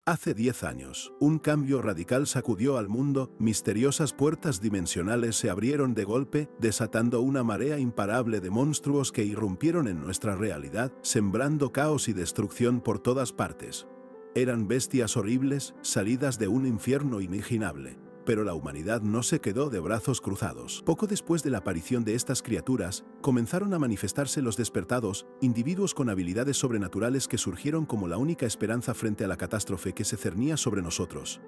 Hace 10 años, un cambio radical sacudió al mundo, misteriosas puertas dimensionales se abrieron de golpe, desatando una marea imparable de monstruos que irrumpieron en nuestra realidad, sembrando caos y destrucción por todas partes. Eran bestias horribles, salidas de un infierno inimaginable. Pero la humanidad no se quedó de brazos cruzados. Poco después de la aparición de estas criaturas, comenzaron a manifestarse los despertados, individuos con habilidades sobrenaturales que surgieron como la única esperanza frente a la catástrofe que se cernía sobre nosotros.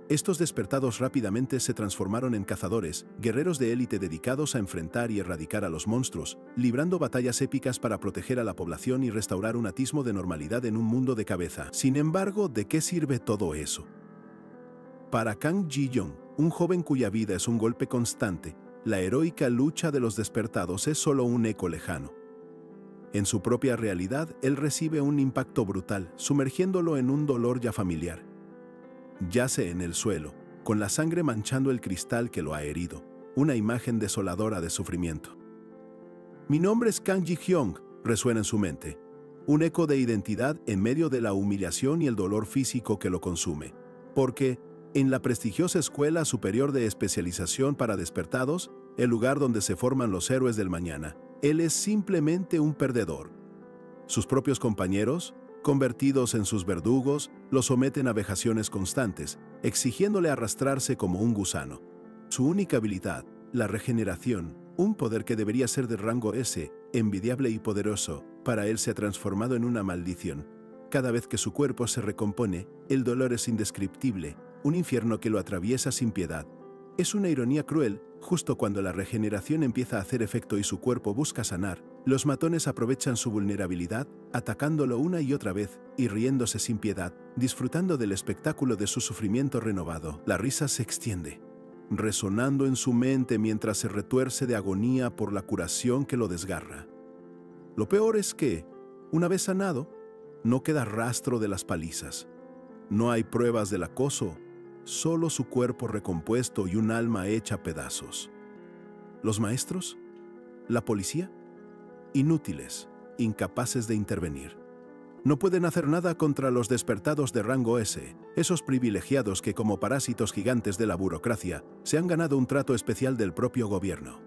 Estos despertados rápidamente se transformaron en cazadores, guerreros de élite dedicados a enfrentar y erradicar a los monstruos, librando batallas épicas para proteger a la población y restaurar un atismo de normalidad en un mundo de cabeza. Sin embargo, ¿de qué sirve todo eso? Para Kang Ji-young, un joven cuya vida es un golpe constante, la heroica lucha de los despertados es solo un eco lejano. En su propia realidad, él recibe un impacto brutal, sumergiéndolo en un dolor ya familiar. Yace en el suelo, con la sangre manchando el cristal que lo ha herido, una imagen desoladora de sufrimiento. Mi nombre es Kang Ji-young, resuena en su mente, un eco de identidad en medio de la humillación y el dolor físico que lo consume. Porque, en la prestigiosa Escuela Superior de Especialización para Despertados, el lugar donde se forman los héroes del mañana, él es simplemente un perdedor. Sus propios compañeros, convertidos en sus verdugos, lo someten a vejaciones constantes, exigiéndole arrastrarse como un gusano. Su única habilidad, la regeneración, un poder que debería ser de rango S, envidiable y poderoso, para él se ha transformado en una maldición. Cada vez que su cuerpo se recompone, el dolor es indescriptible, un infierno que lo atraviesa sin piedad. Es una ironía cruel, justo cuando la regeneración empieza a hacer efecto y su cuerpo busca sanar, los matones aprovechan su vulnerabilidad, atacándolo una y otra vez, y riéndose sin piedad, disfrutando del espectáculo de su sufrimiento renovado. La risa se extiende, resonando en su mente mientras se retuerce de agonía por la curación que lo desgarra. Lo peor es que, una vez sanado, no queda rastro de las palizas. No hay pruebas del acoso, solo su cuerpo recompuesto y un alma hecha pedazos. ¿Los maestros? ¿La policía? Inútiles, incapaces de intervenir. No pueden hacer nada contra los despertados de rango S, esos privilegiados que como parásitos gigantes de la burocracia se han ganado un trato especial del propio gobierno.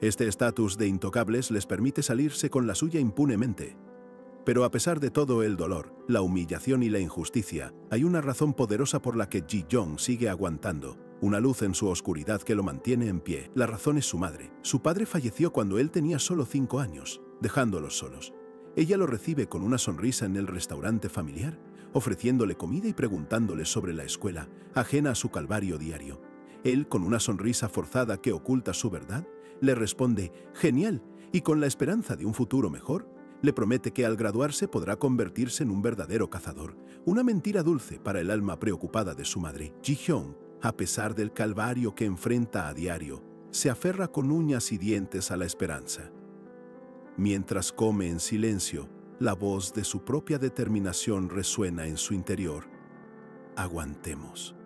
Este estatus de intocables les permite salirse con la suya impunemente. Pero a pesar de todo el dolor, la humillación y la injusticia, hay una razón poderosa por la que Ji-young sigue aguantando, una luz en su oscuridad que lo mantiene en pie. La razón es su madre. Su padre falleció cuando él tenía solo 5 años, dejándolos solos. Ella lo recibe con una sonrisa en el restaurante familiar, ofreciéndole comida y preguntándole sobre la escuela, ajena a su calvario diario. Él, con una sonrisa forzada que oculta su verdad, le responde, «Genial», y con la esperanza de un futuro mejor, le promete que al graduarse podrá convertirse en un verdadero cazador, una mentira dulce para el alma preocupada de su madre. Ji-young, a pesar del calvario que enfrenta a diario, se aferra con uñas y dientes a la esperanza. Mientras come en silencio, la voz de su propia determinación resuena en su interior. Aguantemos.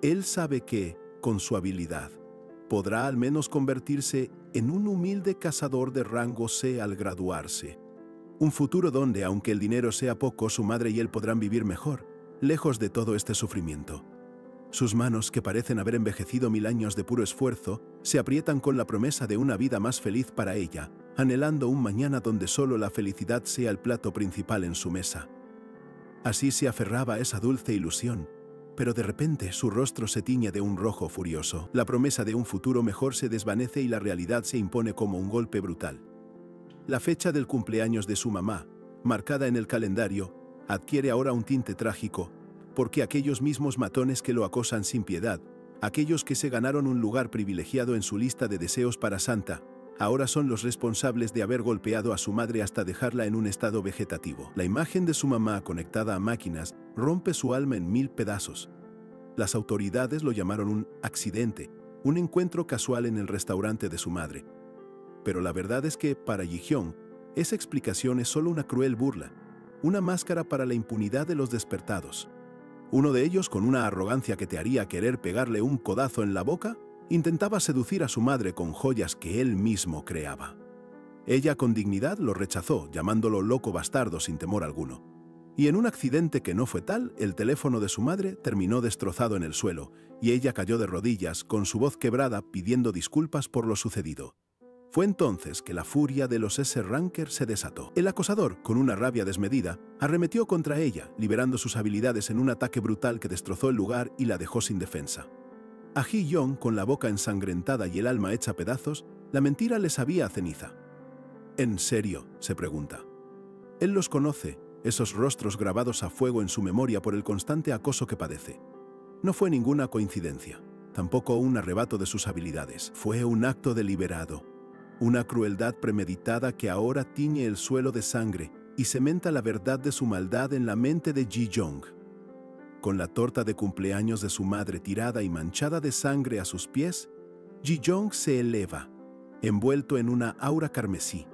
Él sabe que, con su habilidad, podrá al menos convertirse en un humilde cazador de rango C al graduarse. Un futuro donde, aunque el dinero sea poco, su madre y él podrán vivir mejor, lejos de todo este sufrimiento. Sus manos, que parecen haber envejecido 1000 años de puro esfuerzo, se aprietan con la promesa de una vida más feliz para ella, anhelando un mañana donde solo la felicidad sea el plato principal en su mesa. Así se aferraba a esa dulce ilusión, pero de repente su rostro se tiñe de un rojo furioso. La promesa de un futuro mejor se desvanece y la realidad se impone como un golpe brutal. La fecha del cumpleaños de su mamá, marcada en el calendario, adquiere ahora un tinte trágico, porque aquellos mismos matones que lo acosan sin piedad, aquellos que se ganaron un lugar privilegiado en su lista de deseos para Santa, ahora son los responsables de haber golpeado a su madre hasta dejarla en un estado vegetativo. La imagen de su mamá conectada a máquinas rompe su alma en 1000 pedazos. Las autoridades lo llamaron un accidente, un encuentro casual en el restaurante de su madre. Pero la verdad es que, para Ji-young, esa explicación es solo una cruel burla, una máscara para la impunidad de los despertados. Uno de ellos, con una arrogancia que te haría querer pegarle un codazo en la boca, intentaba seducir a su madre con joyas que él mismo creaba. Ella con dignidad lo rechazó, llamándolo loco bastardo sin temor alguno. Y en un accidente que no fue tal, el teléfono de su madre terminó destrozado en el suelo, y ella cayó de rodillas, con su voz quebrada, pidiendo disculpas por lo sucedido. Fue entonces que la furia de los S-Rankers se desató. El acosador, con una rabia desmedida, arremetió contra ella, liberando sus habilidades en un ataque brutal que destrozó el lugar y la dejó sin defensa. A Ji-young, con la boca ensangrentada y el alma hecha pedazos, la mentira le sabía a ceniza. ¿En serio?, se pregunta. Él los conoce, esos rostros grabados a fuego en su memoria por el constante acoso que padece. No fue ninguna coincidencia, tampoco un arrebato de sus habilidades. Fue un acto deliberado, una crueldad premeditada que ahora tiñe el suelo de sangre y cementa la verdad de su maldad en la mente de Ji-young. Con la torta de cumpleaños de su madre tirada y manchada de sangre a sus pies, Ji-young se eleva, envuelto en una aura carmesí,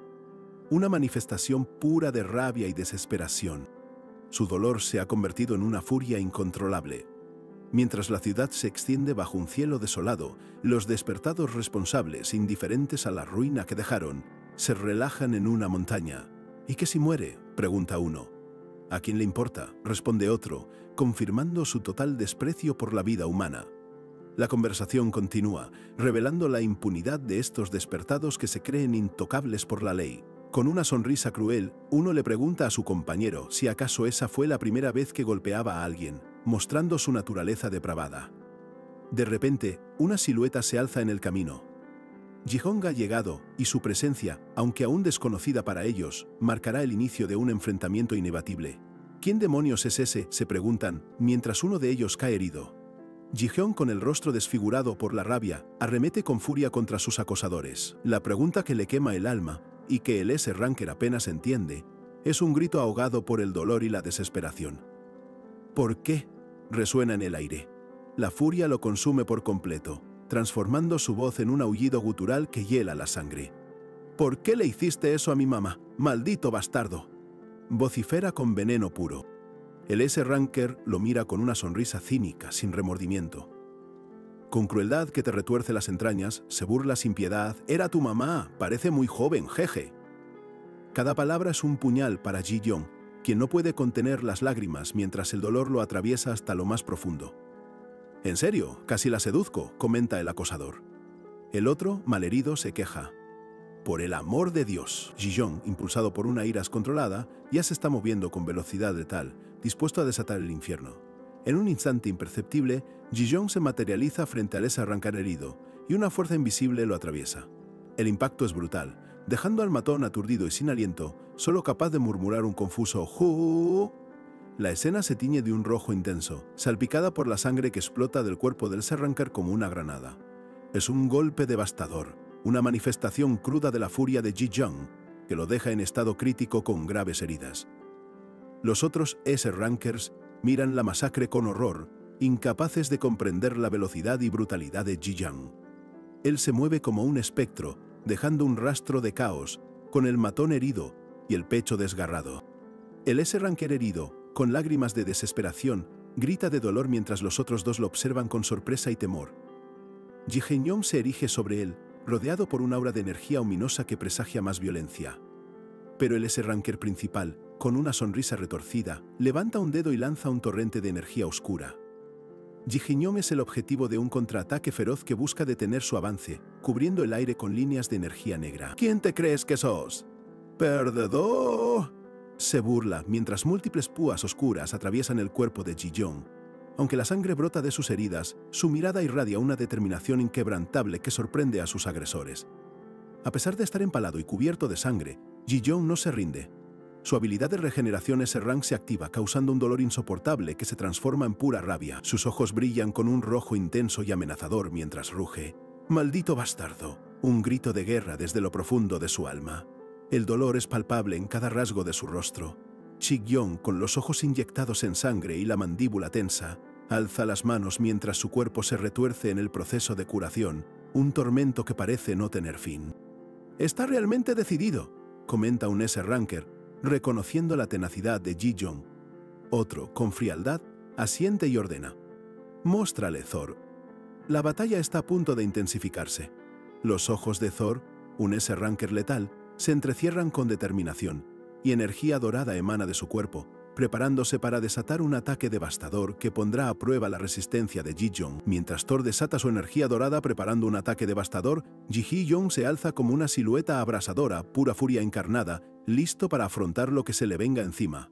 una manifestación pura de rabia y desesperación. Su dolor se ha convertido en una furia incontrolable. Mientras la ciudad se extiende bajo un cielo desolado, los despertados responsables, indiferentes a la ruina que dejaron, se relajan en una montaña. ¿Y qué si muere?, pregunta uno. ¿A quién le importa?, responde otro, confirmando su total desprecio por la vida humana. La conversación continúa, revelando la impunidad de estos despertados que se creen intocables por la ley. Con una sonrisa cruel, uno le pregunta a su compañero si acaso esa fue la primera vez que golpeaba a alguien, mostrando su naturaleza depravada. De repente, una silueta se alza en el camino. Ji-young ha llegado, y su presencia, aunque aún desconocida para ellos, marcará el inicio de un enfrentamiento inevitable. ¿Quién demonios es ese?, se preguntan, mientras uno de ellos cae herido. Ji-young, con el rostro desfigurado por la rabia, arremete con furia contra sus acosadores. La pregunta que le quema el alma, y que el S-Ranker apenas entiende, es un grito ahogado por el dolor y la desesperación. ¿Por qué?, resuena en el aire. La furia lo consume por completo, transformando su voz en un aullido gutural que hiela la sangre. ¿Por qué le hiciste eso a mi mamá, maldito bastardo?, vocifera con veneno puro. El S-Ranker lo mira con una sonrisa cínica, sin remordimiento. Con crueldad que te retuerce las entrañas, se burla sin piedad. «Era tu mamá, parece muy joven, jeje». Cada palabra es un puñal para Ji-young, quien no puede contener las lágrimas mientras el dolor lo atraviesa hasta lo más profundo. «En serio, casi la seduzco», comenta el acosador. El otro, malherido, se queja. «Por el amor de Dios». Ji-young, impulsado por una ira descontrolada, ya se está moviendo con velocidad letal, dispuesto a desatar el infierno. En un instante imperceptible, Ji-young se materializa frente al S-Ranker herido, y una fuerza invisible lo atraviesa. El impacto es brutal, dejando al matón aturdido y sin aliento, solo capaz de murmurar un confuso «¡Ju!». La escena se tiñe de un rojo intenso, salpicada por la sangre que explota del cuerpo del S-Ranker como una granada. Es un golpe devastador, una manifestación cruda de la furia de Ji-young, que lo deja en estado crítico con graves heridas. Los otros S-Rankers miran la masacre con horror, incapaces de comprender la velocidad y brutalidad de Ji-young. Él se mueve como un espectro, dejando un rastro de caos, con el matón herido y el pecho desgarrado. El S-Ranker herido, con lágrimas de desesperación, grita de dolor mientras los otros dos lo observan con sorpresa y temor. Ji-young se erige sobre él, rodeado por un aura de energía ominosa que presagia más violencia. Pero el S-Ranker principal, con una sonrisa retorcida, levanta un dedo y lanza un torrente de energía oscura. Ji-young es el objetivo de un contraataque feroz que busca detener su avance, cubriendo el aire con líneas de energía negra. «¿Quién te crees que sos? ¡Perdedor!», se burla mientras múltiples púas oscuras atraviesan el cuerpo de Ji-young. Aunque la sangre brota de sus heridas, su mirada irradia una determinación inquebrantable que sorprende a sus agresores. A pesar de estar empalado y cubierto de sangre, Ji-young no se rinde. Su habilidad de regeneración S-Rank se activa, causando un dolor insoportable que se transforma en pura rabia. Sus ojos brillan con un rojo intenso y amenazador mientras ruge. «¡Maldito bastardo!», un grito de guerra desde lo profundo de su alma. El dolor es palpable en cada rasgo de su rostro. Ji-young, con los ojos inyectados en sangre y la mandíbula tensa, alza las manos mientras su cuerpo se retuerce en el proceso de curación, un tormento que parece no tener fin. «Está realmente decidido», comenta un S-Ranker, reconociendo la tenacidad de Ji-young. Otro, con frialdad, asiente y ordena. «Móstrale, Thor». La batalla está a punto de intensificarse. Los ojos de Thor, un S-Ranker letal, se entrecierran con determinación, y energía dorada emana de su cuerpo, preparándose para desatar un ataque devastador que pondrá a prueba la resistencia de Ji-Young. Mientras Thor desata su energía dorada preparando un ataque devastador, Ji-Young se alza como una silueta abrasadora, pura furia encarnada, listo para afrontar lo que se le venga encima.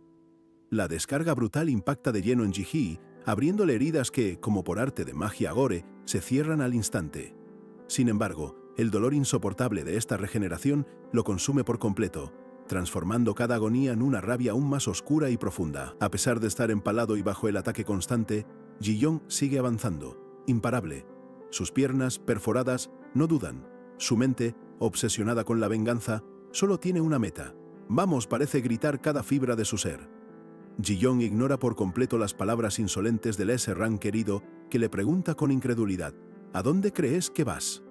La descarga brutal impacta de lleno en Ji-Hee, abriéndole heridas que, como por arte de magia gore, se cierran al instante. Sin embargo, el dolor insoportable de esta regeneración lo consume por completo, transformando cada agonía en una rabia aún más oscura y profunda. A pesar de estar empalado y bajo el ataque constante, Ji-Young sigue avanzando, imparable. Sus piernas, perforadas, no dudan. Su mente, obsesionada con la venganza, solo tiene una meta. «Vamos», parece gritar cada fibra de su ser. Ji-Young ignora por completo las palabras insolentes del S-Rank querido, que le pregunta con incredulidad: «¿A dónde crees que vas?».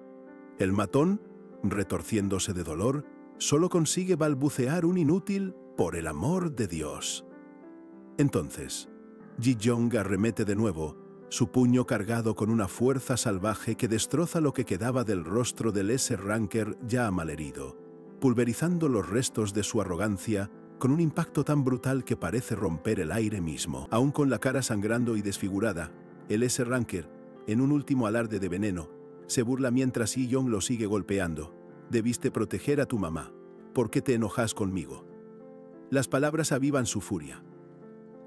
El matón, retorciéndose de dolor, solo consigue balbucear un inútil «por el amor de Dios». Entonces, Ji-Young arremete de nuevo, su puño cargado con una fuerza salvaje que destroza lo que quedaba del rostro del S-Ranker ya malherido, pulverizando los restos de su arrogancia con un impacto tan brutal que parece romper el aire mismo. Aún con la cara sangrando y desfigurada, el S-Ranker, en un último alarde de veneno, se burla mientras Ji-Young lo sigue golpeando. «Debiste proteger a tu mamá. ¿Por qué te enojas conmigo?». Las palabras avivan su furia.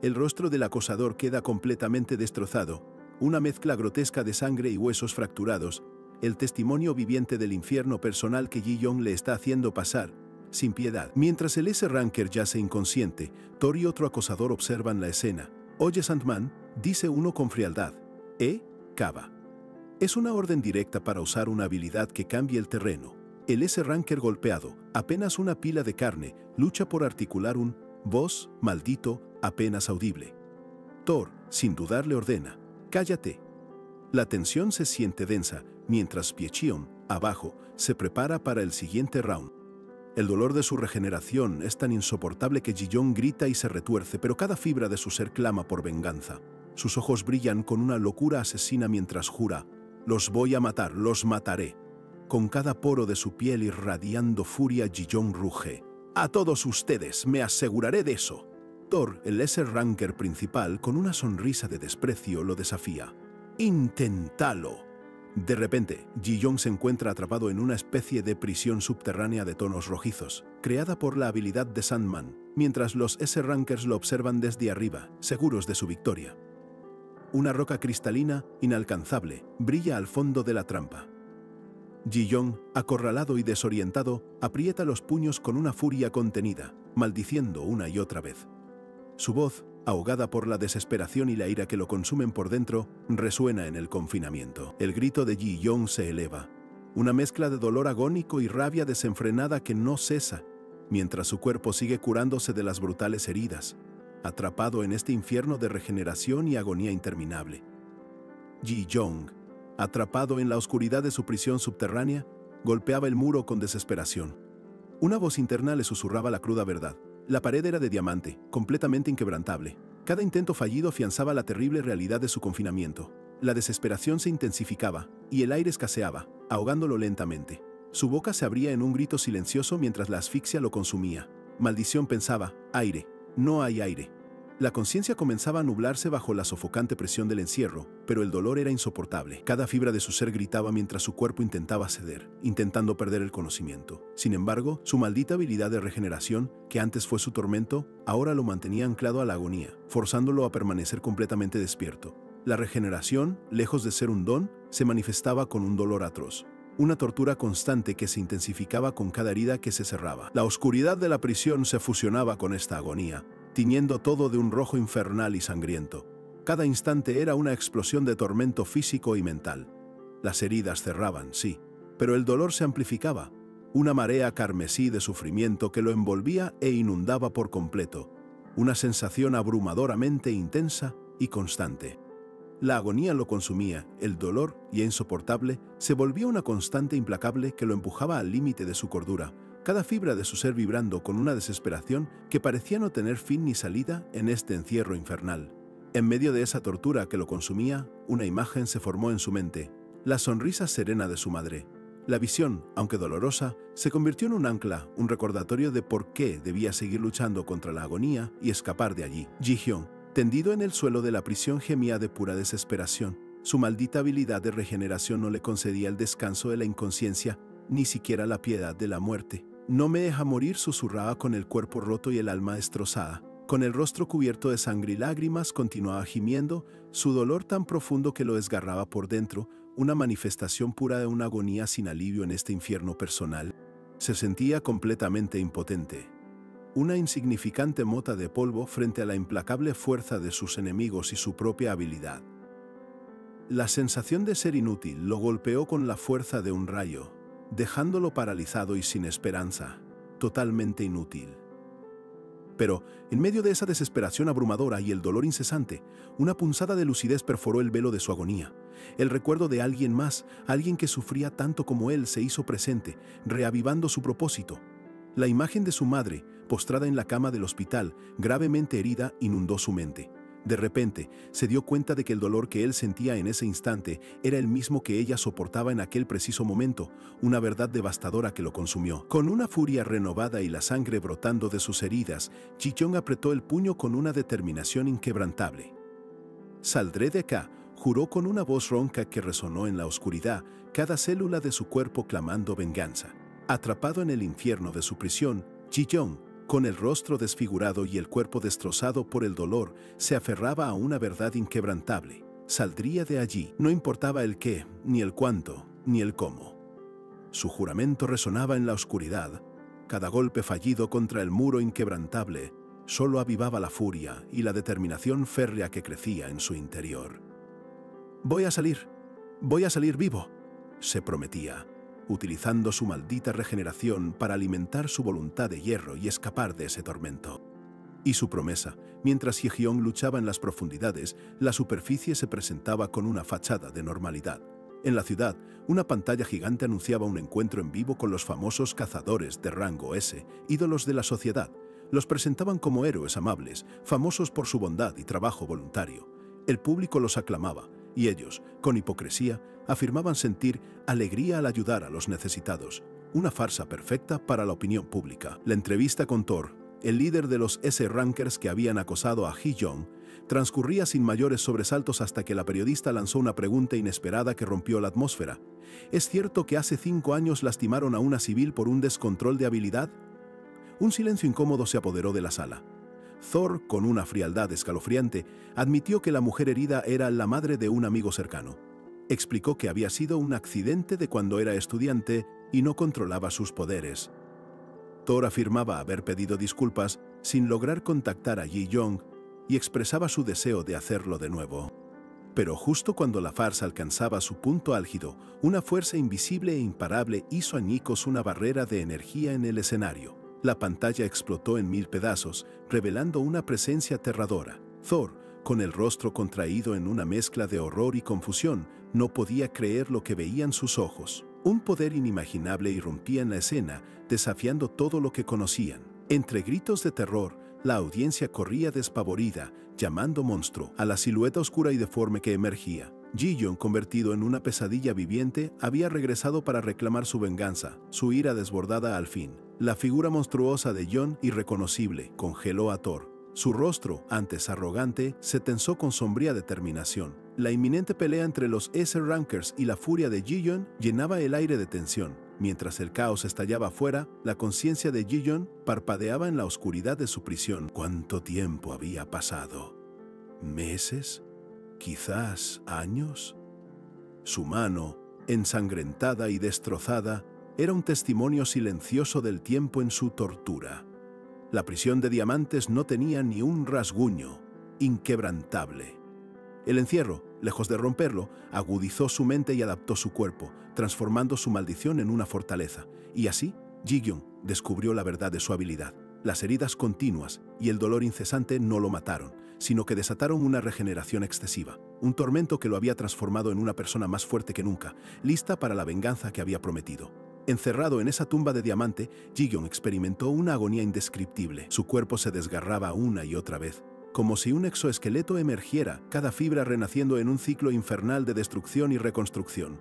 El rostro del acosador queda completamente destrozado, una mezcla grotesca de sangre y huesos fracturados, el testimonio viviente del infierno personal que Ji-Young le está haciendo pasar, sin piedad. Mientras el S-Ranker yace inconsciente, Thor y otro acosador observan la escena. «Oye, Sandman», dice uno con frialdad. «Cava». Es una orden directa para usar una habilidad que cambie el terreno. El S-Ranker golpeado, apenas una pila de carne, lucha por articular un «voz, maldito», apenas audible. Thor, sin dudar, le ordena: «Cállate». La tensión se siente densa, mientras Piechion, abajo, se prepara para el siguiente round. El dolor de su regeneración es tan insoportable que Ji-Young grita y se retuerce, pero cada fibra de su ser clama por venganza. Sus ojos brillan con una locura asesina mientras jura: «Los voy a matar, los mataré». Con cada poro de su piel irradiando furia, Ji-Young ruge: «A todos ustedes, me aseguraré de eso». Thor, el S-Ranker principal, con una sonrisa de desprecio, lo desafía: «Inténtalo». De repente, Ji-Young se encuentra atrapado en una especie de prisión subterránea de tonos rojizos, creada por la habilidad de Sandman, mientras los S-Rankers lo observan desde arriba, seguros de su victoria. Una roca cristalina, inalcanzable, brilla al fondo de la trampa. Ji-Young, acorralado y desorientado, aprieta los puños con una furia contenida, maldiciendo una y otra vez. Su voz, ahogada por la desesperación y la ira que lo consumen por dentro, resuena en el confinamiento. El grito de Ji-Young se eleva, una mezcla de dolor agónico y rabia desenfrenada que no cesa, mientras su cuerpo sigue curándose de las brutales heridas, atrapado en este infierno de regeneración y agonía interminable. Ji-Young, atrapado en la oscuridad de su prisión subterránea, golpeaba el muro con desesperación. Una voz interna le susurraba la cruda verdad. La pared era de diamante, completamente inquebrantable. Cada intento fallido afianzaba la terrible realidad de su confinamiento. La desesperación se intensificaba, y el aire escaseaba, ahogándolo lentamente. Su boca se abría en un grito silencioso mientras la asfixia lo consumía. «Maldición», pensaba, «aire, no hay aire». La conciencia comenzaba a nublarse bajo la sofocante presión del encierro, pero el dolor era insoportable. Cada fibra de su ser gritaba mientras su cuerpo intentaba ceder, intentando perder el conocimiento. Sin embargo, su maldita habilidad de regeneración, que antes fue su tormento, ahora lo mantenía anclado a la agonía, forzándolo a permanecer completamente despierto. La regeneración, lejos de ser un don, se manifestaba con un dolor atroz. Una tortura constante que se intensificaba con cada herida que se cerraba. La oscuridad de la prisión se fusionaba con esta agonía, tiñendo todo de un rojo infernal y sangriento. Cada instante era una explosión de tormento físico y mental. Las heridas cerraban, sí, pero el dolor se amplificaba, una marea carmesí de sufrimiento que lo envolvía e inundaba por completo, una sensación abrumadoramente intensa y constante. La agonía lo consumía, el dolor, ya insoportable, se volvía una constante implacable que lo empujaba al límite de su cordura, cada fibra de su ser vibrando con una desesperación que parecía no tener fin ni salida en este encierro infernal. En medio de esa tortura que lo consumía, una imagen se formó en su mente, la sonrisa serena de su madre, La visión, aunque dolorosa, se convirtió en un ancla, un recordatorio de por qué debía seguir luchando contra la agonía y escapar de allí. Ji-hyun, tendido en el suelo de la prisión, gemía de pura desesperación. Su maldita habilidad de regeneración no le concedía el descanso de la inconsciencia, ni siquiera la piedad de la muerte. «No me deja morir», susurraba con el cuerpo roto y el alma destrozada. Con el rostro cubierto de sangre y lágrimas, continuaba gimiendo, su dolor tan profundo que lo desgarraba por dentro, una manifestación pura de una agonía sin alivio en este infierno personal. Se sentía completamente impotente. Una insignificante mota de polvo frente a la implacable fuerza de sus enemigos y su propia habilidad. La sensación de ser inútil lo golpeó con la fuerza de un rayo, dejándolo paralizado y sin esperanza, totalmente inútil. Pero, en medio de esa desesperación abrumadora y el dolor incesante, una punzada de lucidez perforó el velo de su agonía. El recuerdo de alguien más, alguien que sufría tanto como él, se hizo presente, reavivando su propósito. La imagen de su madre, postrada en la cama del hospital, gravemente herida, inundó su mente. De repente, se dio cuenta de que el dolor que él sentía en ese instante era el mismo que ella soportaba en aquel preciso momento, una verdad devastadora que lo consumió. Con una furia renovada y la sangre brotando de sus heridas, Ji-hyun apretó el puño con una determinación inquebrantable. «Saldré de acá», juró con una voz ronca que resonó en la oscuridad, cada célula de su cuerpo clamando venganza. Atrapado en el infierno de su prisión, Ji-hyun, con el rostro desfigurado y el cuerpo destrozado por el dolor, se aferraba a una verdad inquebrantable. Saldría de allí, no importaba el qué, ni el cuánto, ni el cómo. Su juramento resonaba en la oscuridad. Cada golpe fallido contra el muro inquebrantable solo avivaba la furia y la determinación férrea que crecía en su interior. Voy a salir vivo», se prometía, utilizando su maldita regeneración para alimentar su voluntad de hierro y escapar de ese tormento. Y su promesa, mientras Ji-hyun luchaba en las profundidades, la superficie se presentaba con una fachada de normalidad. En la ciudad, una pantalla gigante anunciaba un encuentro en vivo con los famosos cazadores de rango S, ídolos de la sociedad. Los presentaban como héroes amables, famosos por su bondad y trabajo voluntario. El público los aclamaba, y ellos, con hipocresía, afirmaban sentir alegría al ayudar a los necesitados. Una farsa perfecta para la opinión pública. La entrevista con Thor, el líder de los S-Rankers que habían acosado a Ji-hyun, transcurría sin mayores sobresaltos hasta que la periodista lanzó una pregunta inesperada que rompió la atmósfera. ¿Es cierto que hace 5 años lastimaron a una civil por un descontrol de habilidad? Un silencio incómodo se apoderó de la sala. Thor, con una frialdad escalofriante, admitió que la mujer herida era la madre de un amigo cercano. Explicó que había sido un accidente de cuando era estudiante y no controlaba sus poderes. Thor afirmaba haber pedido disculpas sin lograr contactar a Ji-hyun y expresaba su deseo de hacerlo de nuevo. Pero justo cuando la farsa alcanzaba su punto álgido, una fuerza invisible e imparable hizo añicos una barrera de energía en el escenario. La pantalla explotó en 1000 pedazos, revelando una presencia aterradora. Thor, con el rostro contraído en una mezcla de horror y confusión, no podía creer lo que veían sus ojos. Un poder inimaginable irrumpía en la escena, desafiando todo lo que conocían. Entre gritos de terror, la audiencia corría despavorida, llamando monstruo a la silueta oscura y deforme que emergía. Ji-hyun, convertido en una pesadilla viviente, había regresado para reclamar su venganza, su ira desbordada al fin. La figura monstruosa de Yeon, irreconocible, congeló a Thor. Su rostro, antes arrogante, se tensó con sombría determinación. La inminente pelea entre los S-Rankers y la furia de Ji-hyun llenaba el aire de tensión. Mientras el caos estallaba afuera, la conciencia de Ji-hyun parpadeaba en la oscuridad de su prisión. ¿Cuánto tiempo había pasado? ¿Meses? ¿Quizás años? Su mano, ensangrentada y destrozada, era un testimonio silencioso del tiempo en su tortura. La prisión de diamantes no tenía ni un rasguño, inquebrantable. El encierro, lejos de romperlo, agudizó su mente y adaptó su cuerpo, transformando su maldición en una fortaleza. Y así, Ji-hyun descubrió la verdad de su habilidad. Las heridas continuas y el dolor incesante no lo mataron, sino que desataron una regeneración excesiva, un tormento que lo había transformado en una persona más fuerte que nunca, lista para la venganza que había prometido. Encerrado en esa tumba de diamante, Ji-hyun experimentó una agonía indescriptible. Su cuerpo se desgarraba una y otra vez, como si un exoesqueleto emergiera, cada fibra renaciendo en un ciclo infernal de destrucción y reconstrucción.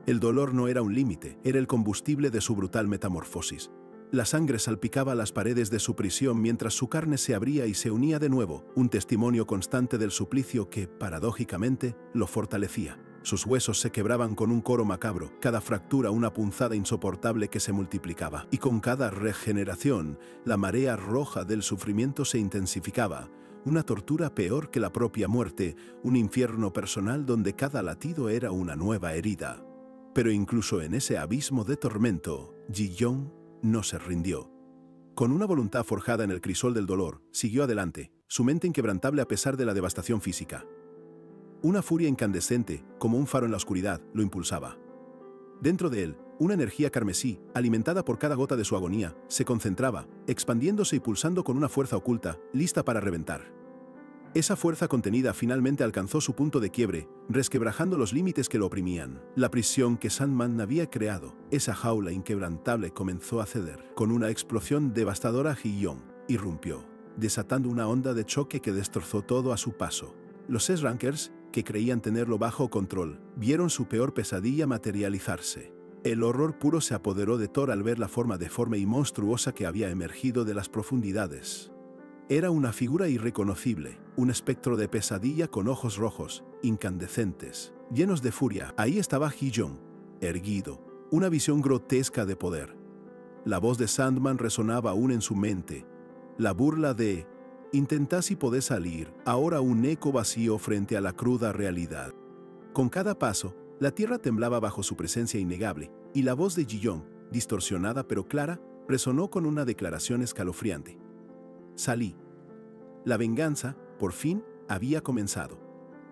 El dolor no era un límite, era el combustible de su brutal metamorfosis. La sangre salpicaba las paredes de su prisión mientras su carne se abría y se unía de nuevo, un testimonio constante del suplicio que, paradójicamente, lo fortalecía. Sus huesos se quebraban con un coro macabro, cada fractura una punzada insoportable que se multiplicaba. Y con cada regeneración, la marea roja del sufrimiento se intensificaba, una tortura peor que la propia muerte, un infierno personal donde cada latido era una nueva herida. Pero incluso en ese abismo de tormento, Ji-Yeon no se rindió. Con una voluntad forjada en el crisol del dolor, siguió adelante, su mente inquebrantable a pesar de la devastación física. Una furia incandescente, como un faro en la oscuridad, lo impulsaba. Dentro de él, una energía carmesí, alimentada por cada gota de su agonía, se concentraba, expandiéndose y pulsando con una fuerza oculta, lista para reventar. Esa fuerza contenida finalmente alcanzó su punto de quiebre, resquebrajando los límites que lo oprimían. La prisión que Sandman había creado, esa jaula inquebrantable, comenzó a ceder. Con una explosión devastadora, Ji-Yeon irrumpió, desatando una onda de choque que destrozó todo a su paso. Los S-Rankers, que creían tenerlo bajo control, vieron su peor pesadilla materializarse. El horror puro se apoderó de Thor al ver la forma deforme y monstruosa que había emergido de las profundidades. Era una figura irreconocible, un espectro de pesadilla con ojos rojos, incandescentes, llenos de furia. Ahí estaba Ji-Yeon, erguido, una visión grotesca de poder. La voz de Sandman resonaba aún en su mente. La burla de «Intentad si podés salir», ahora un eco vacío frente a la cruda realidad. Con cada paso, la tierra temblaba bajo su presencia innegable, y la voz de Ji-Yeon, distorsionada pero clara, resonó con una declaración escalofriante. Salí. La venganza, por fin, había comenzado.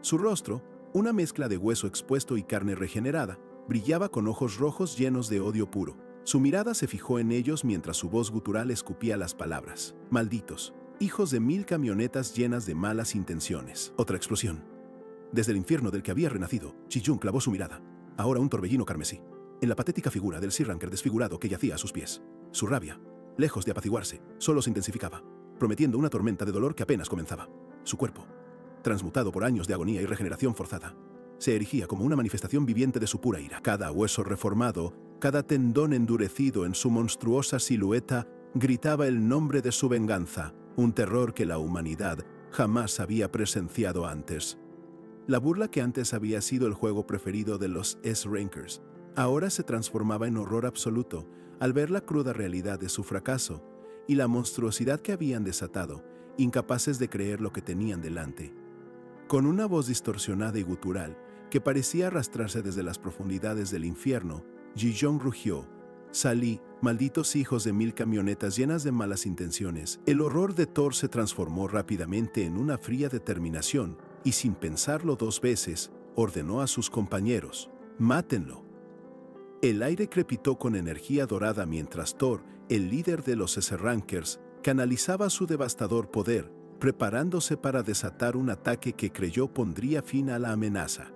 Su rostro, una mezcla de hueso expuesto y carne regenerada, brillaba con ojos rojos llenos de odio puro. Su mirada se fijó en ellos mientras su voz gutural escupía las palabras. Malditos, hijos de 1000 camionetas llenas de malas intenciones. Otra explosión. Desde el infierno del que había renacido, Ji-Yeon clavó su mirada, ahora un torbellino carmesí, en la patética figura del S-Ranker desfigurado que yacía a sus pies. Su rabia, lejos de apaciguarse, solo se intensificaba, prometiendo una tormenta de dolor que apenas comenzaba. Su cuerpo, transmutado por años de agonía y regeneración forzada, se erigía como una manifestación viviente de su pura ira. Cada hueso reformado, cada tendón endurecido en su monstruosa silueta, gritaba el nombre de su venganza, un terror que la humanidad jamás había presenciado antes. La burla que antes había sido el juego preferido de los S-Rankers, ahora se transformaba en horror absoluto al ver la cruda realidad de su fracaso y la monstruosidad que habían desatado, incapaces de creer lo que tenían delante. Con una voz distorsionada y gutural, que parecía arrastrarse desde las profundidades del infierno, Ji-Yeon rugió: «Salí, malditos hijos de 1000 camionetas llenas de malas intenciones». El horror de Thor se transformó rápidamente en una fría determinación, y sin pensarlo 2 veces, ordenó a sus compañeros: «Mátenlo». El aire crepitó con energía dorada mientras Thor, el líder de los S-Rankers, canalizaba su devastador poder, preparándose para desatar un ataque que creyó pondría fin a la amenaza.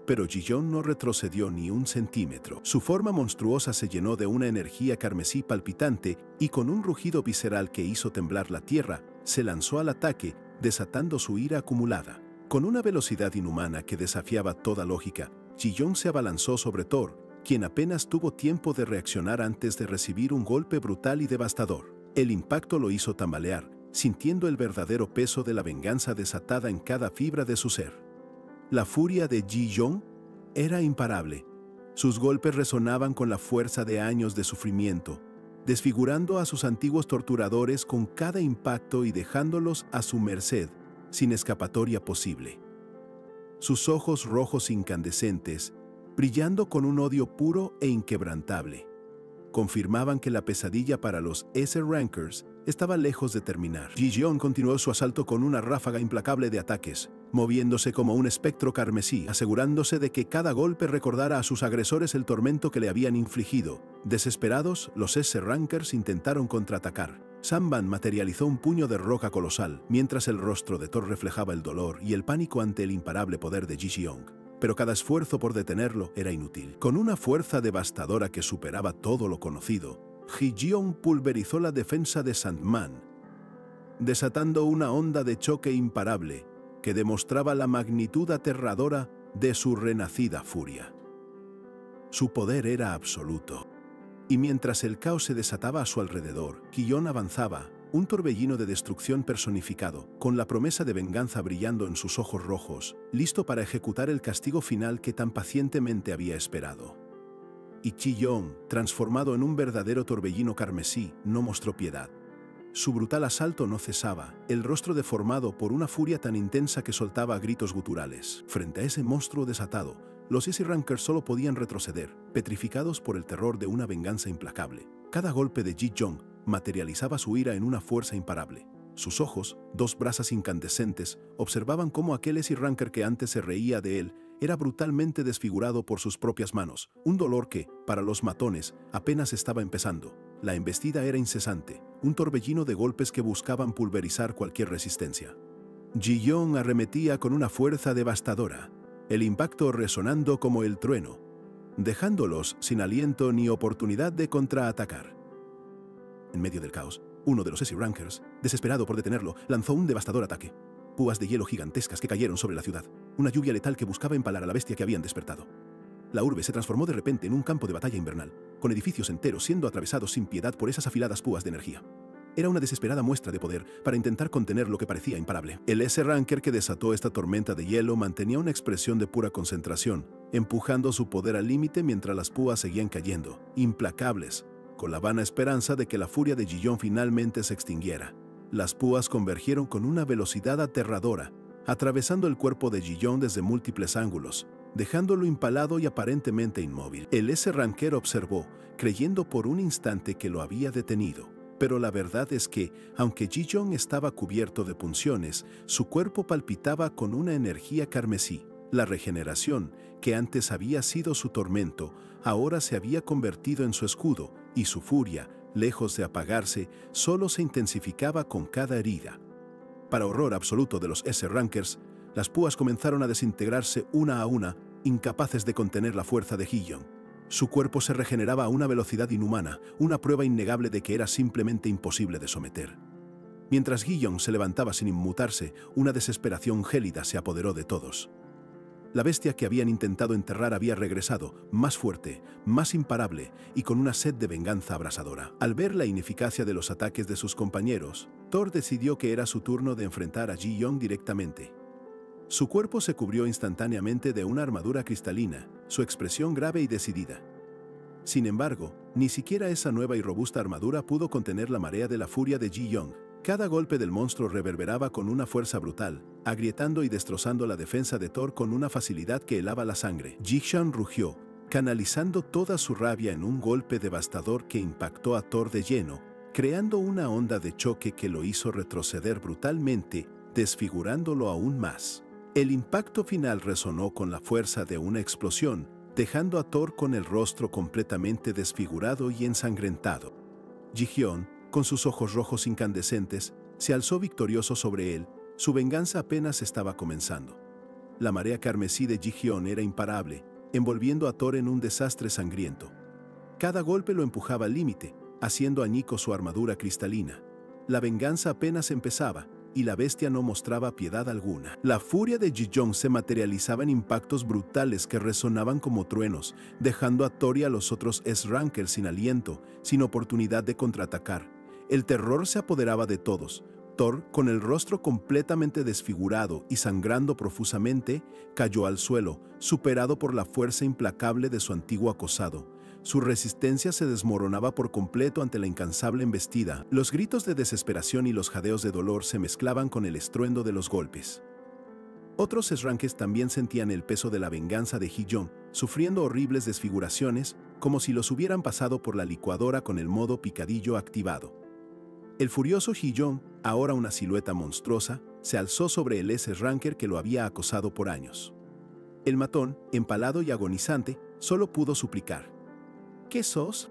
Pero Ji-Yeon no retrocedió ni un centímetro. Su forma monstruosa se llenó de una energía carmesí palpitante y con un rugido visceral que hizo temblar la tierra, se lanzó al ataque, desatando su ira acumulada. Con una velocidad inhumana que desafiaba toda lógica, Ji-Yeon se abalanzó sobre Thor, quien apenas tuvo tiempo de reaccionar antes de recibir un golpe brutal y devastador. El impacto lo hizo tambalear, sintiendo el verdadero peso de la venganza desatada en cada fibra de su ser. La furia de Ji-Yeon era imparable. Sus golpes resonaban con la fuerza de años de sufrimiento, desfigurando a sus antiguos torturadores con cada impacto y dejándolos a su merced, sin escapatoria posible. Sus ojos rojos incandescentes, brillando con un odio puro e inquebrantable, confirmaban que la pesadilla para los S-Rankers estaba lejos de terminar. Ji-Yeon continuó su asalto con una ráfaga implacable de ataques, moviéndose como un espectro carmesí, asegurándose de que cada golpe recordara a sus agresores el tormento que le habían infligido. Desesperados, los S-Rankers intentaron contraatacar. Sandman materializó un puño de roca colosal, mientras el rostro de Thor reflejaba el dolor y el pánico ante el imparable poder de Ji-Yeon. Pero cada esfuerzo por detenerlo era inútil. Con una fuerza devastadora que superaba todo lo conocido, Ji-Yeon pulverizó la defensa de Sandman, desatando una onda de choque imparable que demostraba la magnitud aterradora de su renacida furia. Su poder era absoluto. Y mientras el caos se desataba a su alrededor, Ji-yeon avanzaba, un torbellino de destrucción personificado, con la promesa de venganza brillando en sus ojos rojos, listo para ejecutar el castigo final que tan pacientemente había esperado. Y Ji-yeon, transformado en un verdadero torbellino carmesí, no mostró piedad. Su brutal asalto no cesaba, el rostro deformado por una furia tan intensa que soltaba gritos guturales. Frente a ese monstruo desatado, los S-Rankers solo podían retroceder, petrificados por el terror de una venganza implacable. Cada golpe de Ji-yeon materializaba su ira en una fuerza imparable. Sus ojos, dos brasas incandescentes, observaban cómo aquel S-Ranker que antes se reía de él era brutalmente desfigurado por sus propias manos, un dolor que, para los matones, apenas estaba empezando. La embestida era incesante, un torbellino de golpes que buscaban pulverizar cualquier resistencia. Ji-yeon arremetía con una fuerza devastadora, el impacto resonando como el trueno, dejándolos sin aliento ni oportunidad de contraatacar. En medio del caos, uno de los S-Rankers, desesperado por detenerlo, lanzó un devastador ataque. Púas de hielo gigantescas que cayeron sobre la ciudad, una lluvia letal que buscaba empalar a la bestia que habían despertado. La urbe se transformó de repente en un campo de batalla invernal, con edificios enteros siendo atravesados sin piedad por esas afiladas púas de energía. Era una desesperada muestra de poder para intentar contener lo que parecía imparable. El S-Ranker que desató esta tormenta de hielo mantenía una expresión de pura concentración, empujando su poder al límite mientras las púas seguían cayendo, implacables, con la vana esperanza de que la furia de Ji-yeon finalmente se extinguiera. Las púas convergieron con una velocidad aterradora, atravesando el cuerpo de Ji-yeon desde múltiples ángulos, dejándolo impalado y aparentemente inmóvil. El S-Ranker observó, creyendo por un instante que lo había detenido. Pero la verdad es que, aunque Ji-yeon estaba cubierto de punciones, su cuerpo palpitaba con una energía carmesí. La regeneración, que antes había sido su tormento, ahora se había convertido en su escudo, y su furia, lejos de apagarse, solo se intensificaba con cada herida. Para horror absoluto de los S-Rankers, las púas comenzaron a desintegrarse una a una, incapaces de contener la fuerza de Ji-yeon. Su cuerpo se regeneraba a una velocidad inhumana, una prueba innegable de que era simplemente imposible de someter. Mientras Ji-yeon se levantaba sin inmutarse, una desesperación gélida se apoderó de todos. La bestia que habían intentado enterrar había regresado, más fuerte, más imparable y con una sed de venganza abrasadora. Al ver la ineficacia de los ataques de sus compañeros, Thor decidió que era su turno de enfrentar a Ji-yeon directamente. Su cuerpo se cubrió instantáneamente de una armadura cristalina, su expresión grave y decidida. Sin embargo, ni siquiera esa nueva y robusta armadura pudo contener la marea de la furia de Ji-yeon. Cada golpe del monstruo reverberaba con una fuerza brutal, agrietando y destrozando la defensa de Thor con una facilidad que helaba la sangre. Ji-yeon rugió, canalizando toda su rabia en un golpe devastador que impactó a Thor de lleno, creando una onda de choque que lo hizo retroceder brutalmente, desfigurándolo aún más. El impacto final resonó con la fuerza de una explosión, dejando a Thor con el rostro completamente desfigurado y ensangrentado. Ji-yeon, con sus ojos rojos incandescentes, se alzó victorioso sobre él. Su venganza apenas estaba comenzando. La marea carmesí de Ji-yeon era imparable, envolviendo a Thor en un desastre sangriento. Cada golpe lo empujaba al límite, haciendo añicos su armadura cristalina. La venganza apenas empezaba, y la bestia no mostraba piedad alguna. La furia de Ji-yeon se materializaba en impactos brutales que resonaban como truenos, dejando a Thor y a los otros S-Rankers sin aliento, sin oportunidad de contraatacar. El terror se apoderaba de todos. Thor, con el rostro completamente desfigurado y sangrando profusamente, cayó al suelo, superado por la fuerza implacable de su antiguo acosado. Su resistencia se desmoronaba por completo ante la incansable embestida. Los gritos de desesperación y los jadeos de dolor se mezclaban con el estruendo de los golpes. Otros S-Rankers también sentían el peso de la venganza de Ji-yeon, sufriendo horribles desfiguraciones, como si los hubieran pasado por la licuadora con el modo picadillo activado. El furioso Ji-yeon, ahora una silueta monstruosa, se alzó sobre el S-Ranker que lo había acosado por años. El matón, empalado y agonizante, solo pudo suplicar: ¿Qué sos?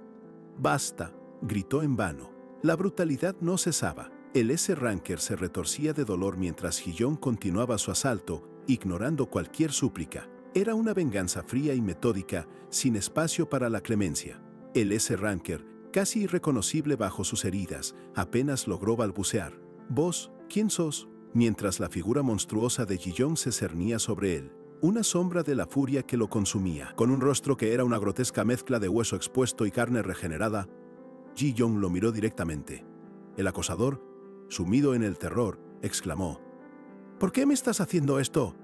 ¡Basta!, gritó en vano. La brutalidad no cesaba. El S-Ranker se retorcía de dolor mientras Ji-yeon continuaba su asalto, ignorando cualquier súplica. Era una venganza fría y metódica, sin espacio para la clemencia. El S-Ranker, casi irreconocible bajo sus heridas, apenas logró balbucear: ¿Vos, quién sos?, mientras la figura monstruosa de Ji-yeon se cernía sobre él. una sombra de la furia que lo consumía. Con un rostro que era una grotesca mezcla de hueso expuesto y carne regenerada, Ji-Yong lo miró directamente. El acosador, sumido en el terror, exclamó: «¿Por qué me estás haciendo esto?».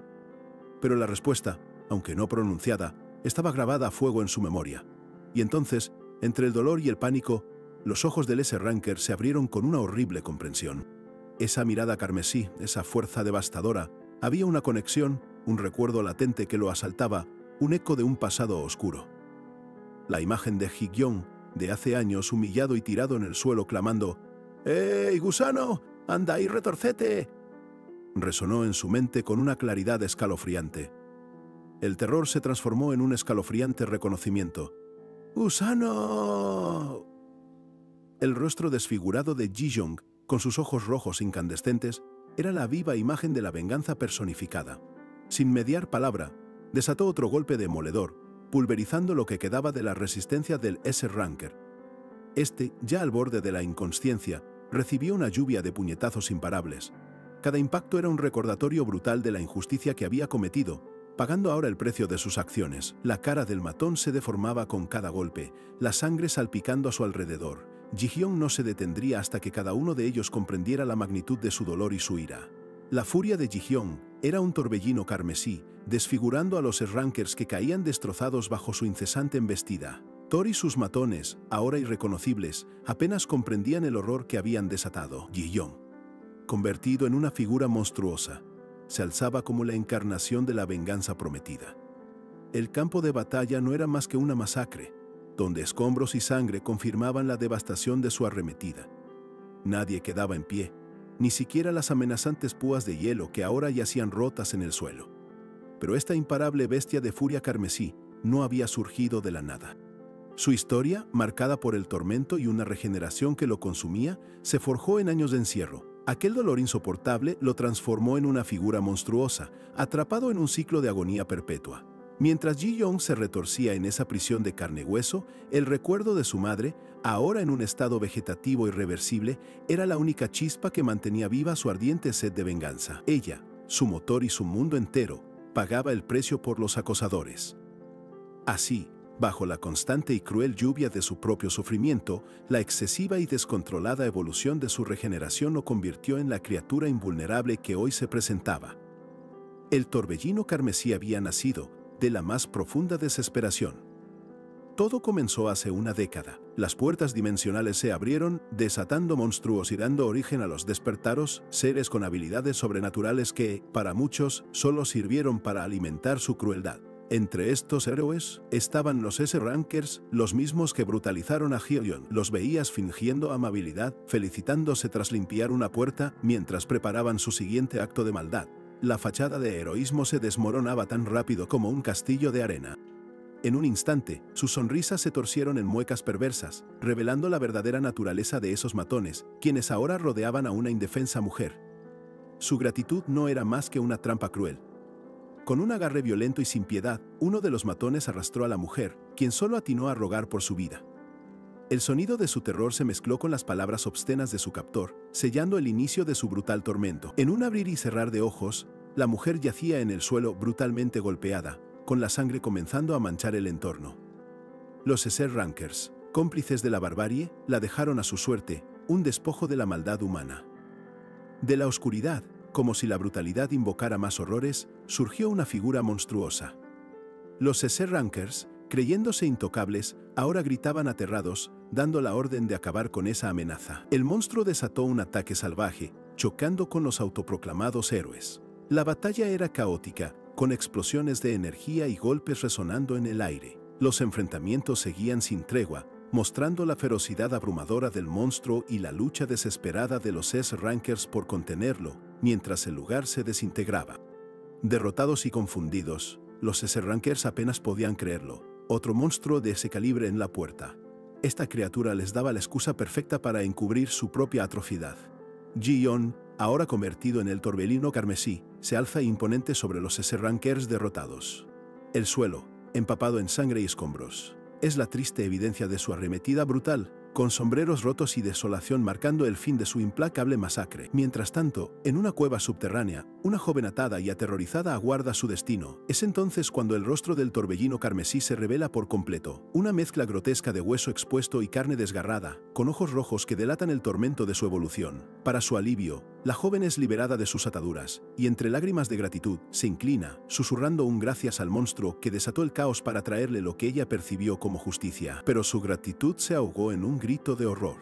Pero la respuesta, aunque no pronunciada, estaba grabada a fuego en su memoria. Y entonces, entre el dolor y el pánico, los ojos del S-Ranker se abrieron con una horrible comprensión. Esa mirada carmesí, esa fuerza devastadora, había una conexión, un recuerdo latente que lo asaltaba, un eco de un pasado oscuro. La imagen de Ji-Yong, de hace años humillado y tirado en el suelo clamando: «¡Ey, gusano! ¡Anda y retorcete!», resonó en su mente con una claridad escalofriante. El terror se transformó en un escalofriante reconocimiento. «¡Gusano!». El rostro desfigurado de Ji-Yong, con sus ojos rojos incandescentes, era la viva imagen de la venganza personificada. Sin mediar palabra, desató otro golpe demoledor, pulverizando lo que quedaba de la resistencia del S-Ranker. Este, ya al borde de la inconsciencia, recibió una lluvia de puñetazos imparables. Cada impacto era un recordatorio brutal de la injusticia que había cometido, pagando ahora el precio de sus acciones. La cara del matón se deformaba con cada golpe, la sangre salpicando a su alrededor. Ji-Yong no se detendría hasta que cada uno de ellos comprendiera la magnitud de su dolor y su ira. La furia de Ji-Yong era un torbellino carmesí, desfigurando a los S-Rankers que caían destrozados bajo su incesante embestida. Thor y sus matones, ahora irreconocibles, apenas comprendían el horror que habían desatado. Ji-Yong, convertido en una figura monstruosa, se alzaba como la encarnación de la venganza prometida. El campo de batalla no era más que una masacre, donde escombros y sangre confirmaban la devastación de su arremetida. Nadie quedaba en pie, ni siquiera las amenazantes púas de hielo que ahora yacían rotas en el suelo. Pero esta imparable bestia de furia carmesí no había surgido de la nada. Su historia, marcada por el tormento y una regeneración que lo consumía, se forjó en años de encierro. Aquel dolor insoportable lo transformó en una figura monstruosa, atrapado en un ciclo de agonía perpetua. Mientras Ji-Yong se retorcía en esa prisión de carne y hueso, el recuerdo de su madre, ahora en un estado vegetativo irreversible, era la única chispa que mantenía viva su ardiente sed de venganza. Ella, su motor y su mundo entero, pagaba el precio por los acosadores. Así, bajo la constante y cruel lluvia de su propio sufrimiento, la excesiva y descontrolada evolución de su regeneración lo convirtió en la criatura invulnerable que hoy se presentaba. El torbellino carmesí había nacido de la más profunda desesperación. Todo comenzó hace una década. Las puertas dimensionales se abrieron, desatando monstruos y dando origen a los despertaros, seres con habilidades sobrenaturales que, para muchos, solo sirvieron para alimentar su crueldad. Entre estos héroes estaban los S-Rankers, los mismos que brutalizaron a Ji-Yong. Los veías fingiendo amabilidad, felicitándose tras limpiar una puerta mientras preparaban su siguiente acto de maldad. La fachada de heroísmo se desmoronaba tan rápido como un castillo de arena. En un instante, sus sonrisas se torcieron en muecas perversas, revelando la verdadera naturaleza de esos matones, quienes ahora rodeaban a una indefensa mujer. Su gratitud no era más que una trampa cruel. Con un agarre violento y sin piedad, uno de los matones arrastró a la mujer, quien solo atinó a rogar por su vida. El sonido de su terror se mezcló con las palabras obscenas de su captor, sellando el inicio de su brutal tormento. En un abrir y cerrar de ojos, la mujer yacía en el suelo brutalmente golpeada, con la sangre comenzando a manchar el entorno. Los S-Rankers, cómplices de la barbarie, la dejaron a su suerte, un despojo de la maldad humana. De la oscuridad, como si la brutalidad invocara más horrores, surgió una figura monstruosa. Los S-Rankers, creyéndose intocables, ahora gritaban aterrados, dando la orden de acabar con esa amenaza. El monstruo desató un ataque salvaje, chocando con los autoproclamados héroes. La batalla era caótica, con explosiones de energía y golpes resonando en el aire. Los enfrentamientos seguían sin tregua, mostrando la ferocidad abrumadora del monstruo y la lucha desesperada de los S-Rankers por contenerlo, mientras el lugar se desintegraba. Derrotados y confundidos, los S-Rankers apenas podían creerlo. Otro monstruo de ese calibre en la puerta. Esta criatura les daba la excusa perfecta para encubrir su propia atrocidad. Ji-Yong, ahora convertido en el torbellino carmesí, se alza imponente sobre los S-Rankers derrotados. El suelo, empapado en sangre y escombros, es la triste evidencia de su arremetida brutal, con sombreros rotos y desolación marcando el fin de su implacable masacre. Mientras tanto, en una cueva subterránea, una joven atada y aterrorizada aguarda su destino. Es entonces cuando el rostro del torbellino carmesí se revela por completo, una mezcla grotesca de hueso expuesto y carne desgarrada, con ojos rojos que delatan el tormento de su evolución. Para su alivio, la joven es liberada de sus ataduras, y entre lágrimas de gratitud, se inclina, susurrando un gracias al monstruo que desató el caos para traerle lo que ella percibió como justicia. Pero su gratitud se ahogó en un grito de horror.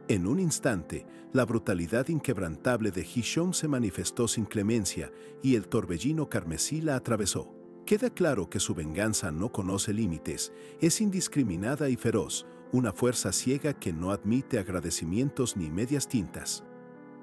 En un instante, la brutalidad inquebrantable de Ji-Shon se manifestó sin clemencia y el torbellino carmesí la atravesó. Queda claro que su venganza no conoce límites, es indiscriminada y feroz, una fuerza ciega que no admite agradecimientos ni medias tintas.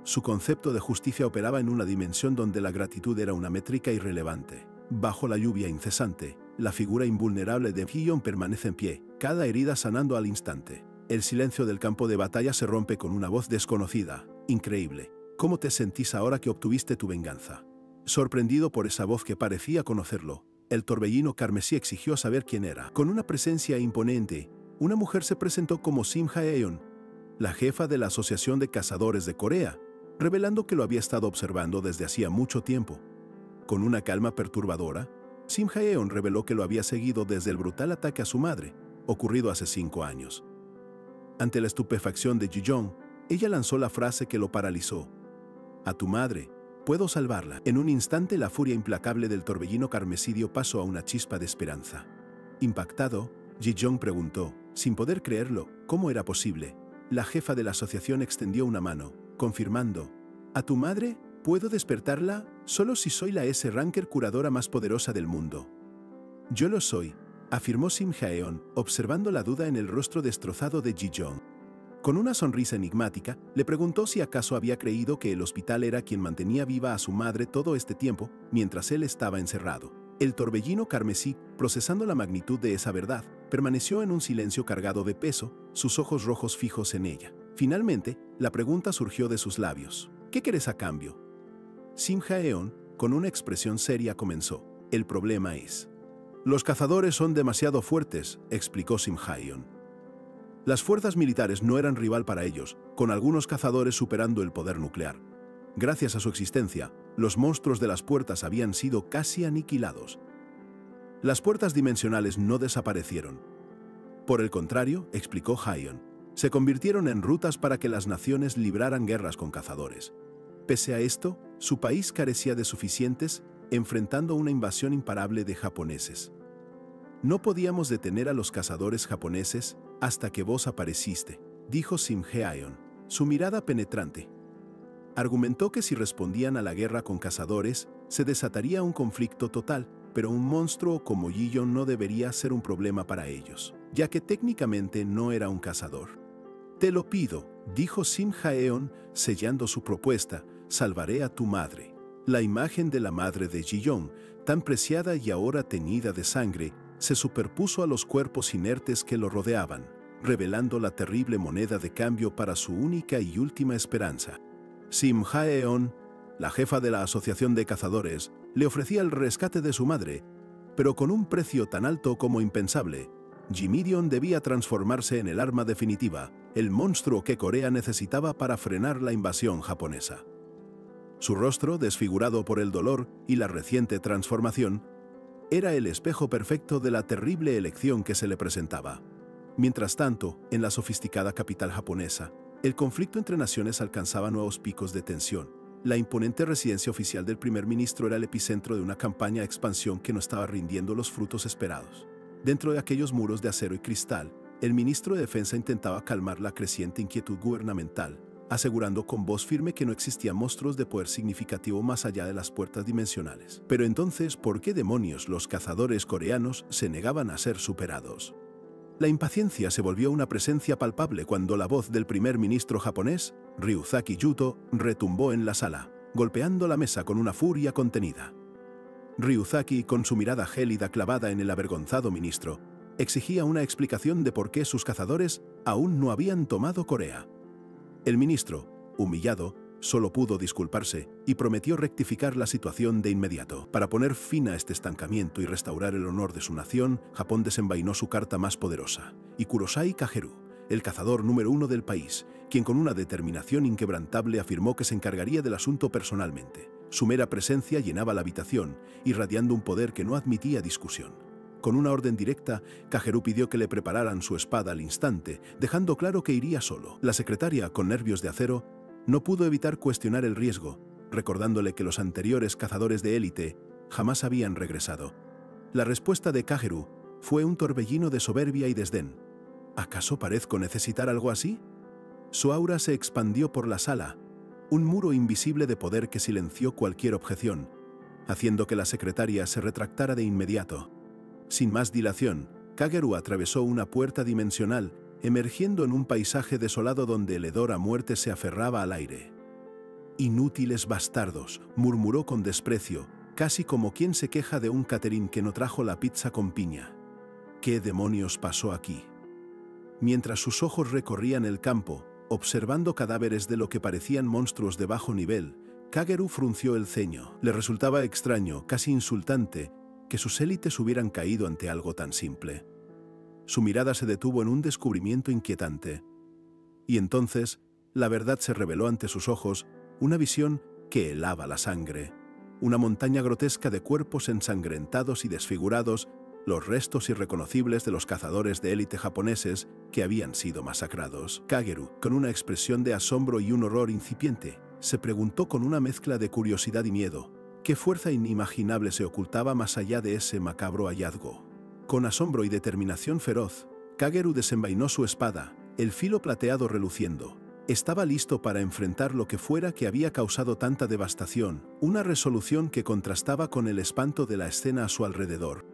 Su concepto de justicia operaba en una dimensión donde la gratitud era una métrica irrelevante. Bajo la lluvia incesante, la figura invulnerable de Ji-Shon permanece en pie, cada herida sanando al instante. El silencio del campo de batalla se rompe con una voz desconocida. Increíble. ¿Cómo te sentís ahora que obtuviste tu venganza? Sorprendido por esa voz que parecía conocerlo, el torbellino carmesí exigió saber quién era. Con una presencia imponente, una mujer se presentó como Sim Hae-on, la jefa de la Asociación de Cazadores de Corea, revelando que lo había estado observando desde hacía mucho tiempo. Con una calma perturbadora, Sim Hae-on reveló que lo había seguido desde el brutal ataque a su madre, ocurrido hace 5 años. Ante la estupefacción de Ji-Jong, ella lanzó la frase que lo paralizó. «A tu madre, puedo salvarla». En un instante la furia implacable del torbellino carmesí dio paso a una chispa de esperanza. Impactado, Ji-Jong preguntó, sin poder creerlo, ¿cómo era posible? La jefa de la asociación extendió una mano, confirmando, «¿A tu madre? ¿Puedo despertarla? Solo si soy la S-Ranker curadora más poderosa del mundo». «Yo lo soy», afirmó Sim Hae-on, observando la duda en el rostro destrozado de Ji-Jong. Con una sonrisa enigmática, le preguntó si acaso había creído que el hospital era quien mantenía viva a su madre todo este tiempo, mientras él estaba encerrado. El torbellino carmesí, procesando la magnitud de esa verdad, permaneció en un silencio cargado de peso, sus ojos rojos fijos en ella. Finalmente, la pregunta surgió de sus labios. «¿Qué quieres a cambio?» Sim Hae-on, con una expresión seria, comenzó. «El problema es... Los cazadores son demasiado fuertes», explicó Sim Hae-on. Las fuerzas militares no eran rival para ellos, con algunos cazadores superando el poder nuclear. Gracias a su existencia, los monstruos de las puertas habían sido casi aniquilados. Las puertas dimensionales no desaparecieron. Por el contrario, explicó Hae-on, se convirtieron en rutas para que las naciones libraran guerras con cazadores. Pese a esto, su país carecía de suficientes, enfrentando una invasión imparable de japoneses. «No podíamos detener a los cazadores japoneses hasta que vos apareciste», dijo Sim Hae-on, su mirada penetrante. Argumentó que si respondían a la guerra con cazadores, se desataría un conflicto total, pero un monstruo como Ji-Jong no debería ser un problema para ellos, ya que técnicamente no era un cazador. «Te lo pido», dijo Sim Hae-on, sellando su propuesta, «salvaré a tu madre». La imagen de la madre de Ji-Jong, tan preciada y ahora teñida de sangre, se superpuso a los cuerpos inertes que lo rodeaban, revelando la terrible moneda de cambio para su única y última esperanza. Sim Hae-on, la jefa de la Asociación de Cazadores, le ofrecía el rescate de su madre, pero con un precio tan alto como impensable. Ji-Mideon debía transformarse en el arma definitiva, el monstruo que Corea necesitaba para frenar la invasión japonesa. Su rostro, desfigurado por el dolor y la reciente transformación, era el espejo perfecto de la terrible elección que se le presentaba. Mientras tanto, en la sofisticada capital japonesa, el conflicto entre naciones alcanzaba nuevos picos de tensión. La imponente residencia oficial del primer ministro era el epicentro de una campaña de expansión que no estaba rindiendo los frutos esperados. Dentro de aquellos muros de acero y cristal, el ministro de Defensa intentaba calmar la creciente inquietud gubernamental, asegurando con voz firme que no existían monstruos de poder significativo más allá de las puertas dimensionales. Pero entonces, ¿por qué demonios los cazadores coreanos se negaban a ser superados? La impaciencia se volvió una presencia palpable cuando la voz del primer ministro japonés, Ryuzaki Yuto, retumbó en la sala, golpeando la mesa con una furia contenida. Ryuzaki, con su mirada gélida clavada en el avergonzado ministro, exigía una explicación de por qué sus cazadores aún no habían tomado Corea. El ministro, humillado, solo pudo disculparse y prometió rectificar la situación de inmediato. Para poner fin a este estancamiento y restaurar el honor de su nación, Japón desenvainó su carta más poderosa, y Kurosai Kageru, el cazador número 1 del país, quien con una determinación inquebrantable afirmó que se encargaría del asunto personalmente. Su mera presencia llenaba la habitación, irradiando un poder que no admitía discusión. Con una orden directa, Kageru pidió que le prepararan su espada al instante, dejando claro que iría solo. La secretaria, con nervios de acero, no pudo evitar cuestionar el riesgo, recordándole que los anteriores cazadores de élite jamás habían regresado. La respuesta de Kageru fue un torbellino de soberbia y desdén. ¿Acaso parezco necesitar algo así? Su aura se expandió por la sala, un muro invisible de poder que silenció cualquier objeción, haciendo que la secretaria se retractara de inmediato. Sin más dilación, Kageru atravesó una puerta dimensional, emergiendo en un paisaje desolado donde el hedor a muerte se aferraba al aire. «Inútiles bastardos», murmuró con desprecio, casi como quien se queja de un catering que no trajo la pizza con piña. ¿Qué demonios pasó aquí? Mientras sus ojos recorrían el campo, observando cadáveres de lo que parecían monstruos de bajo nivel, Kageru frunció el ceño. Le resultaba extraño, casi insultante, que sus élites hubieran caído ante algo tan simple. Su mirada se detuvo en un descubrimiento inquietante. Y entonces, la verdad se reveló ante sus ojos, una visión que helaba la sangre. Una montaña grotesca de cuerpos ensangrentados y desfigurados, los restos irreconocibles de los cazadores de élite japoneses que habían sido masacrados. Kageru, con una expresión de asombro y un horror incipiente, se preguntó con una mezcla de curiosidad y miedo, ¿qué fuerza inimaginable se ocultaba más allá de ese macabro hallazgo? Con asombro y determinación feroz, Kageru desenvainó su espada, el filo plateado reluciendo. Estaba listo para enfrentar lo que fuera que había causado tanta devastación, una resolución que contrastaba con el espanto de la escena a su alrededor.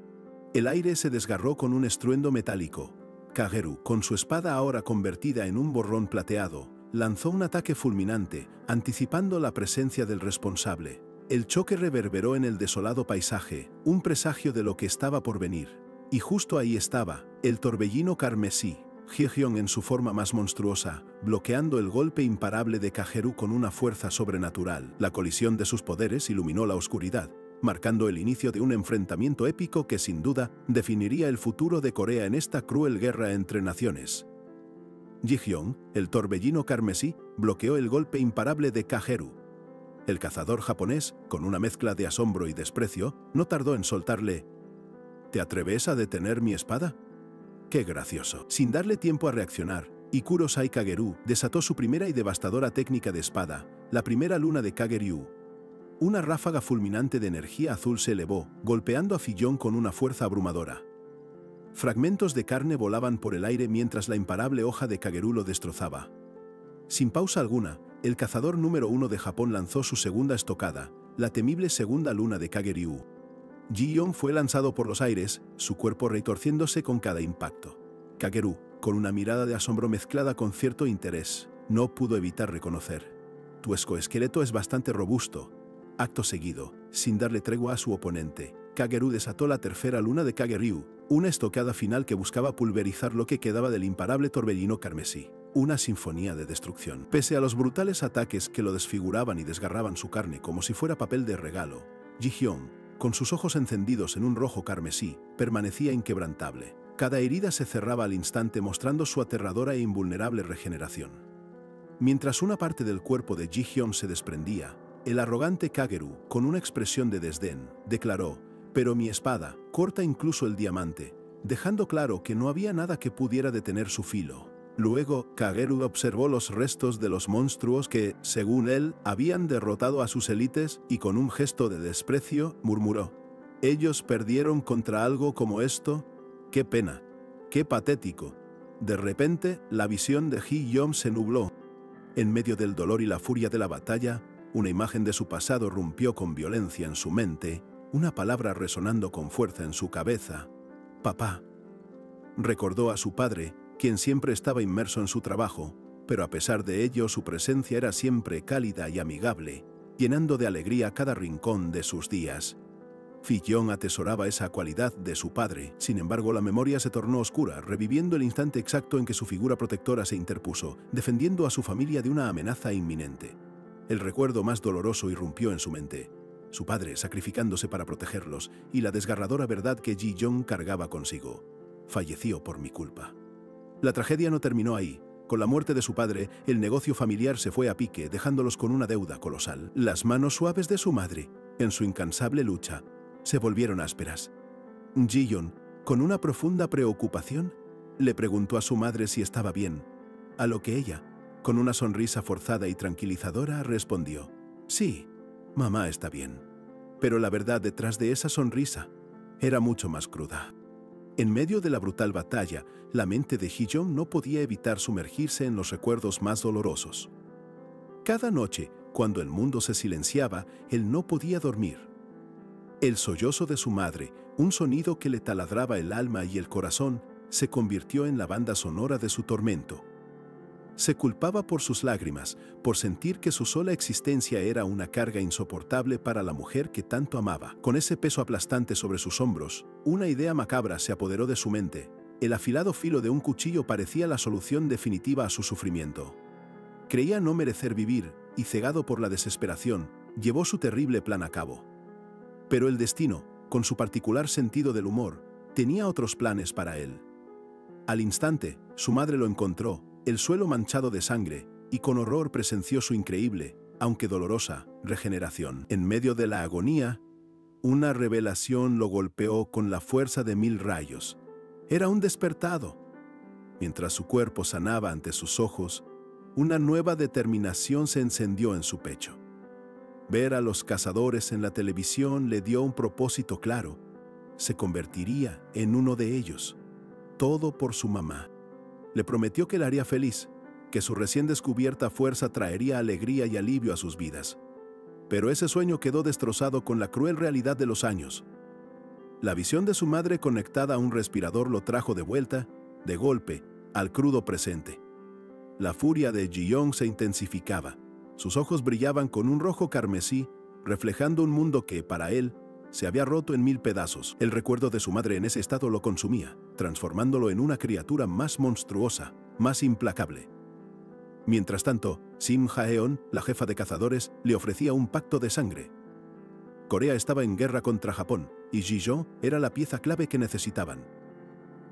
El aire se desgarró con un estruendo metálico. Kageru, con su espada ahora convertida en un borrón plateado, lanzó un ataque fulminante, anticipando la presencia del responsable. El choque reverberó en el desolado paisaje, un presagio de lo que estaba por venir. Y justo ahí estaba, el torbellino carmesí, Ji-hyun en su forma más monstruosa, bloqueando el golpe imparable de Kageru con una fuerza sobrenatural. La colisión de sus poderes iluminó la oscuridad, marcando el inicio de un enfrentamiento épico que sin duda definiría el futuro de Corea en esta cruel guerra entre naciones. Ji-hyun, el torbellino carmesí, bloqueó el golpe imparable de Kageru. El cazador japonés, con una mezcla de asombro y desprecio, no tardó en soltarle: ¿te atreves a detener mi espada? ¡Qué gracioso! Sin darle tiempo a reaccionar, Ikurosai Kageru desató su primera y devastadora técnica de espada, la primera luna de Kageryu. Una ráfaga fulminante de energía azul se elevó, golpeando a Fillon con una fuerza abrumadora. Fragmentos de carne volaban por el aire mientras la imparable hoja de Kageru lo destrozaba. Sin pausa alguna, el cazador número 1 de Japón lanzó su segunda estocada, la temible segunda luna de Kageryu. Ji-hyun fue lanzado por los aires, su cuerpo retorciéndose con cada impacto. Kageru, con una mirada de asombro mezclada con cierto interés, no pudo evitar reconocer: tu exoesqueleto es bastante robusto. Acto seguido, sin darle tregua a su oponente, Kageru desató la tercera luna de Kageryu, una estocada final que buscaba pulverizar lo que quedaba del imparable torbellino carmesí. Una sinfonía de destrucción. Pese a los brutales ataques que lo desfiguraban y desgarraban su carne como si fuera papel de regalo, Ji-hyun, con sus ojos encendidos en un rojo carmesí, permanecía inquebrantable. Cada herida se cerraba al instante mostrando su aterradora e invulnerable regeneración. Mientras una parte del cuerpo de Ji-hyun se desprendía, el arrogante Kageru, con una expresión de desdén, declaró: «Pero mi espada corta incluso el diamante», dejando claro que no había nada que pudiera detener su filo. Luego, Kageru observó los restos de los monstruos que, según él, habían derrotado a sus élites y con un gesto de desprecio, murmuró: «¿Ellos perdieron contra algo como esto? ¡Qué pena! ¡Qué patético!». De repente, la visión de Ji-hyun se nubló. En medio del dolor y la furia de la batalla, una imagen de su pasado rompió con violencia en su mente, una palabra resonando con fuerza en su cabeza: «Papá». Recordó a su padre, quien siempre estaba inmerso en su trabajo, pero a pesar de ello su presencia era siempre cálida y amigable, llenando de alegría cada rincón de sus días. Fillon atesoraba esa cualidad de su padre, sin embargo la memoria se tornó oscura, reviviendo el instante exacto en que su figura protectora se interpuso, defendiendo a su familia de una amenaza inminente. El recuerdo más doloroso irrumpió en su mente: su padre sacrificándose para protegerlos, y la desgarradora verdad que Ji-hyun cargaba consigo: falleció por mi culpa. La tragedia no terminó ahí. Con la muerte de su padre, el negocio familiar se fue a pique, dejándolos con una deuda colosal. Las manos suaves de su madre, en su incansable lucha, se volvieron ásperas. Ji-young, con una profunda preocupación, le preguntó a su madre si estaba bien, a lo que ella, con una sonrisa forzada y tranquilizadora, respondió: «Sí, mamá está bien». Pero la verdad detrás de esa sonrisa era mucho más cruda. En medio de la brutal batalla, la mente de Ji-young no podía evitar sumergirse en los recuerdos más dolorosos. Cada noche, cuando el mundo se silenciaba, él no podía dormir. El sollozo de su madre, un sonido que le taladraba el alma y el corazón, se convirtió en la banda sonora de su tormento. Se culpaba por sus lágrimas, por sentir que su sola existencia era una carga insoportable para la mujer que tanto amaba. Con ese peso aplastante sobre sus hombros, una idea macabra se apoderó de su mente. El afilado filo de un cuchillo parecía la solución definitiva a su sufrimiento. Creía no merecer vivir, y cegado por la desesperación, llevó su terrible plan a cabo. Pero el destino, con su particular sentido del humor, tenía otros planes para él. Al instante, su madre lo encontró, el suelo manchado de sangre, y con horror presenció su increíble, aunque dolorosa, regeneración. En medio de la agonía, una revelación lo golpeó con la fuerza de 1000 rayos. Era un despertado. Mientras su cuerpo sanaba ante sus ojos, una nueva determinación se encendió en su pecho. Ver a los cazadores en la televisión le dio un propósito claro. Se convertiría en uno de ellos. Todo por su mamá. Le prometió que la haría feliz, que su recién descubierta fuerza traería alegría y alivio a sus vidas. Pero ese sueño quedó destrozado con la cruel realidad de los años. La visión de su madre conectada a un respirador lo trajo de vuelta, de golpe, al crudo presente. La furia de Ji-young se intensificaba. Sus ojos brillaban con un rojo carmesí, reflejando un mundo que, para él, se había roto en 1000 pedazos. El recuerdo de su madre en ese estado lo consumía, transformándolo en una criatura más monstruosa, más implacable. Mientras tanto, Sim Jaeon, la jefa de cazadores, le ofrecía un pacto de sangre. Corea estaba en guerra contra Japón, y Ji-young era la pieza clave que necesitaban.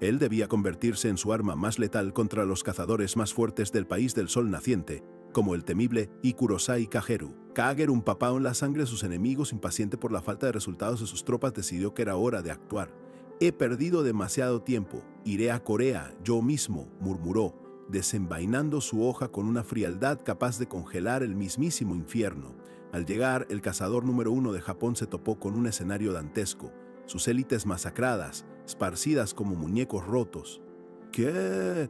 Él debía convertirse en su arma más letal contra los cazadores más fuertes del país del sol naciente, como el temible Ikurosai Kageru. Kageru empapado en la sangre de sus enemigos, impaciente por la falta de resultados de sus tropas, decidió que era hora de actuar. «He perdido demasiado tiempo. Iré a Corea, yo mismo», murmuró, desenvainando su hoja con una frialdad capaz de congelar el mismísimo infierno. Al llegar, el cazador número 1 de Japón se topó con un escenario dantesco, sus élites masacradas, esparcidas como muñecos rotos. «¿Qué?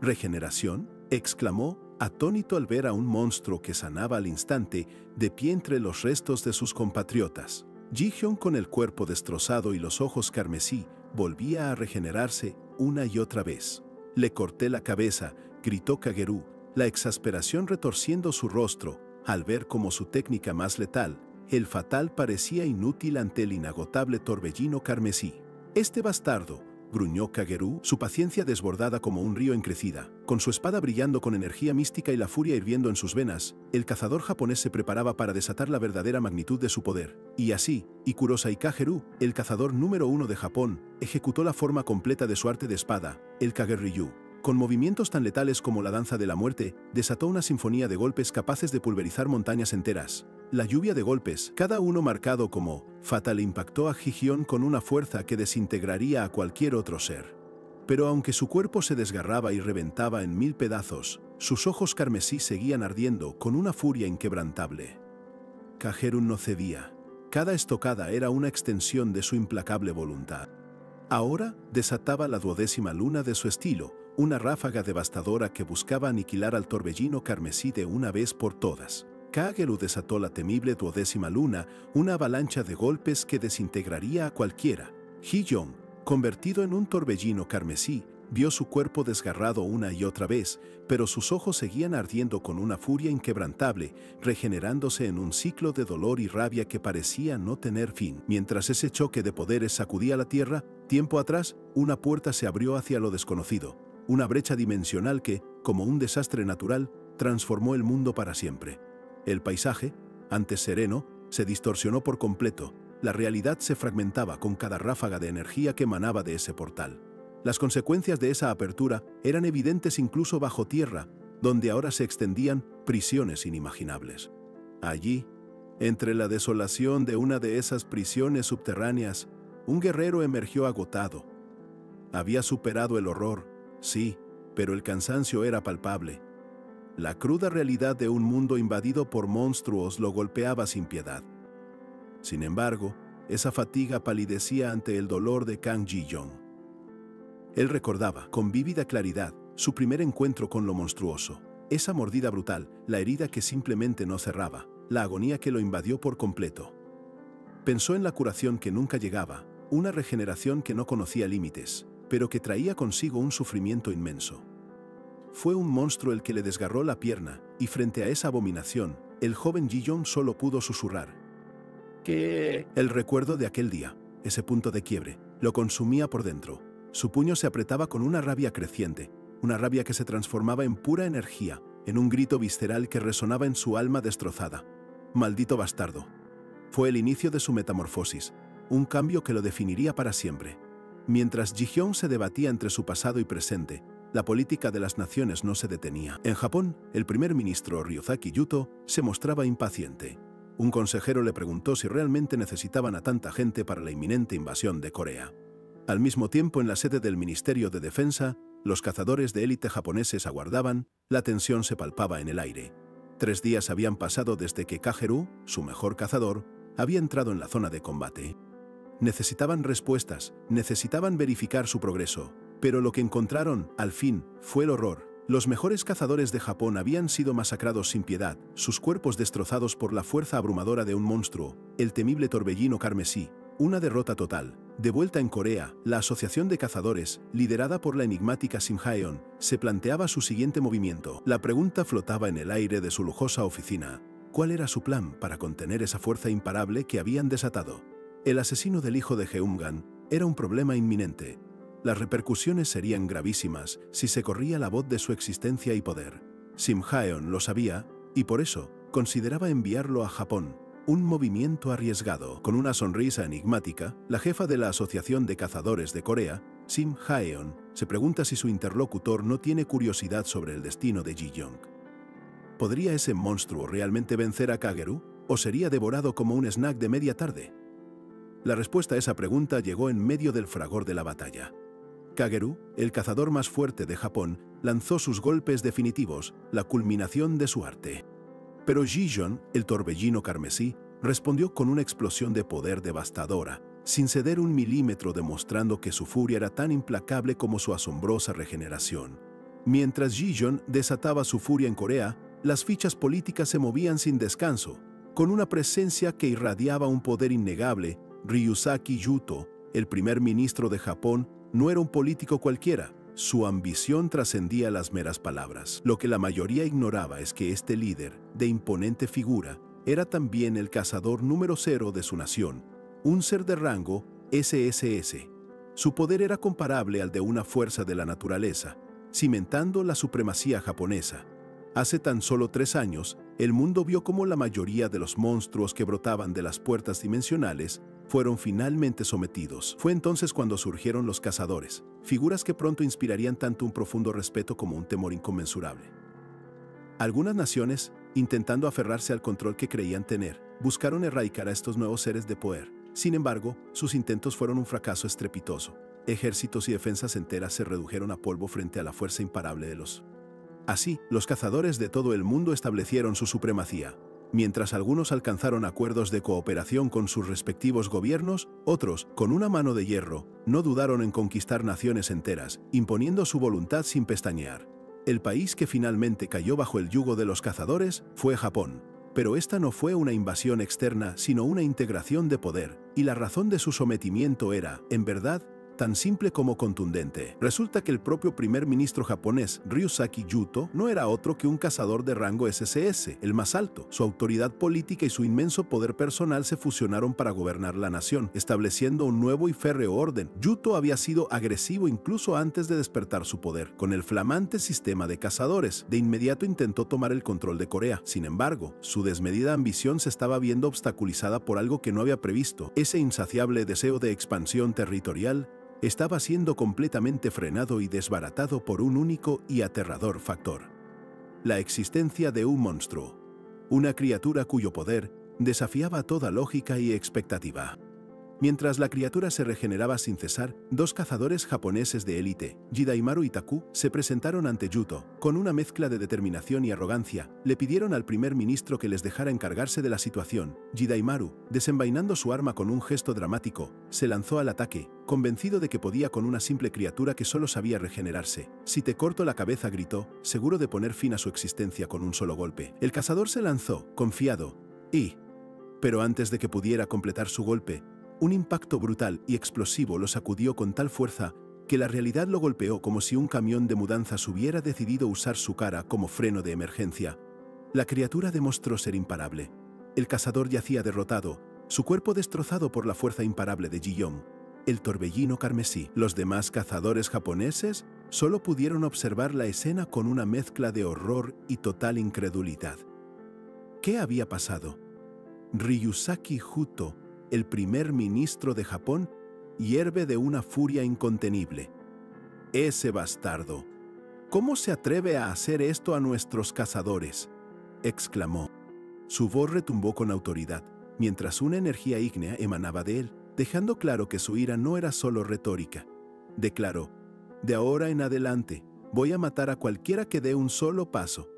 ¿Regeneración?», exclamó, atónito al ver a un monstruo que sanaba al instante, de pie entre los restos de sus compatriotas. Ji-young, con el cuerpo destrozado y los ojos carmesí, volvía a regenerarse una y otra vez. «Le corté la cabeza», gritó Kageru, la exasperación retorciendo su rostro, al ver cómo su técnica más letal, el fatal, parecía inútil ante el inagotable torbellino carmesí. «Este bastardo», gruñó Kageru, su paciencia desbordada como un río en crecida. Con su espada brillando con energía mística y la furia hirviendo en sus venas, el cazador japonés se preparaba para desatar la verdadera magnitud de su poder. Y así, Ikurosai Kageru, el cazador número 1 de Japón, ejecutó la forma completa de su arte de espada, el Kagerryu. Con movimientos tan letales como la danza de la muerte, desató una sinfonía de golpes capaces de pulverizar montañas enteras. La lluvia de golpes, cada uno marcado como fatal, impactó a Ji-young con una fuerza que desintegraría a cualquier otro ser. Pero aunque su cuerpo se desgarraba y reventaba en 1000 pedazos, sus ojos carmesí seguían ardiendo con una furia inquebrantable. Kageru no cedía. Cada estocada era una extensión de su implacable voluntad. Ahora desataba la 12ª luna de su estilo, una ráfaga devastadora que buscaba aniquilar al torbellino carmesí de una vez por todas. Kageru desató la temible 12ª luna, una avalancha de golpes que desintegraría a cualquiera. Ji-young, convertido en un torbellino carmesí, vio su cuerpo desgarrado una y otra vez, pero sus ojos seguían ardiendo con una furia inquebrantable, regenerándose en un ciclo de dolor y rabia que parecía no tener fin. Mientras ese choque de poderes sacudía la tierra, tiempo atrás, una puerta se abrió hacia lo desconocido, una brecha dimensional que, como un desastre natural, transformó el mundo para siempre. El paisaje, antes sereno, se distorsionó por completo. La realidad se fragmentaba con cada ráfaga de energía que emanaba de ese portal. Las consecuencias de esa apertura eran evidentes incluso bajo tierra, donde ahora se extendían prisiones inimaginables. Allí, entre la desolación de una de esas prisiones subterráneas, un guerrero emergió agotado. Había superado el horror, sí, pero el cansancio era palpable. La cruda realidad de un mundo invadido por monstruos lo golpeaba sin piedad. Sin embargo, esa fatiga palidecía ante el dolor de Kang Ji-young. Él recordaba, con vívida claridad, su primer encuentro con lo monstruoso. Esa mordida brutal, la herida que simplemente no cerraba, la agonía que lo invadió por completo. Pensó en la curación que nunca llegaba, una regeneración que no conocía límites, pero que traía consigo un sufrimiento inmenso. Fue un monstruo el que le desgarró la pierna, y frente a esa abominación, el joven Ji-young solo pudo susurrar. ¿Qué? El recuerdo de aquel día, ese punto de quiebre, lo consumía por dentro. Su puño se apretaba con una rabia creciente, una rabia que se transformaba en pura energía, en un grito visceral que resonaba en su alma destrozada. Maldito bastardo. Fue el inicio de su metamorfosis, un cambio que lo definiría para siempre. Mientras Ji-young se debatía entre su pasado y presente, la política de las naciones no se detenía. En Japón, el primer ministro Ryuzaki Yuto se mostraba impaciente. Un consejero le preguntó si realmente necesitaban a tanta gente para la inminente invasión de Corea. Al mismo tiempo, en la sede del Ministerio de Defensa, los cazadores de élite japoneses aguardaban, la tensión se palpaba en el aire. 3 días habían pasado desde que Kageru, su mejor cazador, había entrado en la zona de combate. Necesitaban respuestas, necesitaban verificar su progreso, pero lo que encontraron, al fin, fue el horror. Los mejores cazadores de Japón habían sido masacrados sin piedad, sus cuerpos destrozados por la fuerza abrumadora de un monstruo, el temible torbellino carmesí. Una derrota total. De vuelta en Corea, la Asociación de Cazadores, liderada por la enigmática Sim Hae-on, se planteaba su siguiente movimiento. La pregunta flotaba en el aire de su lujosa oficina. ¿Cuál era su plan para contener esa fuerza imparable que habían desatado? El asesino del hijo de Geumgan era un problema inminente. Las repercusiones serían gravísimas si se corría la voz de su existencia y poder. Sim Hae-on lo sabía, y por eso consideraba enviarlo a Japón. Un movimiento arriesgado. Con una sonrisa enigmática, la jefa de la Asociación de Cazadores de Corea, Sim Hae-on, se pregunta si su interlocutor no tiene curiosidad sobre el destino de Ji-young. ¿Podría ese monstruo realmente vencer a Kageru? ¿O sería devorado como un snack de media tarde? La respuesta a esa pregunta llegó en medio del fragor de la batalla. Kageru, el cazador más fuerte de Japón, lanzó sus golpes definitivos, la culminación de su arte. Pero Ji-young, el torbellino carmesí, respondió con una explosión de poder devastadora, sin ceder un milímetro, demostrando que su furia era tan implacable como su asombrosa regeneración. Mientras Ji-young desataba su furia en Corea, las fichas políticas se movían sin descanso. Con una presencia que irradiaba un poder innegable, Ryuzaki Yuto, el primer ministro de Japón, no era un político cualquiera. Su ambición trascendía las meras palabras. Lo que la mayoría ignoraba es que este líder, de imponente figura, era también el cazador número 0 de su nación, un ser de rango SSS. Su poder era comparable al de una fuerza de la naturaleza, cimentando la supremacía japonesa. Hace tan solo 3 años, el mundo vio cómo la mayoría de los monstruos que brotaban de las puertas dimensionales fueron finalmente sometidos. Fue entonces cuando surgieron los cazadores, figuras que pronto inspirarían tanto un profundo respeto como un temor inconmensurable. Algunas naciones, intentando aferrarse al control que creían tener, buscaron erradicar a estos nuevos seres de poder. Sin embargo, sus intentos fueron un fracaso estrepitoso. Ejércitos y defensas enteras se redujeron a polvo frente a la fuerza imparable de los. Así, los cazadores de todo el mundo establecieron su supremacía. Mientras algunos alcanzaron acuerdos de cooperación con sus respectivos gobiernos, otros, con una mano de hierro, no dudaron en conquistar naciones enteras, imponiendo su voluntad sin pestañear. El país que finalmente cayó bajo el yugo de los cazadores fue Japón. Pero esta no fue una invasión externa, sino una integración de poder, y la razón de su sometimiento era, en verdad, tan simple como contundente. Resulta que el propio primer ministro japonés, Ryuzaki Yuto, no era otro que un cazador de rango SSS, el más alto. Su autoridad política y su inmenso poder personal se fusionaron para gobernar la nación, estableciendo un nuevo y férreo orden. Yuto había sido agresivo incluso antes de despertar su poder. Con el flamante sistema de cazadores, de inmediato intentó tomar el control de Corea. Sin embargo, su desmedida ambición se estaba viendo obstaculizada por algo que no había previsto, ese insaciable deseo de expansión territorial estaba siendo completamente frenado y desbaratado por un único y aterrador factor: la existencia de un monstruo, una criatura cuyo poder desafiaba toda lógica y expectativa. Mientras la criatura se regeneraba sin cesar, dos cazadores japoneses de élite, Jidaimaru y Taku, se presentaron ante Yuto. Con una mezcla de determinación y arrogancia, le pidieron al primer ministro que les dejara encargarse de la situación. Jidaimaru, desenvainando su arma con un gesto dramático, se lanzó al ataque, convencido de que podía con una simple criatura que solo sabía regenerarse. «Si te corto la cabeza», gritó, seguro de poner fin a su existencia con un solo golpe. El cazador se lanzó, confiado, pero antes de que pudiera completar su golpe, un impacto brutal y explosivo lo sacudió con tal fuerza que la realidad lo golpeó como si un camión de mudanzas hubiera decidido usar su cara como freno de emergencia. La criatura demostró ser imparable. El cazador yacía derrotado, su cuerpo destrozado por la fuerza imparable de Ji-Yong, el torbellino carmesí. Los demás cazadores japoneses solo pudieron observar la escena con una mezcla de horror y total incredulidad. ¿Qué había pasado? Ryusaki Juto, el primer ministro de Japón, hierve de una furia incontenible. «Ese bastardo. ¿Cómo se atreve a hacer esto a nuestros cazadores?», exclamó. Su voz retumbó con autoridad, mientras una energía ígnea emanaba de él, dejando claro que su ira no era solo retórica. Declaró: «De ahora en adelante, voy a matar a cualquiera que dé un solo paso».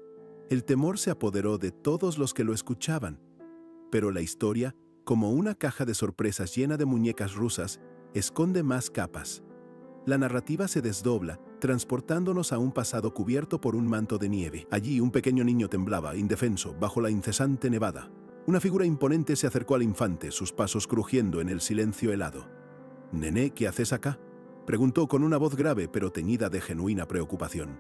El temor se apoderó de todos los que lo escuchaban. Pero la historia, como una caja de sorpresas llena de muñecas rusas, esconde más capas. La narrativa se desdobla, transportándonos a un pasado cubierto por un manto de nieve. Allí un pequeño niño temblaba, indefenso, bajo la incesante nevada. Una figura imponente se acercó al infante, sus pasos crujiendo en el silencio helado. «Nené, ¿qué haces acá?», preguntó con una voz grave pero teñida de genuina preocupación.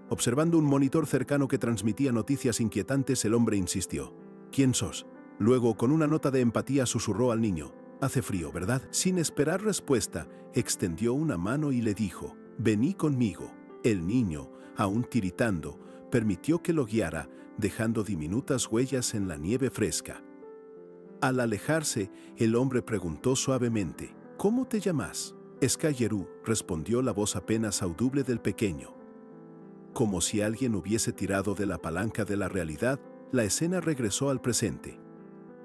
Observando un monitor cercano que transmitía noticias inquietantes, el hombre insistió: «¿Quién sos?». Luego, con una nota de empatía, susurró al niño: «Hace frío, ¿verdad?». Sin esperar respuesta, extendió una mano y le dijo: «Vení conmigo». El niño, aún tiritando, permitió que lo guiara, dejando diminutas huellas en la nieve fresca. Al alejarse, el hombre preguntó suavemente: «¿Cómo te llamas?». «Skyerú», respondió la voz apenas audible del pequeño. Como si alguien hubiese tirado de la palanca de la realidad, la escena regresó al presente.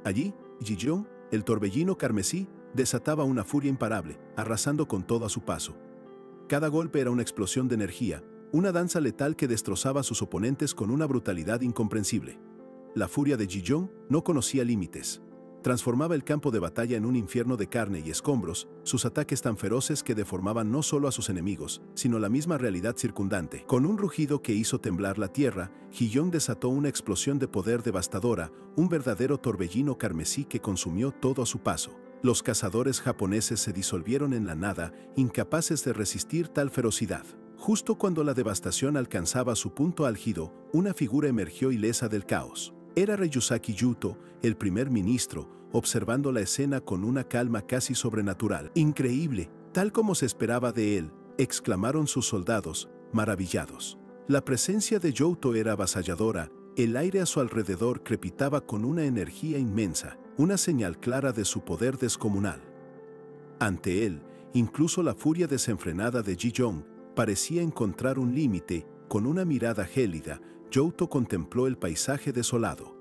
Allí, Ji-Yong, el torbellino carmesí, desataba una furia imparable, arrasando con todo a su paso. Cada golpe era una explosión de energía, una danza letal que destrozaba a sus oponentes con una brutalidad incomprensible. La furia de Ji-Yong no conocía límites. Transformaba el campo de batalla en un infierno de carne y escombros, sus ataques tan feroces que deformaban no solo a sus enemigos, sino la misma realidad circundante. Con un rugido que hizo temblar la tierra, Ji-Yong desató una explosión de poder devastadora, un verdadero torbellino carmesí que consumió todo a su paso. Los cazadores japoneses se disolvieron en la nada, incapaces de resistir tal ferocidad. Justo cuando la devastación alcanzaba su punto álgido, una figura emergió ilesa del caos. Era Ryusaki Yuto, el primer ministro, observando la escena con una calma casi sobrenatural. «Increíble, tal como se esperaba de él», exclamaron sus soldados, maravillados. La presencia de Yuto era avasalladora, el aire a su alrededor crepitaba con una energía inmensa, una señal clara de su poder descomunal. Ante él, incluso la furia desenfrenada de Ji-Yong parecía encontrar un límite. Con una mirada gélida, Yuto contempló el paisaje desolado.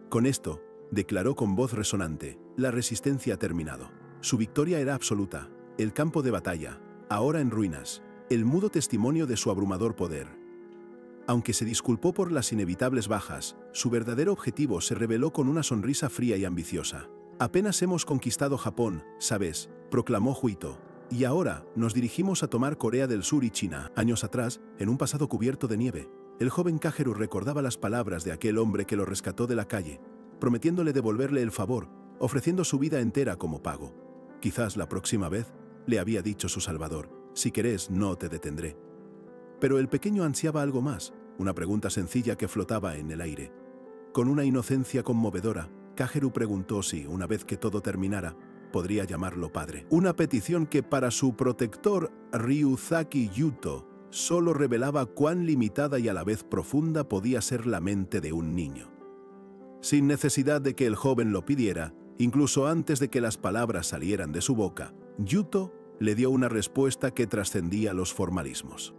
«Con esto», declaró con voz resonante, «la resistencia ha terminado». Su victoria era absoluta, el campo de batalla, ahora en ruinas, el mudo testimonio de su abrumador poder. Aunque se disculpó por las inevitables bajas, su verdadero objetivo se reveló con una sonrisa fría y ambiciosa. «Apenas hemos conquistado Japón, ¿sabes?», proclamó Juito. «Y ahora nos dirigimos a tomar Corea del Sur y China». Años atrás, en un pasado cubierto de nieve, el joven Kageru recordaba las palabras de aquel hombre que lo rescató de la calle, prometiéndole devolverle el favor, ofreciendo su vida entera como pago. «Quizás la próxima vez», le había dicho su salvador, «si querés, no te detendré». Pero el pequeño ansiaba algo más, una pregunta sencilla que flotaba en el aire. Con una inocencia conmovedora, Kageru preguntó si, una vez que todo terminara, podría llamarlo padre. Una petición que para su protector, Ryusaki Yuto, solo revelaba cuán limitada y a la vez profunda podía ser la mente de un niño. Sin necesidad de que el joven lo pidiera, incluso antes de que las palabras salieran de su boca, Yuto le dio una respuesta que trascendía los formalismos.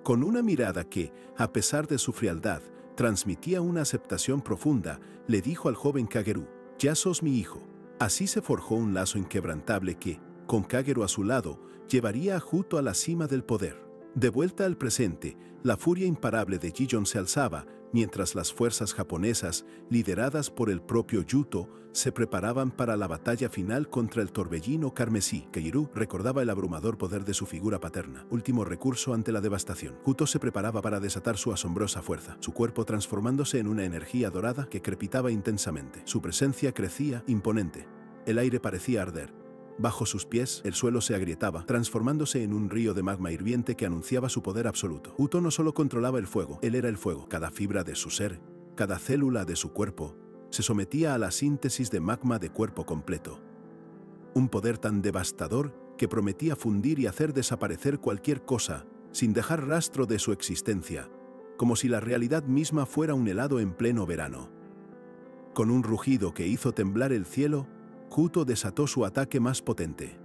Con una mirada que, a pesar de su frialdad, transmitía una aceptación profunda, le dijo al joven Kageru: «Ya sos mi hijo». Así se forjó un lazo inquebrantable que, con Kageru a su lado, llevaría a Juto a la cima del poder. De vuelta al presente, la furia imparable de Gijon se alzaba, mientras las fuerzas japonesas, lideradas por el propio Yuto, se preparaban para la batalla final contra el torbellino carmesí. Kageru recordaba el abrumador poder de su figura paterna, último recurso ante la devastación. Juto se preparaba para desatar su asombrosa fuerza, su cuerpo transformándose en una energía dorada que crepitaba intensamente. Su presencia crecía imponente. El aire parecía arder. Bajo sus pies, el suelo se agrietaba, transformándose en un río de magma hirviente que anunciaba su poder absoluto. Juto no solo controlaba el fuego, él era el fuego. Cada fibra de su ser, cada célula de su cuerpo, se sometía a la síntesis de magma de cuerpo completo. Un poder tan devastador que prometía fundir y hacer desaparecer cualquier cosa, sin dejar rastro de su existencia, como si la realidad misma fuera un helado en pleno verano. Con un rugido que hizo temblar el cielo, Juto desató su ataque más potente.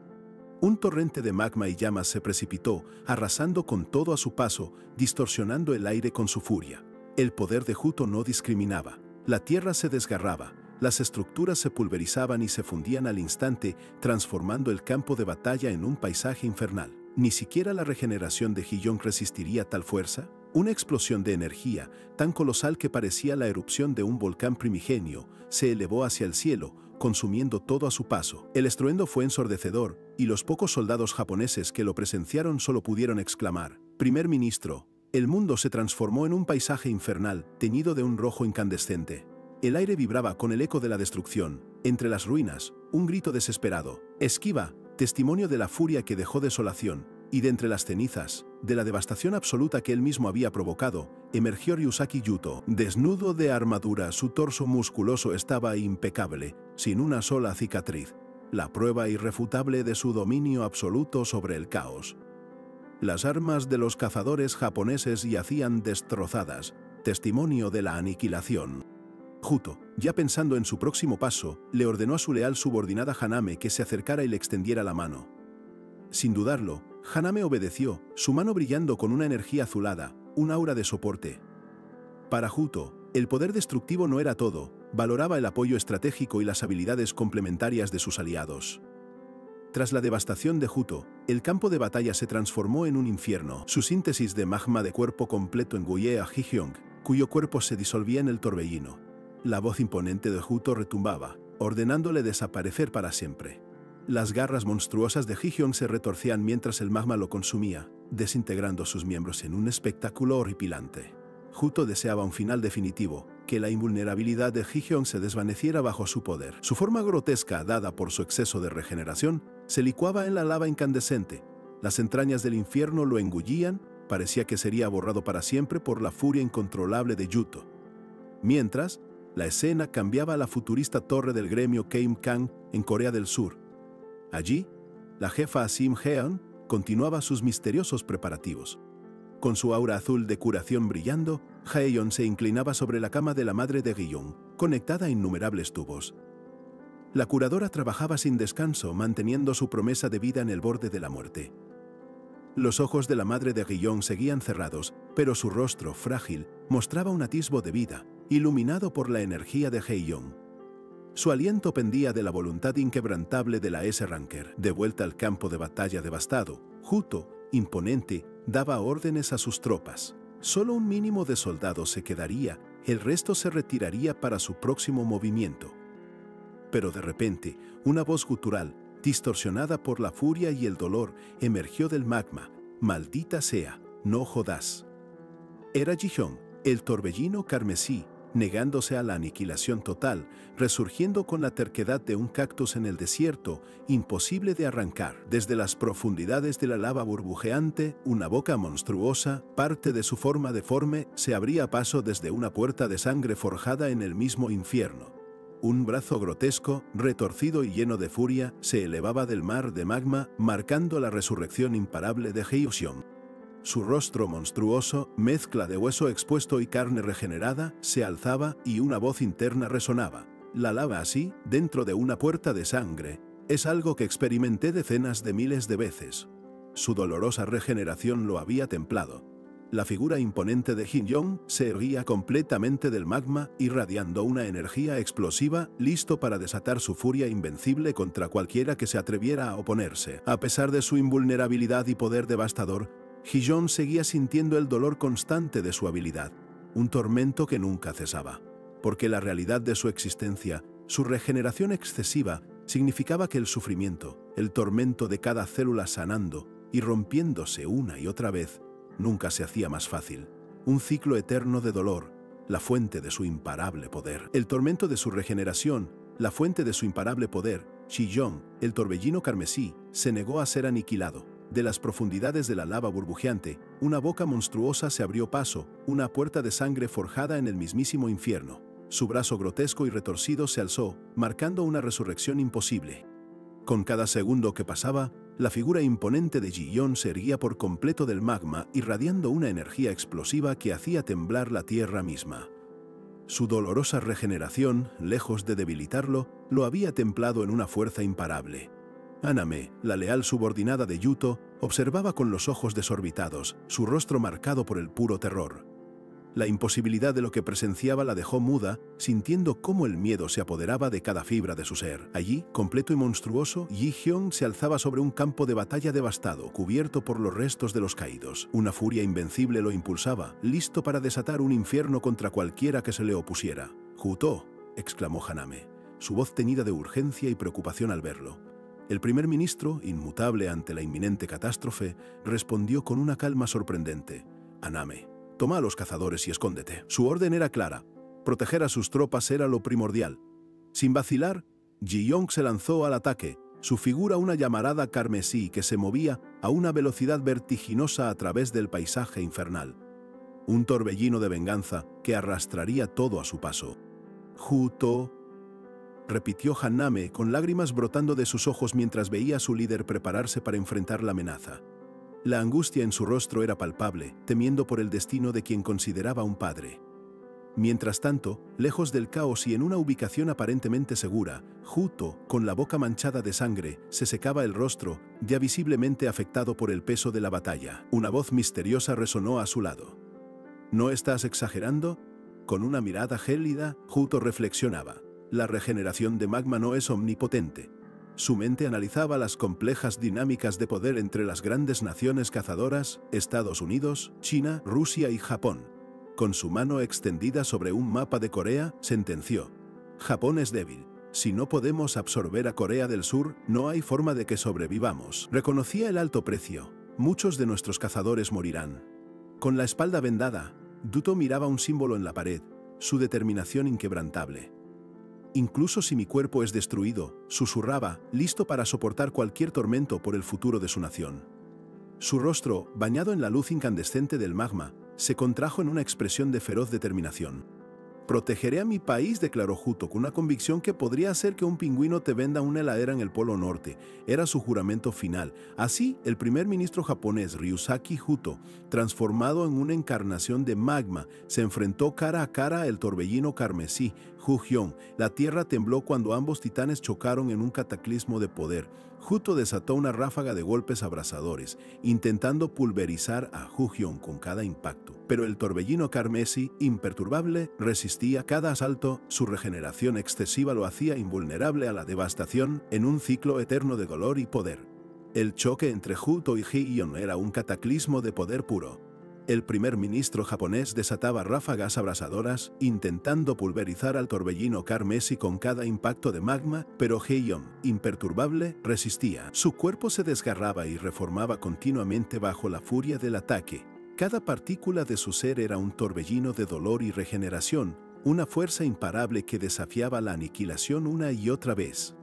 Un torrente de magma y llamas se precipitó, arrasando con todo a su paso, distorsionando el aire con su furia. El poder de Juto no discriminaba. La tierra se desgarraba, las estructuras se pulverizaban y se fundían al instante, transformando el campo de batalla en un paisaje infernal. ¿Ni siquiera la regeneración de Gijon resistiría tal fuerza? Una explosión de energía, tan colosal que parecía la erupción de un volcán primigenio, se elevó hacia el cielo, consumiendo todo a su paso. El estruendo fue ensordecedor, y los pocos soldados japoneses que lo presenciaron solo pudieron exclamar: «Primer ministro». El mundo se transformó en un paisaje infernal, teñido de un rojo incandescente. El aire vibraba con el eco de la destrucción. Entre las ruinas, un grito desesperado: «Esquiva», testimonio de la furia que dejó desolación. Y de entre las cenizas, de la devastación absoluta que él mismo había provocado, emergió Ryusaki Yuto. Desnudo de armadura, su torso musculoso estaba impecable, sin una sola cicatriz, la prueba irrefutable de su dominio absoluto sobre el caos. Las armas de los cazadores japoneses yacían destrozadas, testimonio de la aniquilación. Juto, ya pensando en su próximo paso, le ordenó a su leal subordinada Haname que se acercara y le extendiera la mano. Sin dudarlo, Haname obedeció, su mano brillando con una energía azulada, un aura de soporte. Para Juto, el poder destructivo no era todo, valoraba el apoyo estratégico y las habilidades complementarias de sus aliados. Tras la devastación de Juto, el campo de batalla se transformó en un infierno. Su síntesis de magma de cuerpo completo engullía a Gijon, cuyo cuerpo se disolvía en el torbellino. La voz imponente de Juto retumbaba, ordenándole desaparecer para siempre. Las garras monstruosas de Gijon se retorcían mientras el magma lo consumía, desintegrando sus miembros en un espectáculo horripilante. Juto deseaba un final definitivo, que la invulnerabilidad de Gijon se desvaneciera bajo su poder. Su forma grotesca, dada por su exceso de regeneración, se licuaba en la lava incandescente. Las entrañas del infierno lo engullían, parecía que sería borrado para siempre por la furia incontrolable de Yuto. Mientras, la escena cambiaba a la futurista torre del gremio Keimkang en Corea del Sur. Allí, la jefa Sim Heon continuaba sus misteriosos preparativos. Con su aura azul de curación brillando, Haeyeon se inclinaba sobre la cama de la madre de Gijon, conectada a innumerables tubos. La curadora trabajaba sin descanso, manteniendo su promesa de vida en el borde de la muerte. Los ojos de la madre de Gijon seguían cerrados, pero su rostro, frágil, mostraba un atisbo de vida, iluminado por la energía de Haeyeon. Su aliento pendía de la voluntad inquebrantable de la S-Ranker. De vuelta al campo de batalla devastado, Juto, imponente, daba órdenes a sus tropas. Solo un mínimo de soldados se quedaría, el resto se retiraría para su próximo movimiento. Pero de repente, una voz gutural, distorsionada por la furia y el dolor, emergió del magma. «Maldita sea, no jodas». Era Gijon, el torbellino carmesí, negándose a la aniquilación total, resurgiendo con la terquedad de un cactus en el desierto, imposible de arrancar. Desde las profundidades de la lava burbujeante, una boca monstruosa, parte de su forma deforme, se abría paso desde una puerta de sangre forjada en el mismo infierno. Un brazo grotesco, retorcido y lleno de furia, se elevaba del mar de magma, marcando la resurrección imparable de Hyeosion. Su rostro monstruoso, mezcla de hueso expuesto y carne regenerada, se alzaba y una voz interna resonaba. La lava así, dentro de una puerta de sangre, Es algo que experimenté decenas de miles de veces. Su dolorosa regeneración lo había templado. La figura imponente de Jin-yong se erguía completamente del magma, irradiando una energía explosiva, listo para desatar su furia invencible contra cualquiera que se atreviera a oponerse. A pesar de su invulnerabilidad y poder devastador, Ji-yong seguía sintiendo el dolor constante de su habilidad, un tormento que nunca cesaba. Porque la realidad de su existencia, su regeneración excesiva, significaba que el sufrimiento, el tormento de cada célula sanando y rompiéndose una y otra vez, nunca se hacía más fácil. Un ciclo eterno de dolor, la fuente de su imparable poder. El tormento de su regeneración, la fuente de su imparable poder, Ji-yong, el torbellino carmesí, se negó a ser aniquilado. De las profundidades de la lava burbujeante, una boca monstruosa se abrió paso, una puerta de sangre forjada en el mismísimo infierno. Su brazo grotesco y retorcido se alzó, marcando una resurrección imposible. Con cada segundo que pasaba, la figura imponente de Ji-yong se erguía por completo del magma, irradiando una energía explosiva que hacía temblar la tierra misma. Su dolorosa regeneración, lejos de debilitarlo, lo había templado en una fuerza imparable. Haname, la leal subordinada de Yuto, observaba con los ojos desorbitados, su rostro marcado por el puro terror. La imposibilidad de lo que presenciaba la dejó muda, sintiendo cómo el miedo se apoderaba de cada fibra de su ser. Allí, completo y monstruoso, Ji-hyun se alzaba sobre un campo de batalla devastado, cubierto por los restos de los caídos. Una furia invencible lo impulsaba, listo para desatar un infierno contra cualquiera que se le opusiera. «Juto», exclamó Haname, su voz teñida de urgencia y preocupación al verlo. El primer ministro, inmutable ante la inminente catástrofe, respondió con una calma sorprendente. «Haname, toma a los cazadores y escóndete». Su orden era clara. Proteger a sus tropas era lo primordial. Sin vacilar, Ji-yong se lanzó al ataque, su figura una llamarada carmesí que se movía a una velocidad vertiginosa a través del paisaje infernal. Un torbellino de venganza que arrastraría todo a su paso. «Juto», repitió Haname con lágrimas brotando de sus ojos mientras veía a su líder prepararse para enfrentar la amenaza. La angustia en su rostro era palpable, temiendo por el destino de quien consideraba un padre. Mientras tanto, lejos del caos y en una ubicación aparentemente segura, Juto, con la boca manchada de sangre, se secaba el rostro, ya visiblemente afectado por el peso de la batalla. Una voz misteriosa resonó a su lado. «¿No estás exagerando?». Con una mirada gélida, Juto reflexionaba. La regeneración de magma no es omnipotente. Su mente analizaba las complejas dinámicas de poder entre las grandes naciones cazadoras, Estados Unidos, China, Rusia y Japón. Con su mano extendida sobre un mapa de Corea, sentenció: «Japón es débil. Si no podemos absorber a Corea del Sur, no hay forma de que sobrevivamos». Reconocía el alto precio. «Muchos de nuestros cazadores morirán». Con la espalda vendada, Yuto miraba un símbolo en la pared, su determinación inquebrantable. «Incluso si mi cuerpo es destruido», susurraba, listo para soportar cualquier tormento por el futuro de su nación. Su rostro, bañado en la luz incandescente del magma, se contrajo en una expresión de feroz determinación. «Protegeré a mi país», declaró Juto con una convicción que podría hacer que un pingüino te venda una heladera en el Polo Norte. Era su juramento final. Así, el primer ministro japonés Ryusaki Juto, transformado en una encarnación de magma, se enfrentó cara a cara al torbellino carmesí, Ju-hyun. La tierra tembló cuando ambos titanes chocaron en un cataclismo de poder. Juto desató una ráfaga de golpes abrasadores, intentando pulverizar a Ju-hyun con cada impacto. Pero el torbellino carmesí, imperturbable, resistía cada asalto. Su regeneración excesiva lo hacía invulnerable a la devastación en un ciclo eterno de dolor y poder. El choque entre Juto y Ji-yong era un cataclismo de poder puro. El primer ministro japonés desataba ráfagas abrasadoras, intentando pulverizar al torbellino carmesí con cada impacto de magma, pero Ji-yong, imperturbable, resistía. Su cuerpo se desgarraba y reformaba continuamente bajo la furia del ataque. Cada partícula de su ser era un torbellino de dolor y regeneración, una fuerza imparable que desafiaba la aniquilación una y otra vez.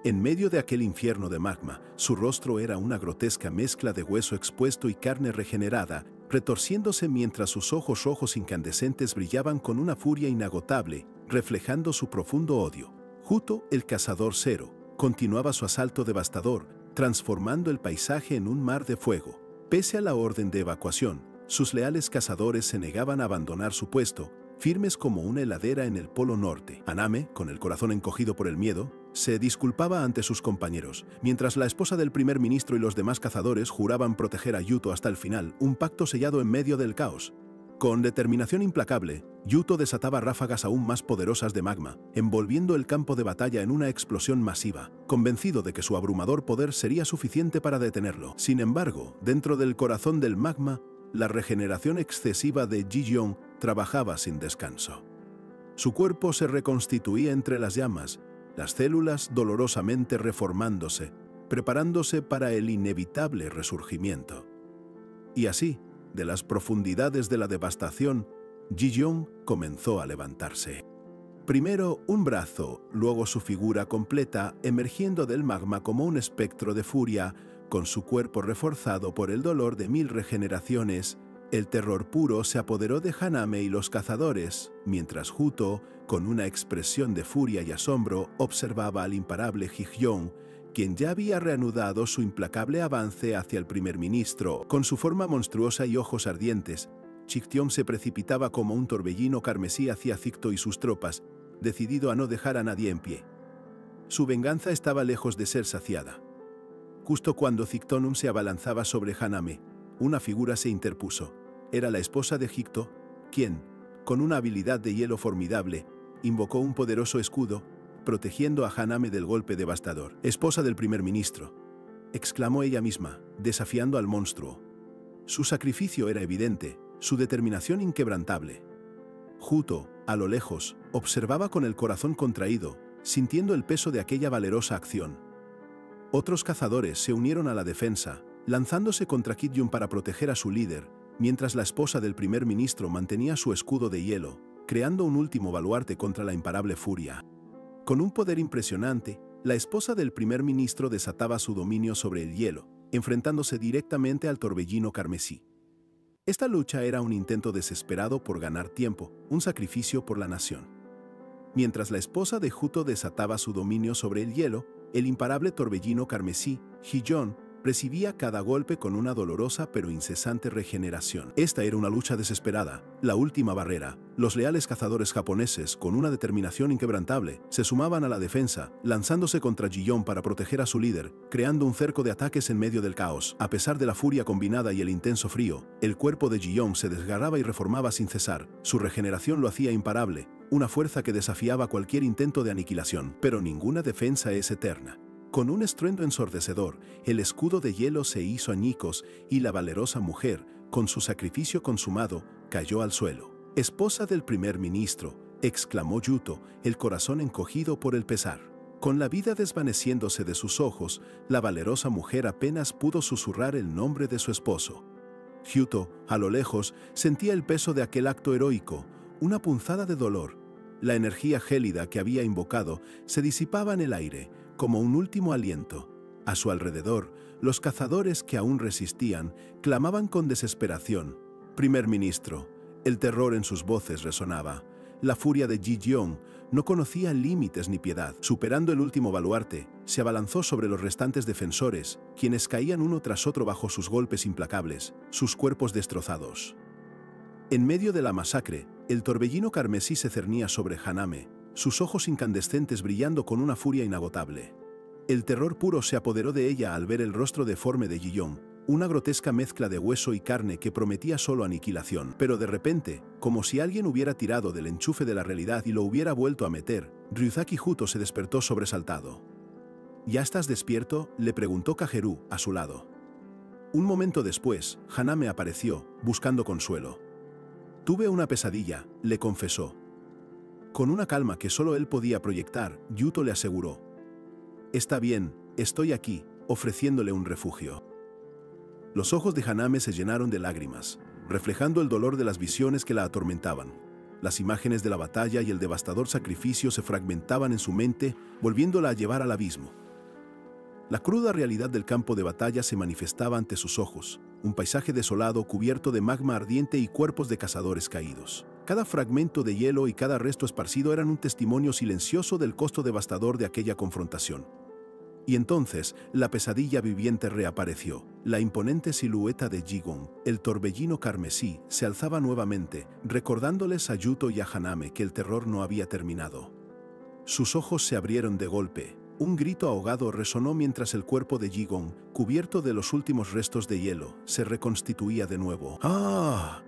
En medio de aquel infierno de magma, su rostro era una grotesca mezcla de hueso expuesto y carne regenerada, retorciéndose mientras sus ojos rojos incandescentes brillaban con una furia inagotable, reflejando su profundo odio. Juto, el cazador cero, continuaba su asalto devastador, transformando el paisaje en un mar de fuego. Pese a la orden de evacuación, sus leales cazadores se negaban a abandonar su puesto, firmes como una heladera en el Polo Norte. Haname, con el corazón encogido por el miedo, Se disculpaba ante sus compañeros, mientras la esposa del primer ministro y los demás cazadores juraban proteger a Yuto hasta el final, un pacto sellado en medio del caos. Con determinación implacable, Yuto desataba ráfagas aún más poderosas de magma, envolviendo el campo de batalla en una explosión masiva, convencido de que su abrumador poder sería suficiente para detenerlo. Sin embargo, dentro del corazón del magma, la regeneración excesiva de Ji-yeon trabajaba sin descanso. Su cuerpo se reconstituía entre las llamas, las células dolorosamente reformándose, preparándose para el inevitable resurgimiento. Y así, de las profundidades de la devastación, Ji-yeon comenzó a levantarse. Primero un brazo, luego su figura completa, emergiendo del magma como un espectro de furia, con su cuerpo reforzado por el dolor de 1000 regeneraciones. El terror puro se apoderó de Haname y los cazadores, mientras Juto, con una expresión de furia y asombro, observaba al imparable Ji-yeon, quien ya había reanudado su implacable avance hacia el primer ministro. Con su forma monstruosa y ojos ardientes, Ji-yeon se precipitaba como un torbellino carmesí hacia Zikto y sus tropas, decidido a no dejar a nadie en pie. Su venganza estaba lejos de ser saciada. Justo cuando Ziktonum se abalanzaba sobre Haname, una figura se interpuso. Era la esposa de Zikto, quien, con una habilidad de hielo formidable, invocó un poderoso escudo, protegiendo a Haname del golpe devastador. «Esposa del primer ministro», exclamó ella misma, desafiando al monstruo. Su sacrificio era evidente, su determinación inquebrantable. Juto, a lo lejos, observaba con el corazón contraído, sintiendo el peso de aquella valerosa acción. Otros cazadores se unieron a la defensa, lanzándose contra Ji-yeon para proteger a su líder, mientras la esposa del primer ministro mantenía su escudo de hielo, creando un último baluarte contra la imparable furia. Con un poder impresionante, la esposa del primer ministro desataba su dominio sobre el hielo, enfrentándose directamente al torbellino carmesí. Esta lucha era un intento desesperado por ganar tiempo, un sacrificio por la nación. Mientras la esposa de Juto desataba su dominio sobre el hielo, el imparable torbellino carmesí, Ji-yeon, recibía cada golpe con una dolorosa pero incesante regeneración. Esta era una lucha desesperada, la última barrera. Los leales cazadores japoneses, con una determinación inquebrantable, se sumaban a la defensa, lanzándose contra Ji-yeon para proteger a su líder, creando un cerco de ataques en medio del caos. A pesar de la furia combinada y el intenso frío, el cuerpo de Ji-yeon se desgarraba y reformaba sin cesar. Su regeneración lo hacía imparable, una fuerza que desafiaba cualquier intento de aniquilación. Pero ninguna defensa es eterna. Con un estruendo ensordecedor, el escudo de hielo se hizo añicos y la valerosa mujer, con su sacrificio consumado, cayó al suelo. «Esposa del primer ministro», exclamó Yuto, el corazón encogido por el pesar. Con la vida desvaneciéndose de sus ojos, la valerosa mujer apenas pudo susurrar el nombre de su esposo. Yuto, a lo lejos, sentía el peso de aquel acto heroico, una punzada de dolor. La energía gélida que había invocado se disipaba en el aire, como un último aliento. A su alrededor, los cazadores que aún resistían clamaban con desesperación. «Primer ministro». El terror en sus voces resonaba. La furia de Ji-yeon no conocía límites ni piedad. Superando el último baluarte, se abalanzó sobre los restantes defensores, quienes caían uno tras otro bajo sus golpes implacables, sus cuerpos destrozados. En medio de la masacre, el torbellino carmesí se cernía sobre Haname, sus ojos incandescentes brillando con una furia inagotable. El terror puro se apoderó de ella al ver el rostro deforme de Ji-yeon, una grotesca mezcla de hueso y carne que prometía solo aniquilación. Pero de repente, como si alguien hubiera tirado del enchufe de la realidad y lo hubiera vuelto a meter, Ryuzaki Juto se despertó sobresaltado. «¿Ya estás despierto?», le preguntó Kageru, a su lado. Un momento después, Haname apareció, buscando consuelo. «Tuve una pesadilla», le confesó. Con una calma que solo él podía proyectar, Yuto le aseguró: «Está bien, estoy aquí», ofreciéndole un refugio. Los ojos de Haname se llenaron de lágrimas, reflejando el dolor de las visiones que la atormentaban. Las imágenes de la batalla y el devastador sacrificio se fragmentaban en su mente, volviéndola a llevar al abismo. La cruda realidad del campo de batalla se manifestaba ante sus ojos, un paisaje desolado cubierto de magma ardiente y cuerpos de cazadores caídos. Cada fragmento de hielo y cada resto esparcido eran un testimonio silencioso del costo devastador de aquella confrontación. Y entonces, la pesadilla viviente reapareció. La imponente silueta de Ji-yeon, el torbellino carmesí, se alzaba nuevamente, recordándoles a Yuto y a Haname que el terror no había terminado. Sus ojos se abrieron de golpe, Un grito ahogado resonó mientras el cuerpo de Jigong, cubierto de los últimos restos de hielo, se reconstituía de nuevo. ¡Ah!,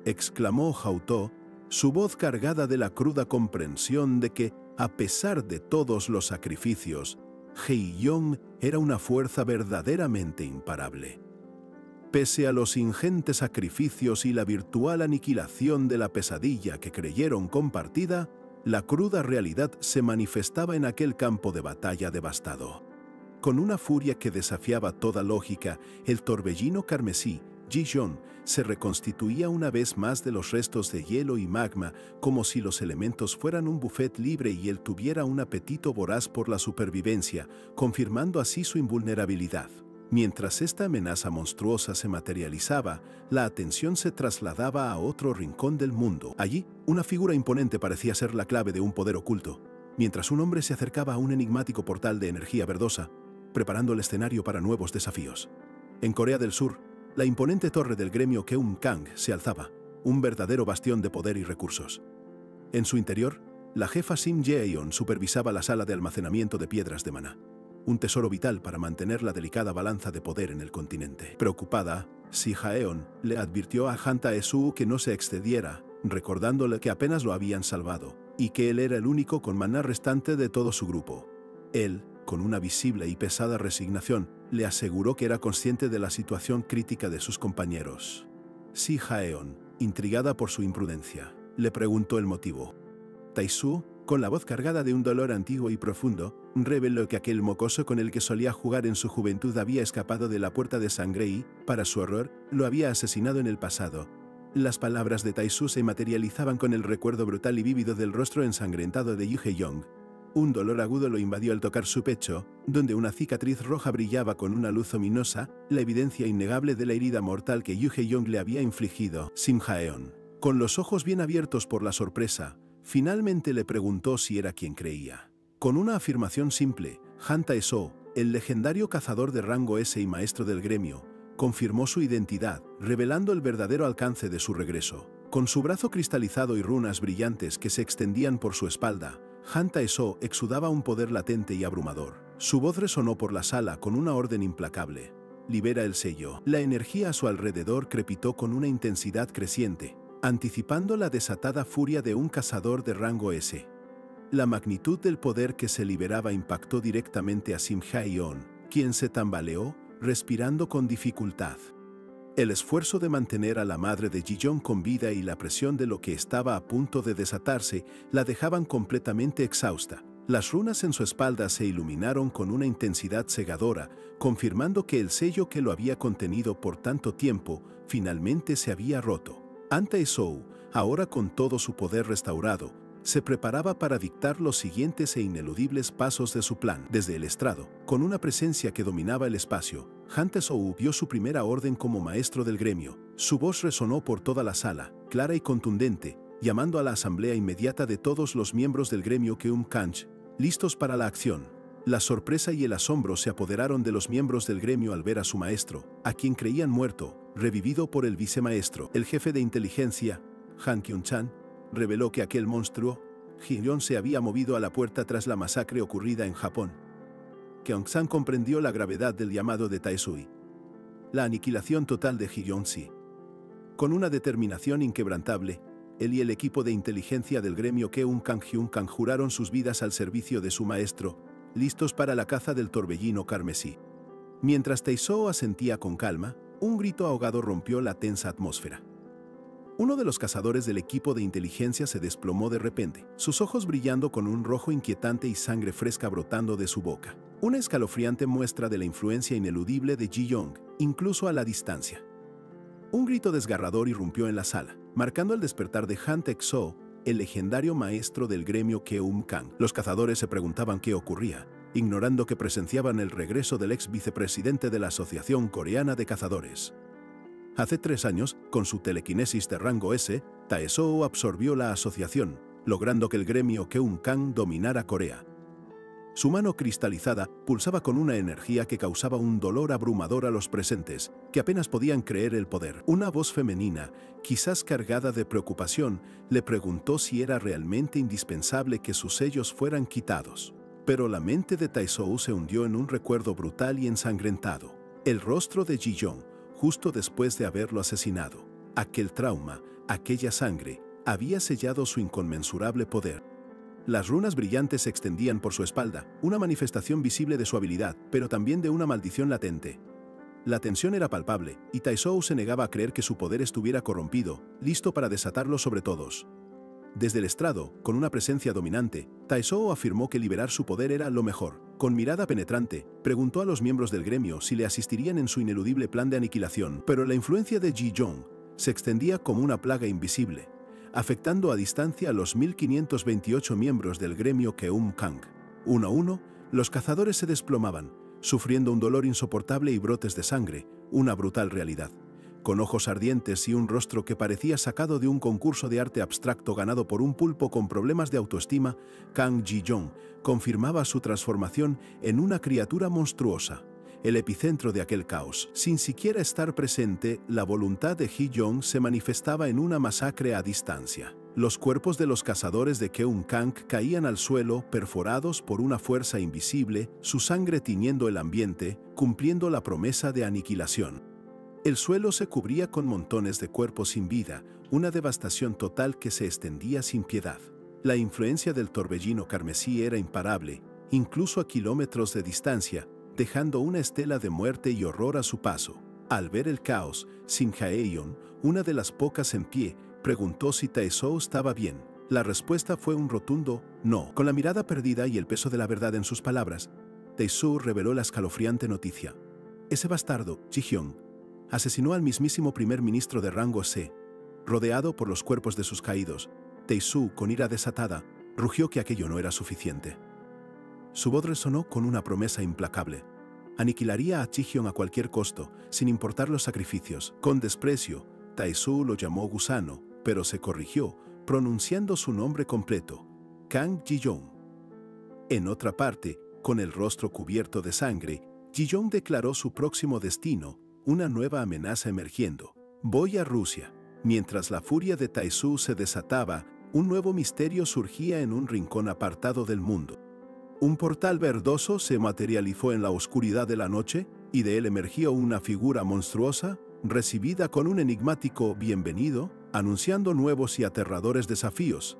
exclamó Hauto, su voz cargada de la cruda comprensión de que, a pesar de todos los sacrificios, Hae-Yong era una fuerza verdaderamente imparable. Pese a los ingentes sacrificios y la virtual aniquilación de la pesadilla que creyeron compartida, la cruda realidad se manifestaba en aquel campo de batalla devastado. Con una furia que desafiaba toda lógica, el torbellino carmesí, Ji-Yong, se reconstituía una vez más de los restos de hielo y magma, como si los elementos fueran un buffet libre y él tuviera un apetito voraz por la supervivencia, confirmando así su invulnerabilidad. Mientras esta amenaza monstruosa se materializaba, la atención se trasladaba a otro rincón del mundo. Allí, una figura imponente parecía ser la clave de un poder oculto, mientras un hombre se acercaba a un enigmático portal de energía verdosa, preparando el escenario para nuevos desafíos. En Corea del Sur, la imponente torre del gremio Keum-Kang se alzaba, un verdadero bastión de poder y recursos. En su interior, la jefa Sim Jae-yeon supervisaba la sala de almacenamiento de piedras de maná, un tesoro vital para mantener la delicada balanza de poder en el continente. Preocupada, Si Jaeon le advirtió a Han Tae-soo que no se excediera, recordándole que apenas lo habían salvado, y que él era el único con maná restante de todo su grupo. Él, con una visible y pesada resignación, le aseguró que era consciente de la situación crítica de sus compañeros. Si Jaeon, intrigada por su imprudencia, le preguntó el motivo. Tae-soo, con la voz cargada de un dolor antiguo y profundo, reveló que aquel mocoso con el que solía jugar en su juventud había escapado de la puerta de sangre y, para su horror, lo había asesinado en el pasado. Las palabras de Tae-soo se materializaban con el recuerdo brutal y vívido del rostro ensangrentado de Yu Hae-yong. Un dolor agudo lo invadió al tocar su pecho, donde una cicatriz roja brillaba con una luz ominosa, la evidencia innegable de la herida mortal que Yu Hae-yong le había infligido. Sim Jaeon, con los ojos bien abiertos por la sorpresa, finalmente le preguntó si era quien creía. Con una afirmación simple, Han Tae-soo, el legendario cazador de rango S y maestro del gremio, confirmó su identidad, revelando el verdadero alcance de su regreso. Con su brazo cristalizado y runas brillantes que se extendían por su espalda, Han Tae-soo exudaba un poder latente y abrumador. Su voz resonó por la sala con una orden implacable. Libera el sello. La energía a su alrededor crepitó con una intensidad creciente, anticipando la desatada furia de un cazador de rango S. La magnitud del poder que se liberaba impactó directamente a Sim Jae-yeon, quien se tambaleó, respirando con dificultad. El esfuerzo de mantener a la madre de Ji-Yong con vida y la presión de lo que estaba a punto de desatarse la dejaban completamente exhausta. Las runas en su espalda se iluminaron con una intensidad cegadora, confirmando que el sello que lo había contenido por tanto tiempo finalmente se había roto. Han Tae-soo, ahora con todo su poder restaurado, se preparaba para dictar los siguientes e ineludibles pasos de su plan. Desde el estrado, con una presencia que dominaba el espacio, Han Tae-soo vio su primera orden como maestro del gremio. Su voz resonó por toda la sala, clara y contundente, llamando a la asamblea inmediata de todos los miembros del gremio Keum-Kang, listos para la acción. La sorpresa y el asombro se apoderaron de los miembros del gremio al ver a su maestro, a quien creían muerto, revivido por el vicemaestro. El jefe de inteligencia, Han Kyun-chan, reveló que aquel monstruo, Ji-Yong, se había movido a la puerta tras la masacre ocurrida en Japón. Keong-san comprendió la gravedad del llamado de Tae-soo. La aniquilación total de Ji-Yong-si. Con una determinación inquebrantable, él y el equipo de inteligencia del gremio Keum-Kang juraron sus vidas al servicio de su maestro, listos para la caza del torbellino carmesí. Mientras Tae-soo asentía con calma, un grito ahogado rompió la tensa atmósfera. Uno de los cazadores del equipo de inteligencia se desplomó de repente, sus ojos brillando con un rojo inquietante y sangre fresca brotando de su boca. Una escalofriante muestra de la influencia ineludible de Ji-Yong, incluso a la distancia. Un grito desgarrador irrumpió en la sala, marcando el despertar de Han Tae-soo, el legendario maestro del gremio Keum-Kang. Los cazadores se preguntaban qué ocurría, ignorando que presenciaban el regreso del ex vicepresidente de la Asociación Coreana de Cazadores. Hace 3 años, con su telequinesis de rango S, Tae-soo absorbió la asociación, logrando que el gremio Keum-Kang dominara Corea. Su mano cristalizada pulsaba con una energía que causaba un dolor abrumador a los presentes, que apenas podían creer el poder. Una voz femenina, quizás cargada de preocupación, le preguntó si era realmente indispensable que sus sellos fueran quitados. Pero la mente de Taizhou se hundió en un recuerdo brutal y ensangrentado. El rostro de Ji-Yong, justo después de haberlo asesinado. Aquel trauma, aquella sangre, había sellado su inconmensurable poder. Las runas brillantes se extendían por su espalda, una manifestación visible de su habilidad, pero también de una maldición latente. La tensión era palpable, y Taizhou se negaba a creer que su poder estuviera corrompido, listo para desatarlo sobre todos. Desde el estrado, con una presencia dominante, Taizhou afirmó que liberar su poder era lo mejor. Con mirada penetrante, preguntó a los miembros del gremio si le asistirían en su ineludible plan de aniquilación, pero la influencia de Ji-Yong se extendía como una plaga invisible, afectando a distancia a los 1528 miembros del gremio Keum-Kang. Uno a uno, los cazadores se desplomaban, sufriendo un dolor insoportable y brotes de sangre, una brutal realidad. Con ojos ardientes y un rostro que parecía sacado de un concurso de arte abstracto ganado por un pulpo con problemas de autoestima, Kang Ji-Yong confirmaba su transformación en una criatura monstruosa, el epicentro de aquel caos. Sin siquiera estar presente, la voluntad de Ji-Yong se manifestaba en una masacre a distancia. Los cuerpos de los cazadores de Keum-Kang caían al suelo, perforados por una fuerza invisible, su sangre tiñendo el ambiente, cumpliendo la promesa de aniquilación. El suelo se cubría con montones de cuerpos sin vida, una devastación total que se extendía sin piedad. La influencia del torbellino carmesí era imparable, incluso a kilómetros de distancia, dejando una estela de muerte y horror a su paso. Al ver el caos, Sim Hae-yeon, una de las pocas en pie, preguntó si Taizhou estaba bien. La respuesta fue un rotundo no. Con la mirada perdida y el peso de la verdad en sus palabras, Taizhou reveló la escalofriante noticia. Ese bastardo, Ji-Hyun, asesinó al mismísimo primer ministro de rango C. Rodeado por los cuerpos de sus caídos, Taizhou, con ira desatada, rugió que aquello no era suficiente. Su voz resonó con una promesa implacable. Aniquilaría a Ji-Hyun a cualquier costo, sin importar los sacrificios. Con desprecio, Taizhou lo llamó gusano, pero se corrigió, pronunciando su nombre completo, Kang Ji-Yong. En otra parte, con el rostro cubierto de sangre, Ji-Yong declaró su próximo destino, una nueva amenaza emergiendo. Voy a Rusia. Mientras la furia de Taizhou se desataba, un nuevo misterio surgía en un rincón apartado del mundo. Un portal verdoso se materializó en la oscuridad de la noche, y de él emergió una figura monstruosa, recibida con un enigmático bienvenido, anunciando nuevos y aterradores desafíos.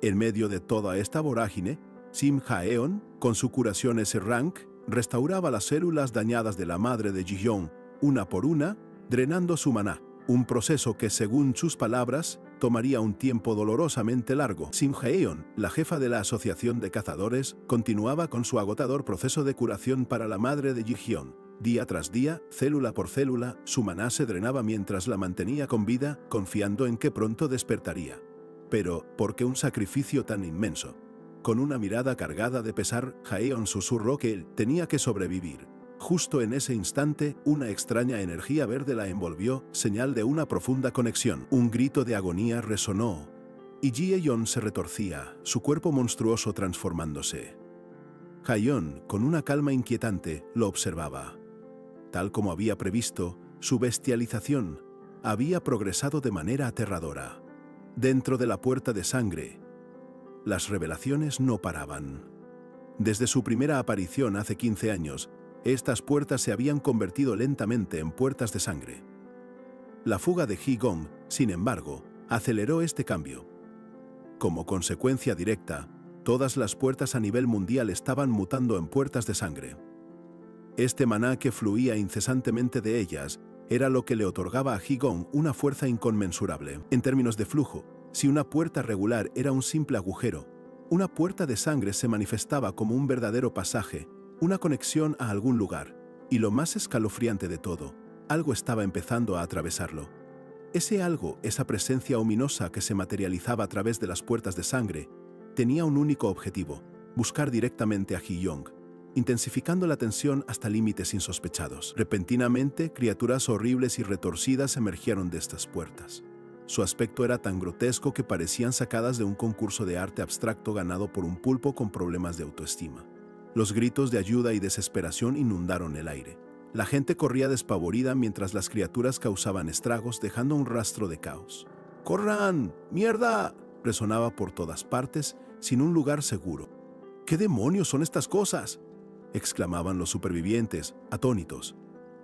En medio de toda esta vorágine, Sim Hae-yeon, con su curación S-Rank, restauraba las células dañadas de la madre de Ji-Hyun, una por una, drenando su maná, un proceso que, según sus palabras, tomaría un tiempo dolorosamente largo. Sim Hae-yeon, la jefa de la Asociación de Cazadores, continuaba con su agotador proceso de curación para la madre de Ji-Hyun. Día tras día, célula por célula, su maná se drenaba mientras la mantenía con vida, confiando en que pronto despertaría. Pero, ¿por qué un sacrificio tan inmenso? Con una mirada cargada de pesar, Hae-yeon susurró que él tenía que sobrevivir. Justo en ese instante, una extraña energía verde la envolvió, señal de una profunda conexión. Un grito de agonía resonó, y Ji-Yeon se retorcía, su cuerpo monstruoso transformándose. Hae-yeon, con una calma inquietante, lo observaba. Tal como había previsto, su bestialización había progresado de manera aterradora. Dentro de la puerta de sangre, las revelaciones no paraban. Desde su primera aparición hace 15 años, estas puertas se habían convertido lentamente en puertas de sangre. La fuga de Ji-Gong, sin embargo, aceleró este cambio. Como consecuencia directa, todas las puertas a nivel mundial estaban mutando en puertas de sangre. Este maná que fluía incesantemente de ellas era lo que le otorgaba a Ji-Gong una fuerza inconmensurable. En términos de flujo, si una puerta regular era un simple agujero, una puerta de sangre se manifestaba como un verdadero pasaje, una conexión a algún lugar, y lo más escalofriante de todo, algo estaba empezando a atravesarlo. Ese algo, esa presencia ominosa que se materializaba a través de las puertas de sangre, tenía un único objetivo: buscar directamente a Ji-Yong, intensificando la tensión hasta límites insospechados. Repentinamente, criaturas horribles y retorcidas emergieron de estas puertas. Su aspecto era tan grotesco que parecían sacadas de un concurso de arte abstracto ganado por un pulpo con problemas de autoestima. Los gritos de ayuda y desesperación inundaron el aire. La gente corría despavorida mientras las criaturas causaban estragos, dejando un rastro de caos. ¡Corran! ¡Mierda!, resonaba por todas partes, sin un lugar seguro. ¿Qué demonios son estas cosas?, exclamaban los supervivientes, atónitos.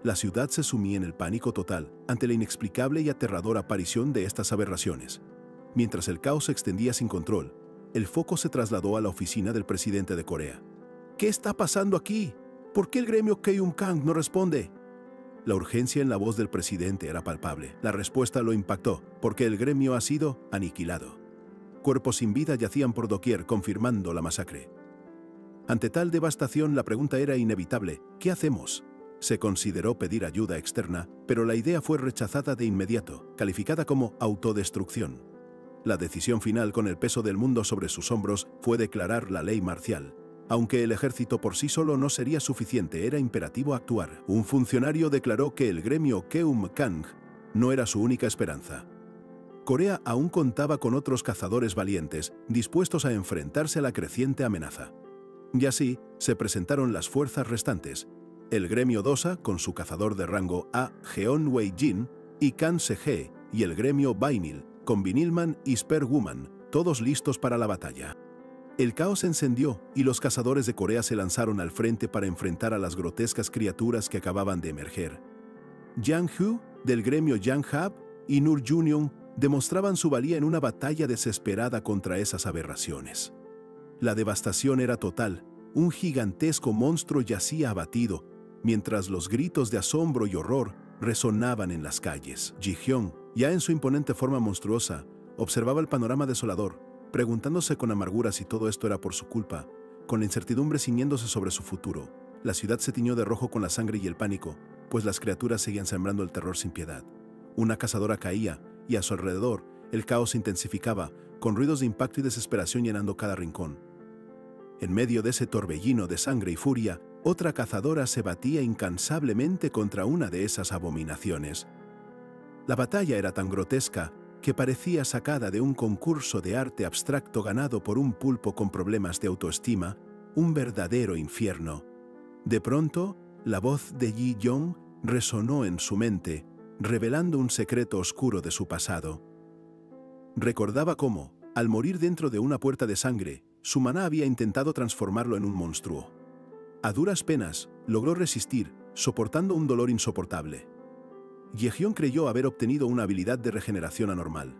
La ciudad se sumía en el pánico total ante la inexplicable y aterradora aparición de estas aberraciones. Mientras el caos se extendía sin control, el foco se trasladó a la oficina del presidente de Corea. ¿Qué está pasando aquí? ¿Por qué el gremio Keum-Kang no responde? La urgencia en la voz del presidente era palpable. La respuesta lo impactó, porque el gremio ha sido aniquilado. Cuerpos sin vida yacían por doquier, confirmando la masacre. Ante tal devastación, la pregunta era inevitable: ¿qué hacemos? Se consideró pedir ayuda externa, pero la idea fue rechazada de inmediato, calificada como autodestrucción. La decisión final, con el peso del mundo sobre sus hombros, fue declarar la ley marcial. Aunque el ejército por sí solo no sería suficiente, era imperativo actuar. Un funcionario declaró que el gremio Keum-Kang no era su única esperanza. Corea aún contaba con otros cazadores valientes, dispuestos a enfrentarse a la creciente amenaza. Y así se presentaron las fuerzas restantes: el gremio Dosa, con su cazador de rango A, Jeon Wei-jin, y Kan Se-hee, y el gremio Bainil, con Vinilman y Sper-Woman, todos listos para la batalla. El caos se encendió y los cazadores de Corea se lanzaron al frente para enfrentar a las grotescas criaturas que acababan de emerger. Yang Hu, del gremio Yang Hab, y Nur Junyoung demostraban su valía en una batalla desesperada contra esas aberraciones. La devastación era total. Un gigantesco monstruo yacía abatido, mientras los gritos de asombro y horror resonaban en las calles. Ji-hyun, ya en su imponente forma monstruosa, observaba el panorama desolador, preguntándose con amargura si todo esto era por su culpa. Con la incertidumbre ciñéndose sobre su futuro, la ciudad se tiñó de rojo con la sangre y el pánico, pues las criaturas seguían sembrando el terror sin piedad. Una cazadora caía, y a su alrededor el caos se intensificaba, con ruidos de impacto y desesperación llenando cada rincón. En medio de ese torbellino de sangre y furia, otra cazadora se batía incansablemente contra una de esas abominaciones. La batalla era tan grotesca que parecía sacada de un concurso de arte abstracto ganado por un pulpo con problemas de autoestima, un verdadero infierno. De pronto, la voz de Ji-young resonó en su mente, revelando un secreto oscuro de su pasado. Recordaba cómo, al morir dentro de una puerta de sangre, su maná había intentado transformarlo en un monstruo. A duras penas, logró resistir, soportando un dolor insoportable. Ye-hyun creyó haber obtenido una habilidad de regeneración anormal,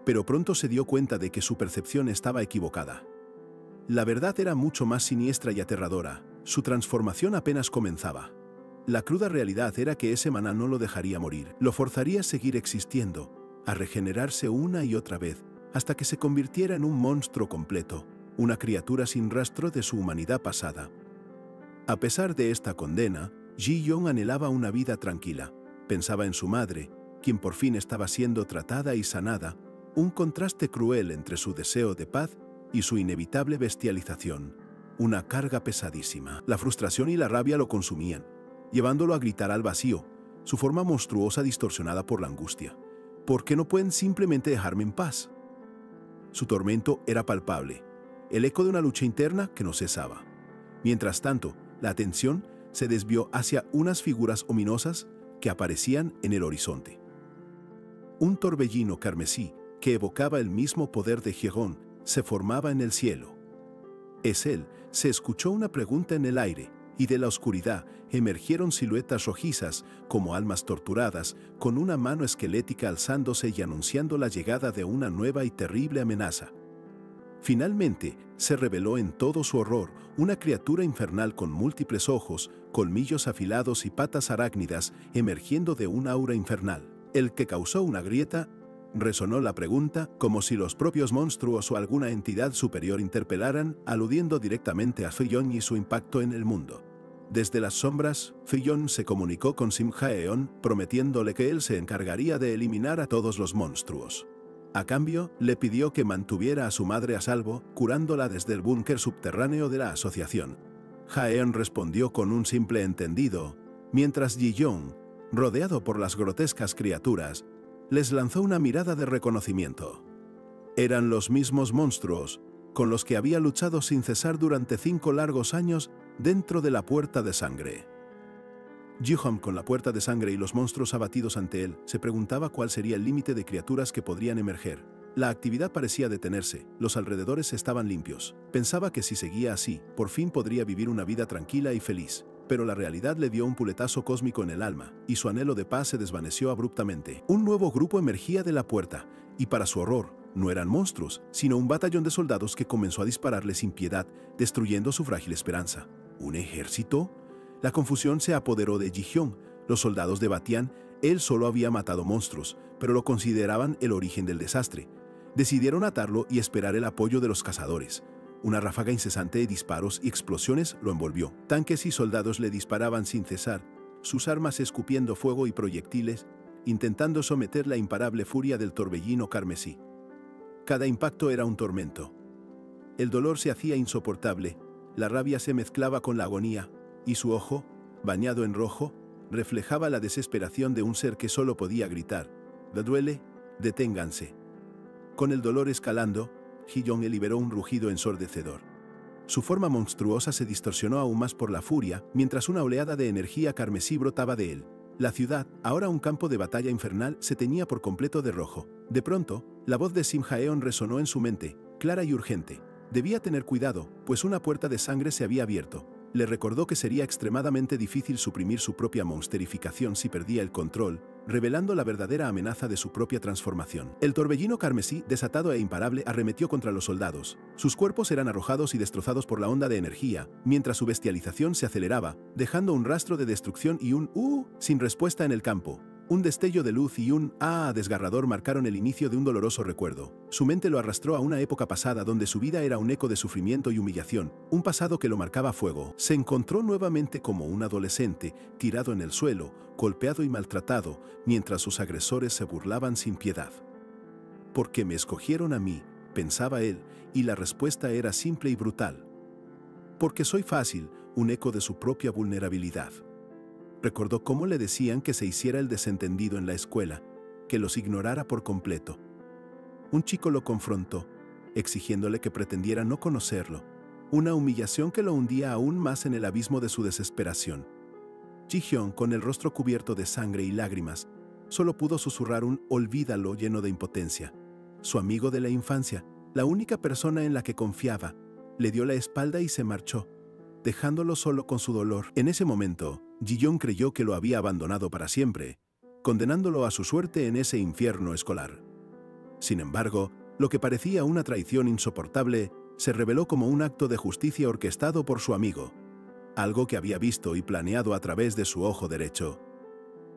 pero pronto se dio cuenta de que su percepción estaba equivocada. La verdad era mucho más siniestra y aterradora. Su transformación apenas comenzaba. La cruda realidad era que ese maná no lo dejaría morir, lo forzaría a seguir existiendo, a regenerarse una y otra vez, hasta que se convirtiera en un monstruo completo, una criatura sin rastro de su humanidad pasada. A pesar de esta condena, Ji-young anhelaba una vida tranquila. Pensaba en su madre, quien por fin estaba siendo tratada y sanada, un contraste cruel entre su deseo de paz y su inevitable bestialización, una carga pesadísima. La frustración y la rabia lo consumían, llevándolo a gritar al vacío, su forma monstruosa distorsionada por la angustia. ¿Por qué no pueden simplemente dejarme en paz? Su tormento era palpable, el eco de una lucha interna que no cesaba. Mientras tanto, la atención se desvió hacia unas figuras ominosas que aparecían en el horizonte. Un torbellino carmesí que evocaba el mismo poder de Jeón se formaba en el cielo. Es él, se escuchó una pregunta en el aire, y de la oscuridad emergieron siluetas rojizas como almas torturadas, con una mano esquelética alzándose y anunciando la llegada de una nueva y terrible amenaza. Finalmente, se reveló en todo su horror una criatura infernal con múltiples ojos, colmillos afilados y patas arácnidas emergiendo de un aura infernal. El que causó una grieta, resonó la pregunta, como si los propios monstruos o alguna entidad superior interpelaran, aludiendo directamente a Fillon y su impacto en el mundo. Desde las sombras, Fillon se comunicó con Sim Jaeon, prometiéndole que él se encargaría de eliminar a todos los monstruos. A cambio, le pidió que mantuviera a su madre a salvo, curándola desde el búnker subterráneo de la asociación. Jaeon respondió con un simple entendido, mientras Ji-young, rodeado por las grotescas criaturas, les lanzó una mirada de reconocimiento. Eran los mismos monstruos con los que había luchado sin cesar durante 5 largos años dentro de la puerta de sangre. Ji-hoon, con la puerta de sangre y los monstruos abatidos ante él, se preguntaba cuál sería el límite de criaturas que podrían emerger. La actividad parecía detenerse, los alrededores estaban limpios. Pensaba que si seguía así, por fin podría vivir una vida tranquila y feliz. Pero la realidad le dio un puletazo cósmico en el alma, y su anhelo de paz se desvaneció abruptamente. Un nuevo grupo emergía de la puerta, y para su horror, no eran monstruos, sino un batallón de soldados que comenzó a dispararle sin piedad, destruyendo su frágil esperanza. ¿Un ejército? La confusión se apoderó de Ji-hyun. Los soldados debatían, él solo había matado monstruos, pero lo consideraban el origen del desastre. Decidieron atarlo y esperar el apoyo de los cazadores. Una ráfaga incesante de disparos y explosiones lo envolvió. Tanques y soldados le disparaban sin cesar, sus armas escupiendo fuego y proyectiles, intentando someter la imparable furia del torbellino carmesí. Cada impacto era un tormento. El dolor se hacía insoportable, la rabia se mezclaba con la agonía, y su ojo, bañado en rojo, reflejaba la desesperación de un ser que solo podía gritar: «¿Le duele? Deténganse». Con el dolor escalando, Ji-hyun liberó un rugido ensordecedor. Su forma monstruosa se distorsionó aún más por la furia, mientras una oleada de energía carmesí brotaba de él. La ciudad, ahora un campo de batalla infernal, se teñía por completo de rojo. De pronto, la voz de Sim Haeon resonó en su mente, clara y urgente. Debía tener cuidado, pues una puerta de sangre se había abierto. Le recordó que sería extremadamente difícil suprimir su propia monsterificación si perdía el control, revelando la verdadera amenaza de su propia transformación. El torbellino carmesí, desatado e imparable, arremetió contra los soldados. Sus cuerpos eran arrojados y destrozados por la onda de energía, mientras su bestialización se aceleraba, dejando un rastro de destrucción y un sin respuesta en el campo. Un destello de luz y un desgarrador marcaron el inicio de un doloroso recuerdo. Su mente lo arrastró a una época pasada donde su vida era un eco de sufrimiento y humillación, un pasado que lo marcaba a fuego. Se encontró nuevamente como un adolescente, tirado en el suelo, golpeado y maltratado, mientras sus agresores se burlaban sin piedad. «¿Por qué me escogieron a mí?», pensaba él, y la respuesta era simple y brutal. «Porque soy fácil», un eco de su propia vulnerabilidad. Recordó cómo le decían que se hiciera el desentendido en la escuela, que los ignorara por completo. Un chico lo confrontó, exigiéndole que pretendiera no conocerlo, una humillación que lo hundía aún más en el abismo de su desesperación. Ji-hyun, con el rostro cubierto de sangre y lágrimas, solo pudo susurrar un «olvídalo» lleno de impotencia. Su amigo de la infancia, la única persona en la que confiaba, le dio la espalda y se marchó, dejándolo solo con su dolor. En ese momento, Ji-hyun creyó que lo había abandonado para siempre, condenándolo a su suerte en ese infierno escolar. Sin embargo, lo que parecía una traición insoportable se reveló como un acto de justicia orquestado por su amigo, algo que había visto y planeado a través de su ojo derecho.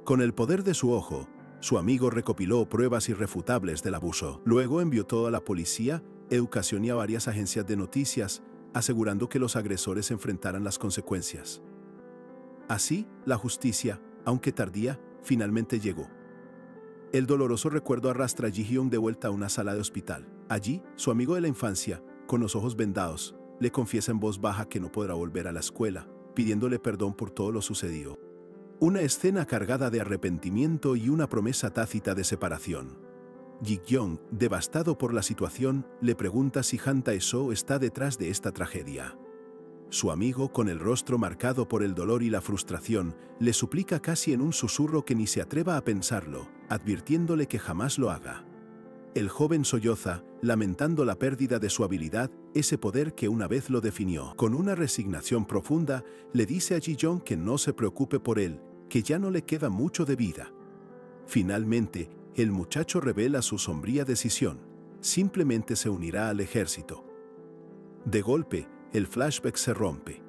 Con el poder de su ojo, su amigo recopiló pruebas irrefutables del abuso. Luego envió todo a la policía, educación y a varias agencias de noticias, asegurando que los agresores enfrentaran las consecuencias. Así, la justicia, aunque tardía, finalmente llegó. El doloroso recuerdo arrastra a Ji-hyun de vuelta a una sala de hospital. Allí, su amigo de la infancia, con los ojos vendados, le confiesa en voz baja que no podrá volver a la escuela, pidiéndole perdón por todo lo sucedido. Una escena cargada de arrepentimiento y una promesa tácita de separación. Ji-hyun, devastado por la situación, le pregunta si Han Tae-soo está detrás de esta tragedia. Su amigo, con el rostro marcado por el dolor y la frustración, le suplica casi en un susurro que ni se atreva a pensarlo, advirtiéndole que jamás lo haga. El joven solloza, lamentando la pérdida de su habilidad, ese poder que una vez lo definió. Con una resignación profunda, le dice a Ji-hyun que no se preocupe por él, que ya no le queda mucho de vida. Finalmente, el muchacho revela su sombría decisión. Simplemente se unirá al ejército. De golpe, el flashback se rompe.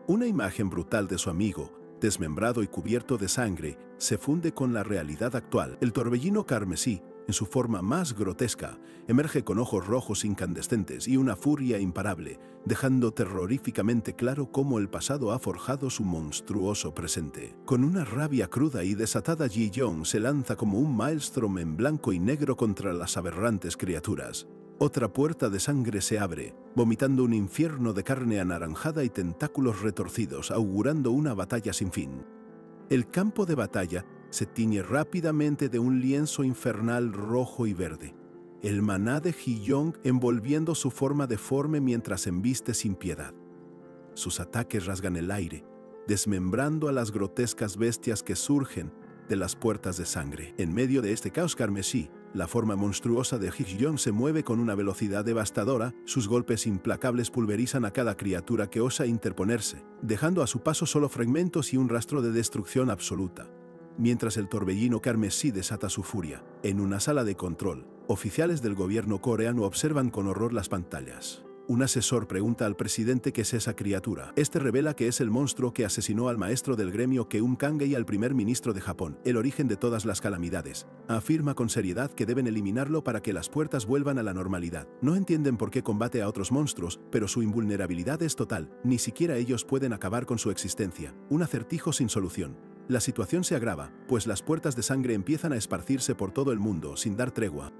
Una imagen brutal de su amigo, desmembrado y cubierto de sangre, se funde con la realidad actual. El torbellino carmesí, en su forma más grotesca, emerge con ojos rojos incandescentes y una furia imparable, dejando terroríficamente claro cómo el pasado ha forjado su monstruoso presente. Con una rabia cruda y desatada, Ji-hyun se lanza como un maelstrom en blanco y negro contra las aberrantes criaturas. Otra puerta de sangre se abre, vomitando un infierno de carne anaranjada y tentáculos retorcidos, augurando una batalla sin fin. El campo de batalla se tiñe rápidamente de un lienzo infernal rojo y verde. El maná de Ji-hyun envolviendo su forma deforme mientras embiste sin piedad. Sus ataques rasgan el aire, desmembrando a las grotescas bestias que surgen de las puertas de sangre. En medio de este caos carmesí, La forma monstruosa de Ji-Jong se mueve con una velocidad devastadora, sus golpes implacables pulverizan a cada criatura que osa interponerse, dejando a su paso solo fragmentos y un rastro de destrucción absoluta. Mientras el torbellino carmesí desata su furia, en una sala de control, oficiales del gobierno coreano observan con horror las pantallas. Un asesor pregunta al presidente qué es esa criatura. Este revela que es el monstruo que asesinó al maestro del gremio Keum Kange y al primer ministro de Japón, el origen de todas las calamidades. Afirma con seriedad que deben eliminarlo para que las puertas vuelvan a la normalidad. No entienden por qué combate a otros monstruos, pero su invulnerabilidad es total. Ni siquiera ellos pueden acabar con su existencia. Un acertijo sin solución. La situación se agrava, pues las puertas de sangre empiezan a esparcirse por todo el mundo sin dar tregua.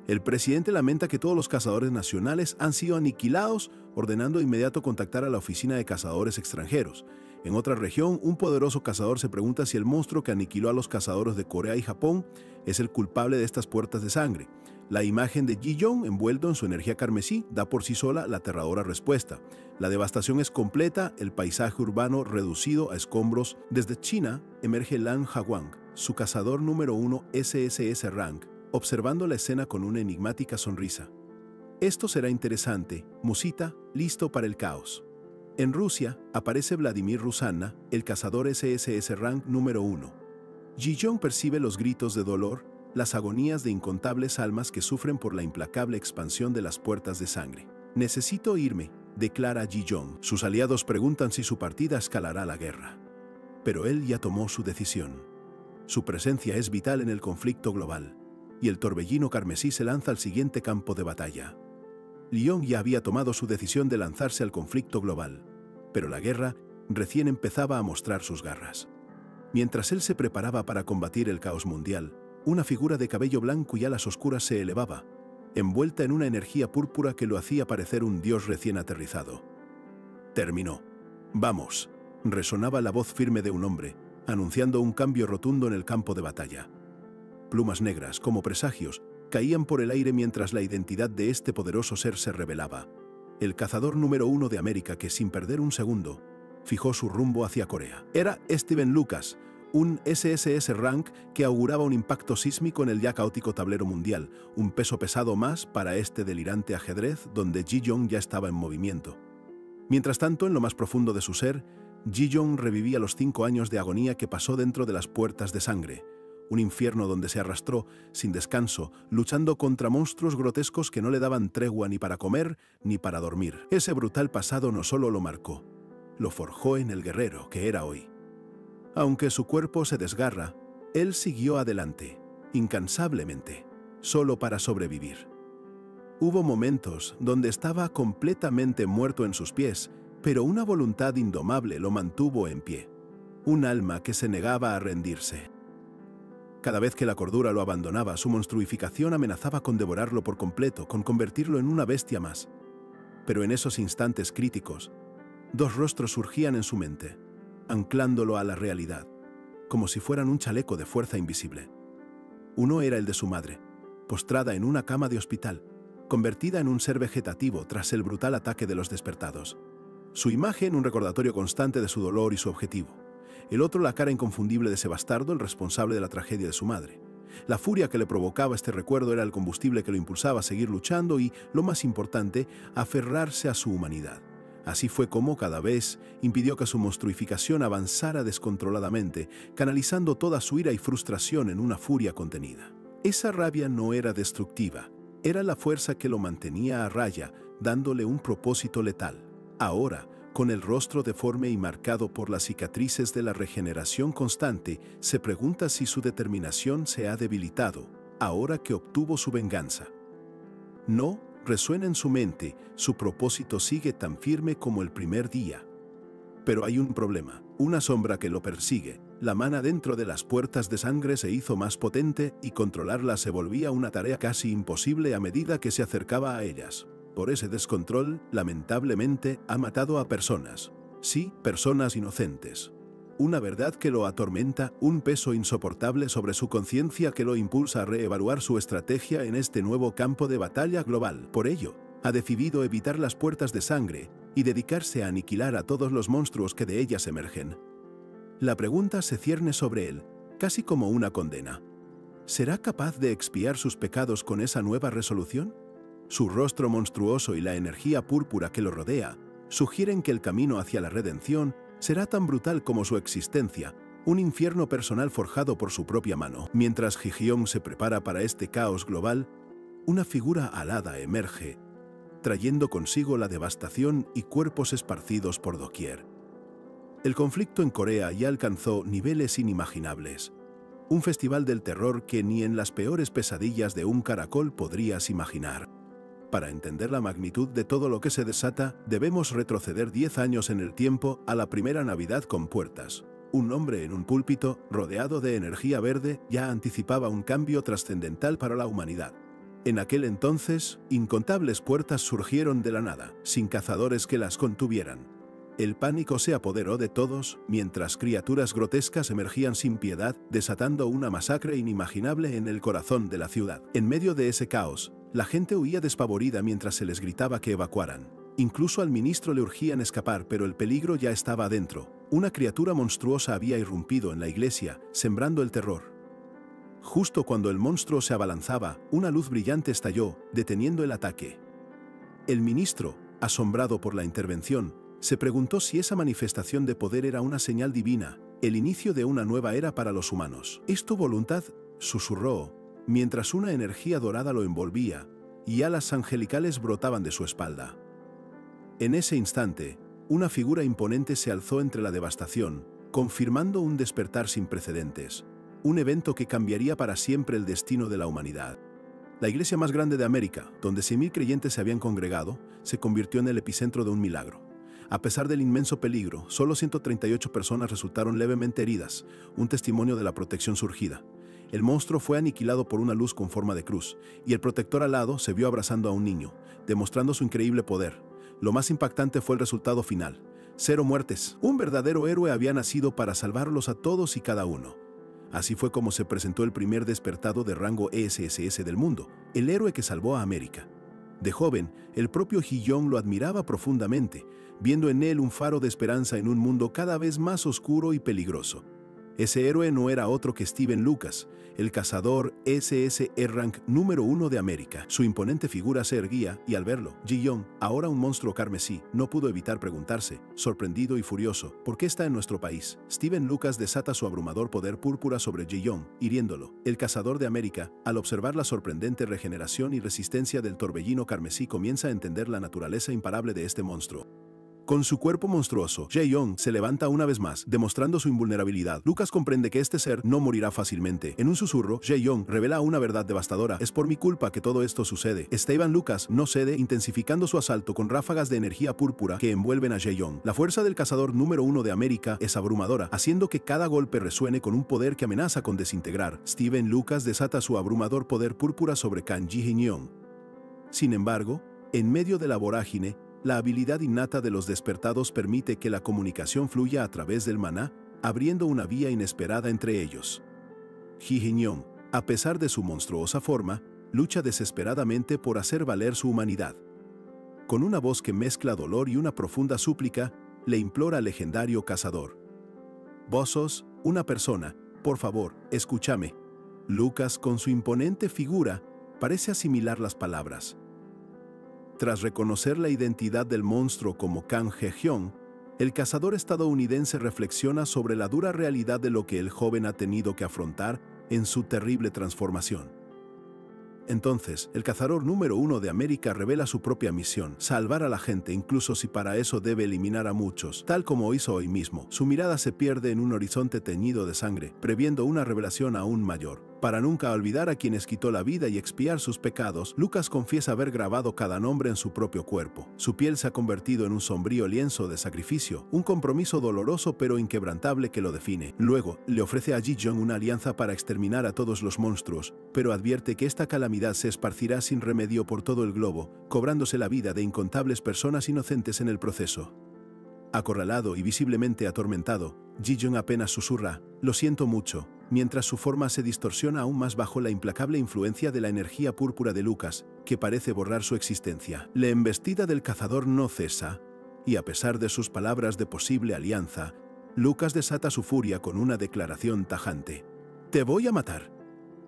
El presidente lamenta que todos los cazadores nacionales han sido aniquilados, ordenando de inmediato contactar a la oficina de cazadores extranjeros. En otra región, un poderoso cazador se pregunta si el monstruo que aniquiló a los cazadores de Corea y Japón es el culpable de estas puertas de sangre. La imagen de Ji-Jong, envuelto en su energía carmesí, da por sí sola la aterradora respuesta. La devastación es completa, el paisaje urbano reducido a escombros. Desde China emerge Lan Hawang, su cazador número 1 SSS Rank, observando la escena con una enigmática sonrisa. Esto será interesante, musita, listo para el caos. En Rusia aparece Vladimir Rusanna, el cazador SSS Rank número 1. Ji-Jong percibe los gritos de dolor, las agonías de incontables almas que sufren por la implacable expansión de las puertas de sangre. Necesito irme, declara Ji-Jong. Sus aliados preguntan si su partida escalará la guerra. Pero él ya tomó su decisión. Su presencia es vital en el conflicto global, y el torbellino carmesí se lanza al siguiente campo de batalla. Lyon ya había tomado su decisión de lanzarse al conflicto global, pero la guerra recién empezaba a mostrar sus garras. Mientras él se preparaba para combatir el caos mundial, una figura de cabello blanco y alas oscuras se elevaba, envuelta en una energía púrpura que lo hacía parecer un dios recién aterrizado. Terminó. Vamos, resonaba la voz firme de un hombre, anunciando un cambio rotundo en el campo de batalla. Plumas negras, como presagios, caían por el aire mientras la identidad de este poderoso ser se revelaba. El cazador número 1 de América que, sin perder un segundo, fijó su rumbo hacia Corea. Era Steven Lucas, un SSS Rank que auguraba un impacto sísmico en el ya caótico tablero mundial, un peso pesado más para este delirante ajedrez donde Ji-Jong ya estaba en movimiento. Mientras tanto, en lo más profundo de su ser, Ji-Jong revivía los 5 años de agonía que pasó dentro de las puertas de sangre, un infierno donde se arrastró, sin descanso, luchando contra monstruos grotescos que no le daban tregua ni para comer ni para dormir. Ese brutal pasado no solo lo marcó, lo forjó en el guerrero que era hoy. Aunque su cuerpo se desgarra, él siguió adelante, incansablemente, solo para sobrevivir. Hubo momentos donde estaba completamente muerto en sus pies, pero una voluntad indomable lo mantuvo en pie. Un alma que se negaba a rendirse. Cada vez que la cordura lo abandonaba, su monstruificación amenazaba con devorarlo por completo, con convertirlo en una bestia más. Pero en esos instantes críticos, dos rostros surgían en su mente, anclándolo a la realidad, como si fueran un chaleco de fuerza invisible. Uno era el de su madre, postrada en una cama de hospital, convertida en un ser vegetativo tras el brutal ataque de los despertados. Su imagen, un recordatorio constante de su dolor y su objetivo. El otro, la cara inconfundible de ese bastardo, el responsable de la tragedia de su madre. La furia que le provocaba este recuerdo era el combustible que lo impulsaba a seguir luchando y, lo más importante, aferrarse a su humanidad. Así fue como, cada vez, impidió que su monstruificación avanzara descontroladamente, canalizando toda su ira y frustración en una furia contenida. Esa rabia no era destructiva, era la fuerza que lo mantenía a raya, dándole un propósito letal. Ahora, con el rostro deforme y marcado por las cicatrices de la regeneración constante, se pregunta si su determinación se ha debilitado, ahora que obtuvo su venganza. No, resuena en su mente, su propósito sigue tan firme como el primer día. Pero hay un problema, una sombra que lo persigue. La mana dentro de las puertas de sangre se hizo más potente y controlarla se volvía una tarea casi imposible a medida que se acercaba a ellas. Por ese descontrol, lamentablemente, ha matado a personas. Sí, personas inocentes. Una verdad que lo atormenta, un peso insoportable sobre su conciencia que lo impulsa a reevaluar su estrategia en este nuevo campo de batalla global. Por ello, ha decidido evitar las puertas de sangre y dedicarse a aniquilar a todos los monstruos que de ellas emergen. La pregunta se cierne sobre él, casi como una condena. ¿Será capaz de expiar sus pecados con esa nueva resolución? Su rostro monstruoso y la energía púrpura que lo rodea sugieren que el camino hacia la redención será tan brutal como su existencia, un infierno personal forjado por su propia mano. Mientras Ji-Hyun se prepara para este caos global, una figura alada emerge, trayendo consigo la devastación y cuerpos esparcidos por doquier. El conflicto en Corea ya alcanzó niveles inimaginables. Un festival del terror que ni en las peores pesadillas de un caracol podrías imaginar. Para entender la magnitud de todo lo que se desata, debemos retroceder 10 años en el tiempo a la primera Navidad con puertas. Un hombre en un púlpito, rodeado de energía verde, ya anticipaba un cambio trascendental para la humanidad. En aquel entonces, incontables puertas surgieron de la nada, sin cazadores que las contuvieran. El pánico se apoderó de todos, mientras criaturas grotescas emergían sin piedad, desatando una masacre inimaginable en el corazón de la ciudad. En medio de ese caos, la gente huía despavorida mientras se les gritaba que evacuaran. Incluso al ministro le urgían escapar, pero el peligro ya estaba adentro. Una criatura monstruosa había irrumpido en la iglesia, sembrando el terror. Justo cuando el monstruo se abalanzaba, una luz brillante estalló, deteniendo el ataque. El ministro, asombrado por la intervención, se preguntó si esa manifestación de poder era una señal divina, el inicio de una nueva era para los humanos. ¿Es tu voluntad?, susurró, mientras una energía dorada lo envolvía, y alas angelicales brotaban de su espalda. En ese instante, una figura imponente se alzó entre la devastación, confirmando un despertar sin precedentes, un evento que cambiaría para siempre el destino de la humanidad. La iglesia más grande de América, donde 100.000 creyentes se habían congregado, se convirtió en el epicentro de un milagro. A pesar del inmenso peligro, solo 138 personas resultaron levemente heridas, un testimonio de la protección surgida. El monstruo fue aniquilado por una luz con forma de cruz, y el protector alado se vio abrazando a un niño, demostrando su increíble poder. Lo más impactante fue el resultado final: 0 muertes. Un verdadero héroe había nacido para salvarlos a todos y cada uno. Así fue como se presentó el primer despertado de rango ESSS del mundo, el héroe que salvó a América. De joven, el propio Ji-Hyun lo admiraba profundamente, viendo en él un faro de esperanza en un mundo cada vez más oscuro y peligroso. Ese héroe no era otro que Steven Lucas, el cazador SSE Rank número 1 de América. Su imponente figura se erguía, y al verlo, Ji-Hyun, ahora un monstruo carmesí, no pudo evitar preguntarse, sorprendido y furioso, ¿por qué está en nuestro país? Steven Lucas desata su abrumador poder púrpura sobre Ji-Hyun, hiriéndolo. El cazador de América, al observar la sorprendente regeneración y resistencia del torbellino carmesí, comienza a entender la naturaleza imparable de este monstruo. Con su cuerpo monstruoso, Ji-Hyun se levanta una vez más, demostrando su invulnerabilidad. Lucas comprende que este ser no morirá fácilmente. En un susurro, Ji-Hyun revela una verdad devastadora: es por mi culpa que todo esto sucede. Steven Lucas no cede, intensificando su asalto con ráfagas de energía púrpura que envuelven a Ji-Hyun. La fuerza del cazador número 1 de América es abrumadora, haciendo que cada golpe resuene con un poder que amenaza con desintegrar. Steven Lucas desata su abrumador poder púrpura sobre Kang Ji-Hyun. Sin embargo, en medio de la vorágine, la habilidad innata de los despertados permite que la comunicación fluya a través del maná, abriendo una vía inesperada entre ellos. Ji-Hyun, a pesar de su monstruosa forma, lucha desesperadamente por hacer valer su humanidad. Con una voz que mezcla dolor y una profunda súplica, le implora al legendario cazador: «Vos sos una persona, por favor, escúchame». Lucas, con su imponente figura, parece asimilar las palabras. Tras reconocer la identidad del monstruo como Kang Ji-Hyun, el cazador estadounidense reflexiona sobre la dura realidad de lo que el joven ha tenido que afrontar en su terrible transformación. Entonces, el cazador número 1 de América revela su propia misión: salvar a la gente, incluso si para eso debe eliminar a muchos, tal como hizo hoy mismo. Su mirada se pierde en un horizonte teñido de sangre, previendo una revelación aún mayor. Para nunca olvidar a quienes quitó la vida y expiar sus pecados, Lucas confiesa haber grabado cada nombre en su propio cuerpo. Su piel se ha convertido en un sombrío lienzo de sacrificio, un compromiso doloroso pero inquebrantable que lo define. Luego, le ofrece a Ji-Hyun una alianza para exterminar a todos los monstruos, pero advierte que esta calamidad se esparcirá sin remedio por todo el globo, cobrándose la vida de incontables personas inocentes en el proceso. Acorralado y visiblemente atormentado, Ji-Hyun apenas susurra: «Lo siento mucho», mientras su forma se distorsiona aún más bajo la implacable influencia de la energía púrpura de Lucas, que parece borrar su existencia. La embestida del cazador no cesa, y a pesar de sus palabras de posible alianza, Lucas desata su furia con una declaración tajante: «Te voy a matar».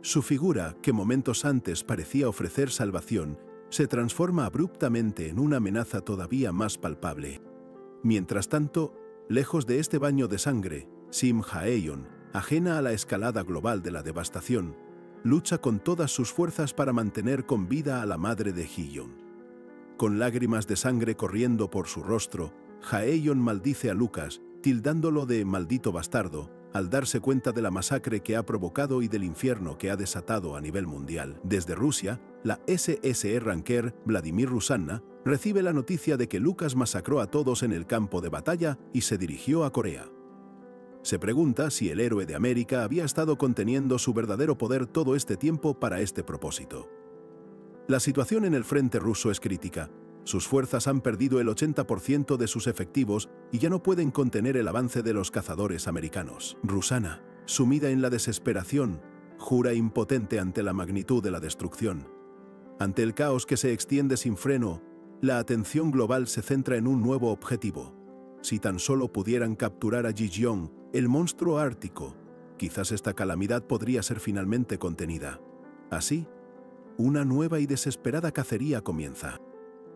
Su figura, que momentos antes parecía ofrecer salvación, se transforma abruptamente en una amenaza todavía más palpable. Mientras tanto, lejos de este baño de sangre, Sim Haeyeon, ajena a la escalada global de la devastación, lucha con todas sus fuerzas para mantener con vida a la madre de Hee-yeon. Con lágrimas de sangre corriendo por su rostro, Haeyeon maldice a Lucas, tildándolo de maldito bastardo, al darse cuenta de la masacre que ha provocado y del infierno que ha desatado a nivel mundial. Desde Rusia, la SSE Ranker Vladimir Rusanna recibe la noticia de que Lucas masacró a todos en el campo de batalla y se dirigió a Corea. Se pregunta si el héroe de América había estado conteniendo su verdadero poder todo este tiempo para este propósito. La situación en el frente ruso es crítica. Sus fuerzas han perdido el 80% de sus efectivos y ya no pueden contener el avance de los cazadores americanos. Rusanna, sumida en la desesperación, jura impotente ante la magnitud de la destrucción. Ante el caos que se extiende sin freno, la atención global se centra en un nuevo objetivo. Si tan solo pudieran capturar a Ji-yeon, el monstruo ártico, quizás esta calamidad podría ser finalmente contenida. Así, una nueva y desesperada cacería comienza.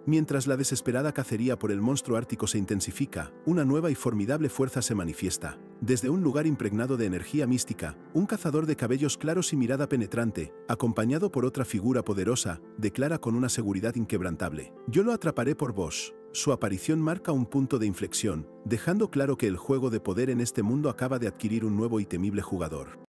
Mientras la desesperada cacería por el monstruo ártico se intensifica, una nueva y formidable fuerza se manifiesta. Desde un lugar impregnado de energía mística, un cazador de cabellos claros y mirada penetrante, acompañado por otra figura poderosa, declara con una seguridad inquebrantable: «Yo lo atraparé por vos». Su aparición marca un punto de inflexión, dejando claro que el juego de poder en este mundo acaba de adquirir un nuevo y temible jugador.